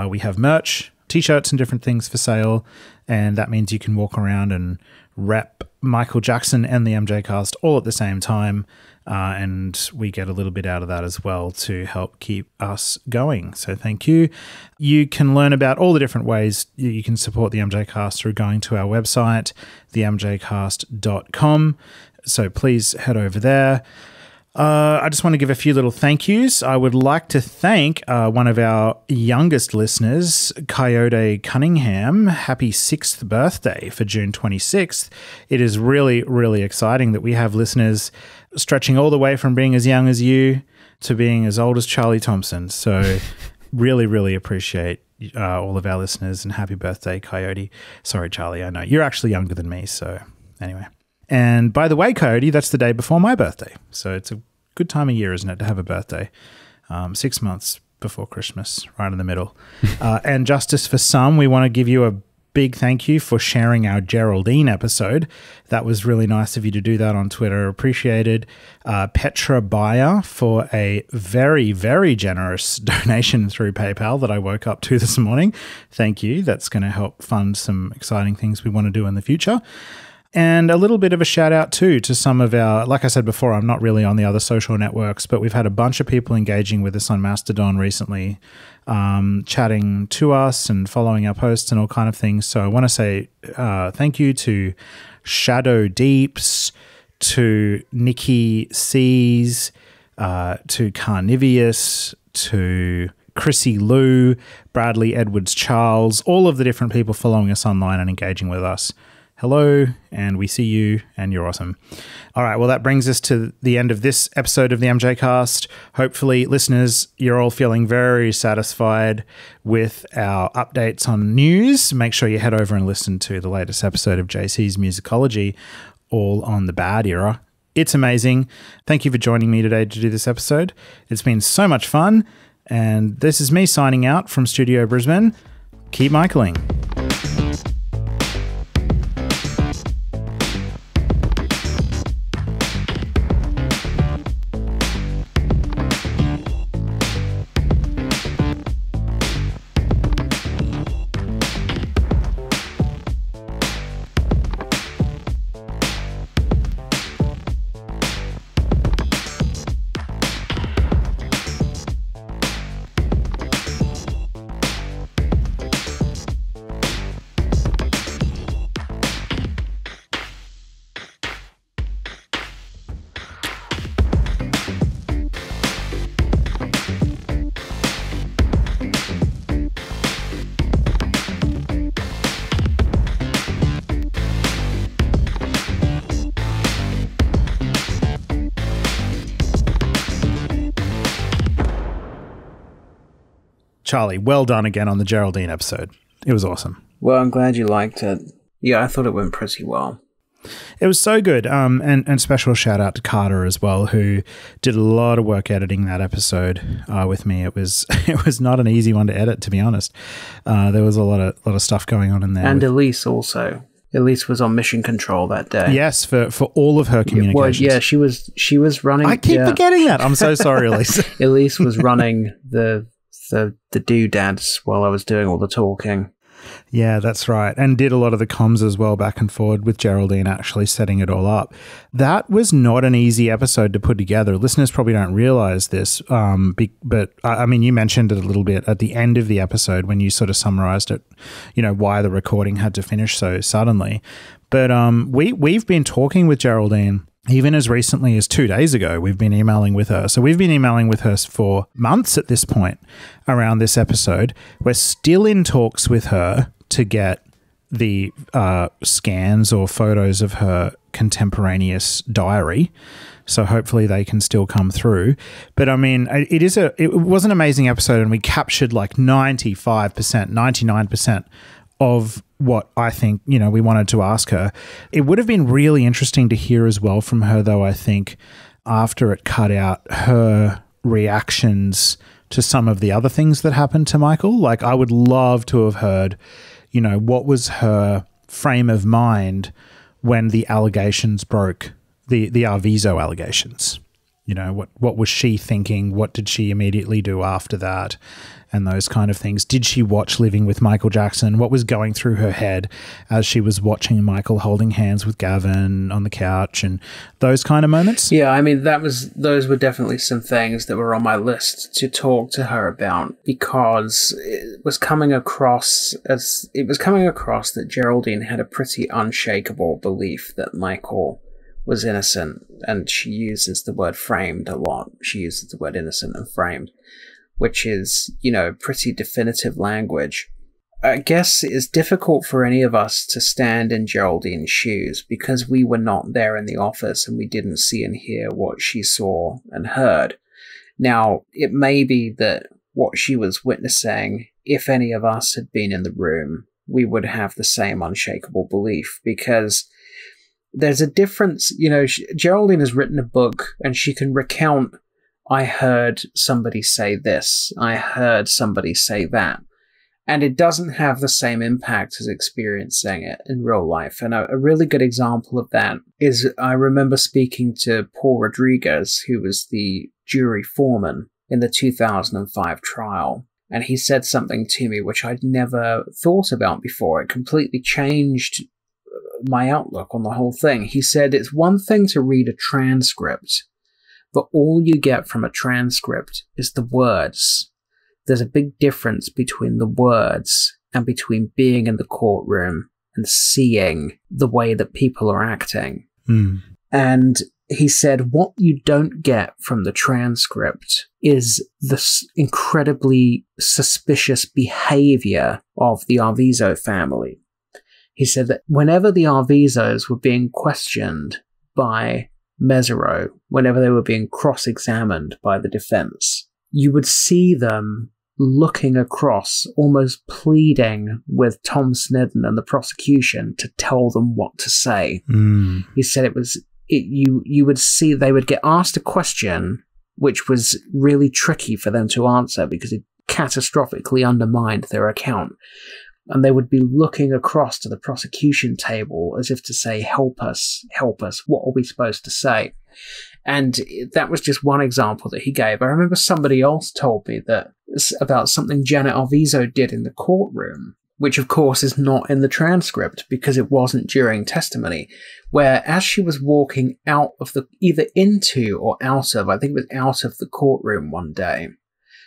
Speaker 6: we have merch, t-shirts and different things for sale, and that means you can walk around and rep Michael Jackson and the MJCast all at the same time, and we get a little bit out of that as well to help keep us going. So thank you. You can learn about all the different ways you can support the MJCast through going to our website, themjcast.com. So please head over there. I just want to give a few little thank yous. I would like to thank one of our youngest listeners, Coyote Cunningham. Happy 6th birthday for June 26th. It is really, really exciting that we have listeners stretching all the way from being as young as you to being as old as Charlie Thomson. So really, really appreciate all of our listeners, and happy birthday, Coyote. Sorry, Charlie, I know. You're actually younger than me, so anyway. And by the way, Coyote, that's the day before my birthday. So it's a good time of year, isn't it, to have a birthday? 6 months before Christmas, right in the middle. And Justice for Some, we want to give you a big thank you for sharing our Geraldine episode. That was really nice of you to do that on Twitter. Appreciated. Petra Bayer for a very, very generous donation through PayPal that I woke up to this morning. Thank you. That's going to help fund some exciting things we want to do in the future. And a little bit of a shout out too to some of our, like I said before, I'm not really on the other social networks, but we've had a bunch of people engaging with us on Mastodon recently, chatting to us and following our posts and all kind of things. So I want to say thank you to Shadow Deeps, to Nikki C's, to Carnivius, to Chrissy Lou, Bradley Edwards Charles, all of the different people following us online and engaging with us. Hello, and we see you, and you're awesome. All right, well, that brings us to the end of this episode of the MJCast. Hopefully, listeners, you're all feeling very satisfied with our updates on news. Make sure you head over and listen to the latest episode of JC's Musicology, all on the Bad Era. It's amazing. Thank you for joining me today to do this episode. It's been so much fun. And this is me signing out from Studio Brisbane. Keep Michaeling. Charlie, well done again on the Geraldine episode. It was awesome.
Speaker 8: Well, I'm glad you liked it. Yeah, I thought it went pretty well.
Speaker 6: It was so good. And special shout out to Carter as well, who did a lot of work editing that episode with me. It was not an easy one to edit, to be honest. There was a lot of stuff going on in there.
Speaker 8: And Elise also. Elise was on mission control that day.
Speaker 6: Yes, for all of her communications.
Speaker 8: Well, yeah, she was running.
Speaker 6: I keep forgetting that. I'm so sorry, Elise.
Speaker 8: Elise was running the doodads while I was doing all the talking.
Speaker 6: Yeah, that's right. And did a lot of the comms as well, back and forward with Geraldine actually setting it all up. That was not an easy episode to put together. Listeners probably don't realize this, but I mean, you mentioned it a little bit at the end of the episode when you sort of summarized it, why the recording had to finish so suddenly. But we've been talking with Geraldine even as recently as 2 days ago. We've been emailing with her. So we've been emailing with her for months at this point around this episode. We're still in talks with her to get the scans or photos of her contemporaneous diary. So hopefully they can still come through. But I mean, it was an amazing episode, and we captured like 95%, 99% of what I think, we wanted to ask her. It would have been really interesting to hear as well from her, though, I think, after it cut out, her reactions to some of the other things that happened to Michael. Like, I would love to have heard, what was her frame of mind when the allegations broke, the Arvizo allegations. What was she thinking? What did she immediately do after that? And those kind of things. Did she watch Living with Michael Jackson? What was going through her head as she was watching Michael holding hands with Gavin on the couch and those kind of moments?
Speaker 8: Yeah, I mean, those were definitely some things that were on my list to talk to her about, because it was coming across that Geraldine had a pretty unshakable belief that Michael was innocent, and she uses the word framed a lot. She uses the word innocent and framed, which is, pretty definitive language. I guess it's difficult for any of us to stand in Geraldine's shoes because we were not there in the office and we didn't see and hear what she saw and heard. Now, it may be that what she was witnessing, if any of us had been in the room, we would have the same unshakable belief, because there's a difference. Geraldine has written a book and she can recount, I heard somebody say this, I heard somebody say that. And it doesn't have the same impact as experiencing it in real life. And a really good example of that is, I remember speaking to Paul Rodriguez, who was the jury foreman in the 2005 trial. And he said something to me which I'd never thought about before. It completely changed my outlook on the whole thing. He said, it's one thing to read a transcript, but all you get from a transcript is the words. There's a big difference between the words and between being in the courtroom and seeing the way that people are acting.
Speaker 6: Mm.
Speaker 8: And he said, what you don't get from the transcript is this incredibly suspicious behavior of the Arvizo family. He said that whenever the Arvizos were being questioned by Mesereau, whenever they were being cross-examined by the defense, you would see them looking across, almost pleading with Tom Snedden and the prosecution to tell them what to say.
Speaker 6: Mm.
Speaker 8: He said it was you would see they would get asked a question which was really tricky for them to answer because it catastrophically undermined their account. And they would be looking across to the prosecution table as if to say, help us, what are we supposed to say? And that was just one example that he gave. I remember somebody else told me that about something Janet Arvizo did in the courtroom, which of course is not in the transcript because it wasn't during testimony, where as she was walking out of either into or out of, I think it was out of the courtroom one day,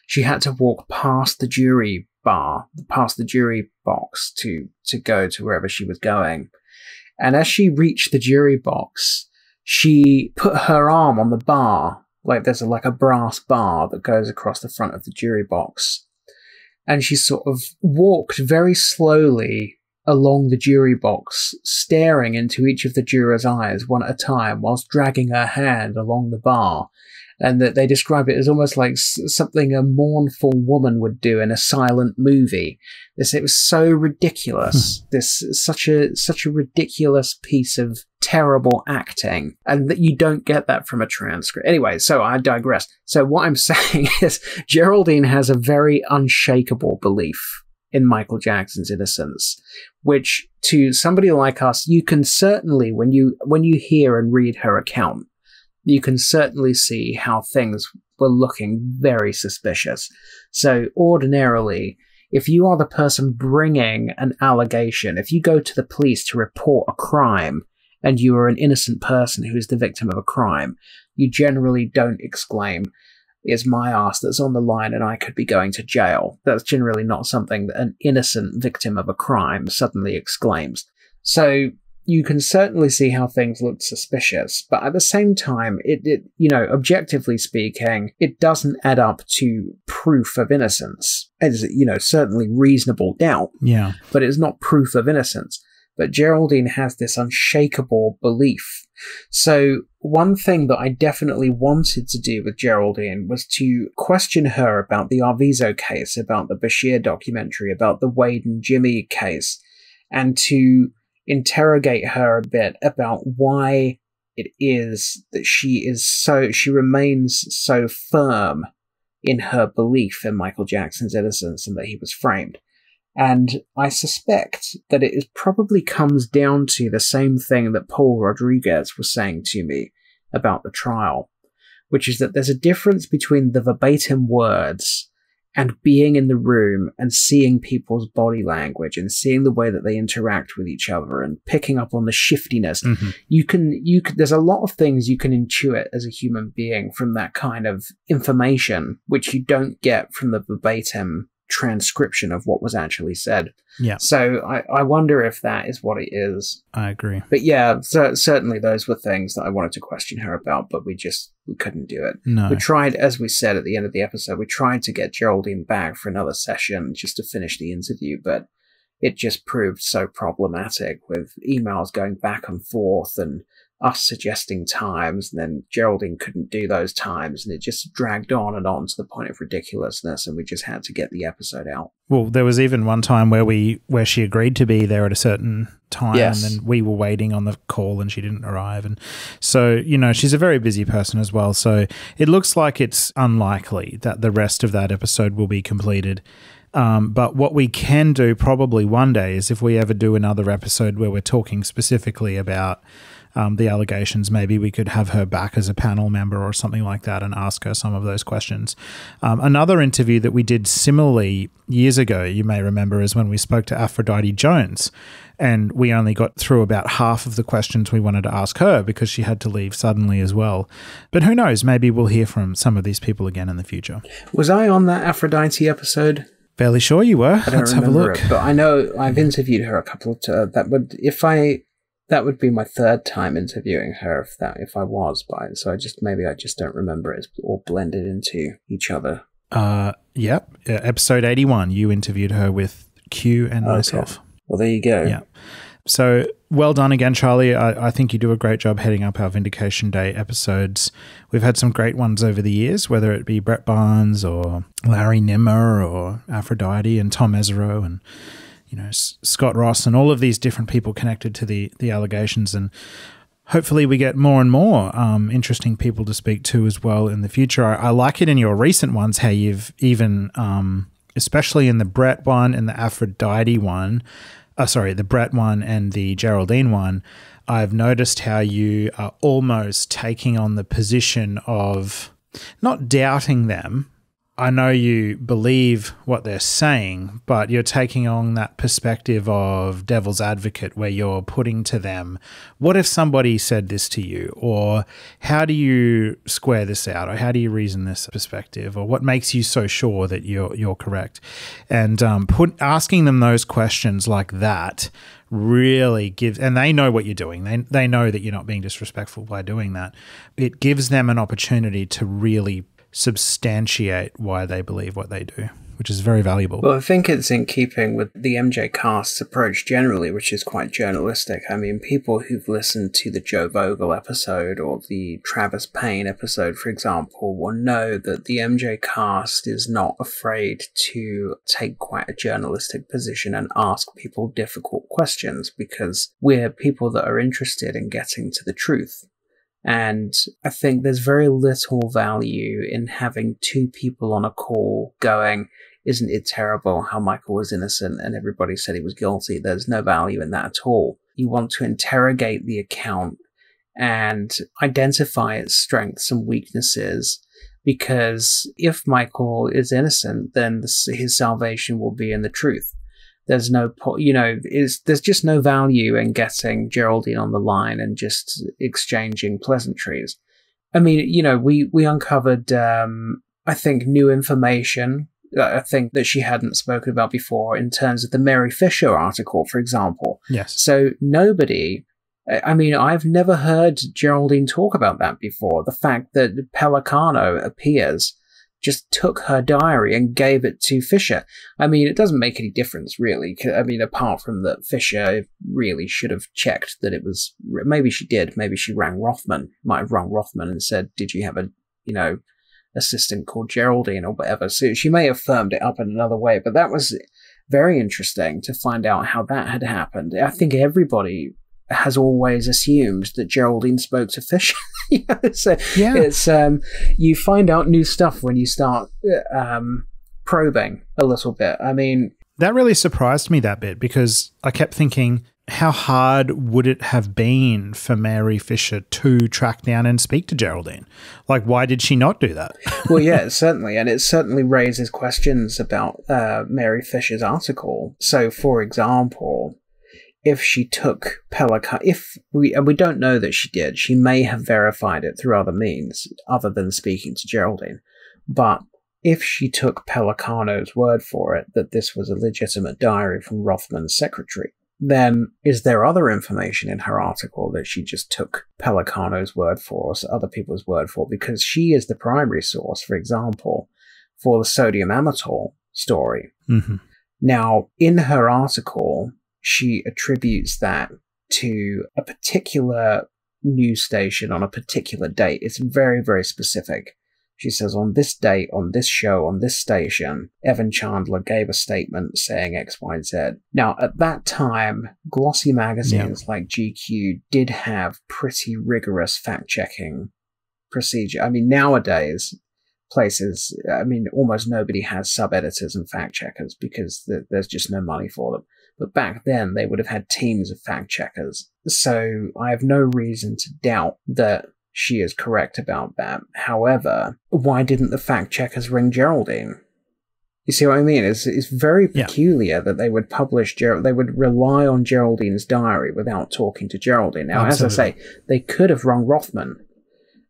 Speaker 8: she had to walk past the jury past the jury box to go to wherever she was going. And as she reached the jury box, she put her arm on the bar, like there's a brass bar that goes across the front of the jury box. And she sort of walked very slowly along the jury box, staring into each of the jurors' eyes one at a time, whilst dragging her hand along the bar. And that they describe it as almost like something a mournful woman would do in a silent movie. It was so ridiculous. Such a ridiculous piece of terrible acting, and that you don't get that from a transcript. Anyway, so I digress. So what I'm saying is Geraldine has a very unshakable belief in Michael Jackson's innocence, which to somebody like us, you can certainly, when you hear and read her account, you can certainly see how things were looking very suspicious. So ordinarily, if you are the person bringing an allegation, if you go to the police to report a crime and you are an innocent person who is the victim of a crime, you generally don't exclaim, "It's my ass that's on the line and I could be going to jail." That's generally not something that an innocent victim of a crime suddenly exclaims. So you can certainly see how things looked suspicious, but at the same time, it objectively speaking, it doesn't add up to proof of innocence. It's, certainly reasonable doubt.
Speaker 6: Yeah.
Speaker 8: But it's not proof of innocence. But Geraldine has this unshakable belief. So one thing that I definitely wanted to do with Geraldine was to question her about the Arvizo case, about the Bashir documentary, about the Wade and Jimmy case, and to interrogate her a bit about why it is that she remains so firm in her belief in Michael Jackson's innocence and that he was framed. And I suspect that it probably comes down to the same thing that Paul Rodriguez was saying to me about the trial, which is that there's a difference between the verbatim words and being in the room and seeing people's body language and seeing the way that they interact with each other and picking up on the shiftiness. Mm-hmm. There's a lot of things you can intuit as a human being from that kind of information, which you don't get from the verbatim transcription of what was actually said.
Speaker 6: Yeah.
Speaker 8: So I wonder if that is what it is.
Speaker 6: I agree.
Speaker 8: But yeah, certainly those were things that I wanted to question her about, but we couldn't do it.
Speaker 6: No.
Speaker 8: We tried, as we said at the end of the episode, we tried to get Geraldine back for another session just to finish the interview, but it just proved so problematic with emails going back and forth and us suggesting times, and then Geraldine couldn't do those times, and it just dragged on and on to the point of ridiculousness, and we just had to get the episode out.
Speaker 6: Well, there was even one time where she agreed to be there at a certain time,
Speaker 8: yes,
Speaker 6: and then we were waiting on the call and she didn't arrive. And so, she's a very busy person as well. So it looks like it's unlikely that the rest of that episode will be completed. But what we can do probably one day is if we ever do another episode where we're talking specifically about the allegations, maybe we could have her back as a panel member or something like that and ask her some of those questions. Another interview that we did similarly years ago, you may remember, is when we spoke to Aphrodite Jones, and we only got through about half of the questions we wanted to ask her because she had to leave suddenly as well. But who knows, maybe we'll hear from some of these people again in the future.
Speaker 8: Was I on that Aphrodite episode?
Speaker 6: Fairly sure you were.
Speaker 8: I don't
Speaker 6: Let's have a look.
Speaker 8: It, but I know I've interviewed her a couple of times. That would be my third time interviewing her if I was, but so I just don't remember it. It's all blended into each other.
Speaker 6: Yep. Episode 81, you interviewed her with Q and myself.
Speaker 8: Well, there you go.
Speaker 6: Yeah. So well done again, Charlie. I think you do a great job heading up our Vindication Day episodes. We've had some great ones over the years, whether it be Brett Barnes or Larry Nimmer or Aphrodite and Tom Mesereau and Scott Ross and all of these different people connected to the allegations. And hopefully we get more and more interesting people to speak to as well in the future. I like it in your recent ones how you've even, especially in the Brett one and the Aphrodite one, the Brett one and the Geraldine one, I've noticed how you are almost taking on the position of not doubting them. I know you believe what they're saying, but you're taking on that perspective of devil's advocate where you're putting to them, what if somebody said this to you? Or how do you square this out? Or how do you reason this perspective? Or what makes you so sure that you're correct? And asking them those questions like that really gives, and they know what you're doing. They know that you're not being disrespectful by doing that. It gives them an opportunity to really substantiate why they believe what they do, which is very valuable.
Speaker 8: Well, I think it's in keeping with the MJCast's approach generally, which is quite journalistic. I mean, people who've listened to the Joe Vogel episode or the Travis Payne episode, for example, will know that the MJCast is not afraid to take quite a journalistic position and ask people difficult questions, because we're people that are interested in getting to the truth. And I think there's very little value in having two people on a call going, isn't it terrible how Michael was innocent and everybody said he was guilty? There's no value in that at all. You want to interrogate the account and identify its strengths and weaknesses, because if Michael is innocent, then his salvation will be in the truth. There's no, there's just no value in getting Geraldine on the line and just exchanging pleasantries. I mean, we uncovered, I think, new information, I think, that she hadn't spoken about before in terms of the Mary Fisher article, for example.
Speaker 6: Yes.
Speaker 8: So I've never heard Geraldine talk about that before. The fact that Pelicano appears, just took her diary and gave it to Fisher. I mean, it doesn't make any difference, really. I mean, apart from that Fisher really should have checked that it was... Maybe she did. Maybe she might have rung Rothman and said, did you have a, assistant called Geraldine or whatever? So she may have firmed it up in another way, but that was very interesting to find out how that had happened. I think everybody has always assumed that Geraldine spoke to Fisher. It's you find out new stuff when you start probing a little bit. I mean,
Speaker 6: that really surprised me, that bit, because I kept thinking, how hard would it have been for Mary Fisher to track down and speak to Geraldine? Like, why did she not do that?
Speaker 8: Well, yeah, certainly. And it certainly raises questions about Mary Fisher's article. So, for example, if she took Pelicano, and we don't know that she did, she may have verified it through other means other than speaking to Geraldine. But if she took Pelicano's word for it that this was a legitimate diary from Rothman's secretary, then is there other information in her article that she just took Pelicano's word for, or other people's word for? Because she is the primary source, for example, for the sodium amytal story.
Speaker 6: Mm-hmm.
Speaker 8: Now, in her article, she attributes that to a particular news station on a particular date. It's very, very specific. She says, on this date, on this show, on this station, Evan Chandler gave a statement saying X, Y, Z. Now, at that time, glossy magazines like GQ did have pretty rigorous fact-checking procedure. I mean, nowadays, places, almost nobody has sub-editors and fact-checkers because there's just no money for them. But back then, they would have had teams of fact-checkers. So I have no reason to doubt that she is correct about that. However, why didn't the fact-checkers ring Geraldine? You see what I mean? It's very peculiar that they would publish they would rely on Geraldine's diary without talking to Geraldine. Now, Absolutely. As I say, they could have rung Rothman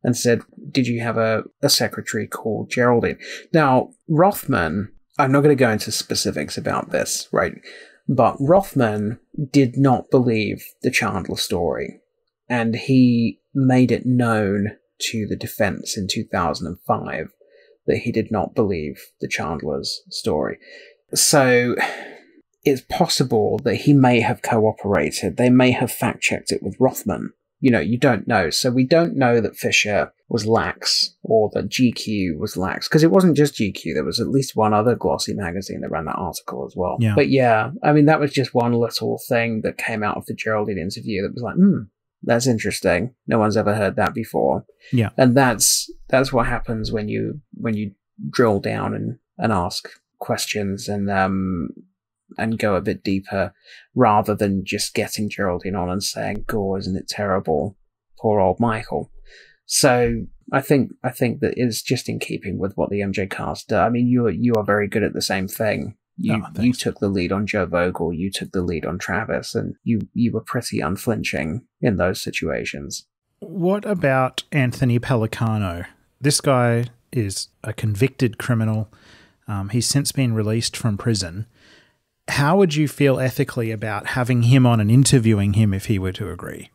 Speaker 8: and said, did you have a secretary called Geraldine? Now, Rothman, I'm not going to go into specifics about this, right? But Rothman did not believe the Chandler story, and he made it known to the defense in 2005 that he did not believe the Chandler's story. So it's possible that he may have cooperated. They may have fact-checked it with Rothman. You don't know. So we don't know that Fisher was lax or that GQ was lax, because it wasn't just GQ. There was at least one other glossy magazine that ran that article as well. Yeah. But yeah, that was just one little thing that came out of the Geraldine interview that was like, that's interesting. No one's ever heard that before.
Speaker 6: Yeah.
Speaker 8: And that's what happens when you drill down and ask questions and go a bit deeper, rather than just getting Geraldine on and saying, "Gore, isn't it terrible? Poor old Michael." So I think that is just in keeping with what the MJCast does. I mean, you are very good at the same thing. You took the lead on Joe Vogel, you took the lead on Travis, and you were pretty unflinching in those situations.
Speaker 6: What about Anthony Pellicano? This guy is a convicted criminal. He's since been released from prison. How would you feel ethically about having him on and interviewing him if he were to agree?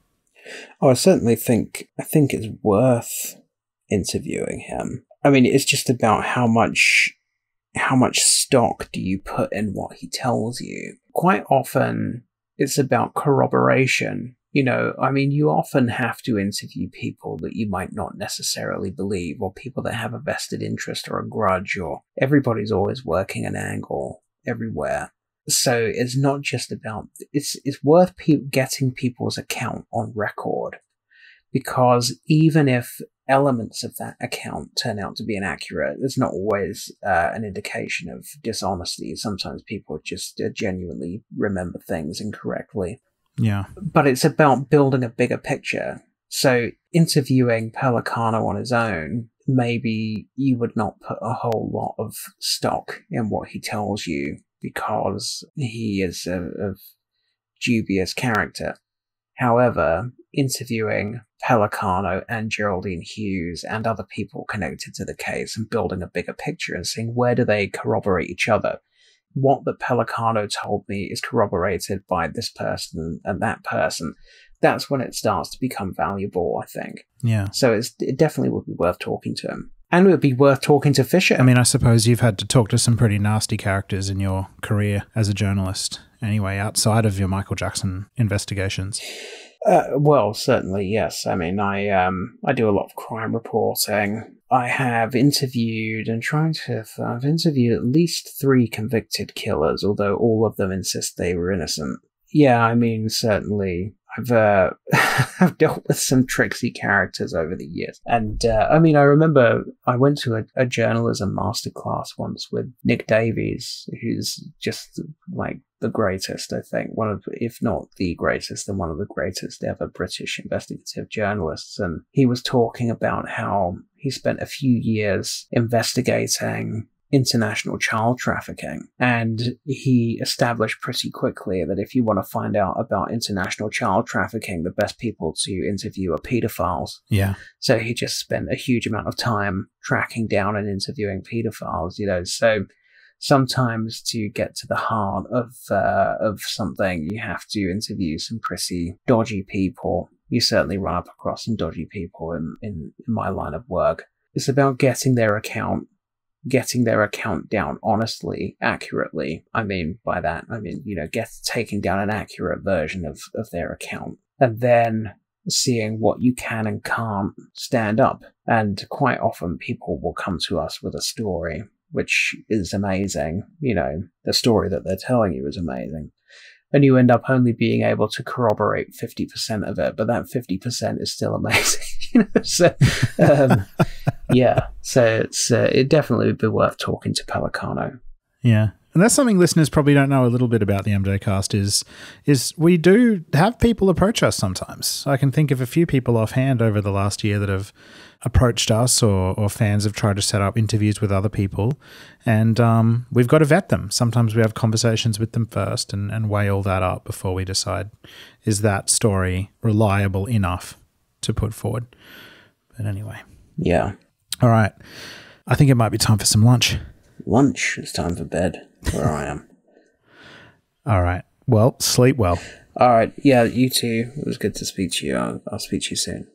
Speaker 8: Oh, I certainly think it's worth interviewing him. I mean, it's just about how much stock do you put in what he tells you. Quite often, it's about corroboration. You know, I mean, you often have to interview people that you might not necessarily believe, or people that have a vested interest or a grudge, or everybody's always working an angle everywhere. So it's not just about, it's worth getting people's account on record, because even if elements of that account turn out to be inaccurate, it's not always an indication of dishonesty. Sometimes people just genuinely remember things incorrectly.
Speaker 6: Yeah.
Speaker 8: But it's about building a bigger picture. So interviewing Pellicano on his own, maybe you would not put a whole lot of stock in what he tells you, because he is a dubious character. However, interviewing Pellicano and Geraldine Hughes and other people connected to the case and building a bigger picture and seeing where do they corroborate each other. What the Pellicano told me is corroborated by this person and that person. That's when it starts to become valuable, I think.
Speaker 6: Yeah.
Speaker 8: So it definitely would be worth talking to him. And it would be worth talking to Fisher.
Speaker 6: I mean, I suppose you've had to talk to some pretty nasty characters in your career as a journalist, anyway, outside of your Michael Jackson investigations.
Speaker 8: Well, certainly, yes. I mean, I do a lot of crime reporting. I have interviewed I've interviewed at least 3 convicted killers, although all of them insist they were innocent. Yeah, I mean, certainly, I've dealt with some tricksy characters over the years. And, I mean, I remember I went to a journalism masterclass once with Nick Davies, who's just like the greatest, I think, if not the greatest, then one of the greatest ever British investigative journalists. And he was talking about how he spent a few years investigating international child trafficking, and he established pretty quickly that if you want to find out about international child trafficking, the best people to interview are pedophiles.
Speaker 6: Yeah. So
Speaker 8: he just spent a huge amount of time tracking down and interviewing pedophiles, you know. So sometimes to get to the heart of something, you have to interview some pretty dodgy people. You certainly run up across some dodgy people in my line of work. It's about getting their account down honestly, accurately. I mean, by that, I mean, you know, taking down an accurate version of their account, and then seeing what you can and can't stand up. And quite often people will come to us with a story, which is amazing. You know, the story that they're telling you is amazing. And you end up only being able to corroborate 50% of it, but that 50% is still amazing. You know, so yeah, so it definitely would be worth talking to Pellicano.
Speaker 6: Yeah, and that's something listeners probably don't know a little bit about the MJCast is we do have people approach us sometimes. I can think of a few people offhand over the last year that have approached us, or fans have tried to set up interviews with other people, and we've got to vet them. Sometimes we have conversations with them first and weigh all that up before we decide, is that story reliable enough to put forward? But anyway.
Speaker 8: Yeah.
Speaker 6: All right. I think it might be time for some lunch.
Speaker 8: Lunch? It's time for bed, where I am.
Speaker 6: All right. Well, sleep well.
Speaker 8: All right. Yeah, you too. It was good to speak to you. I'll speak to you soon.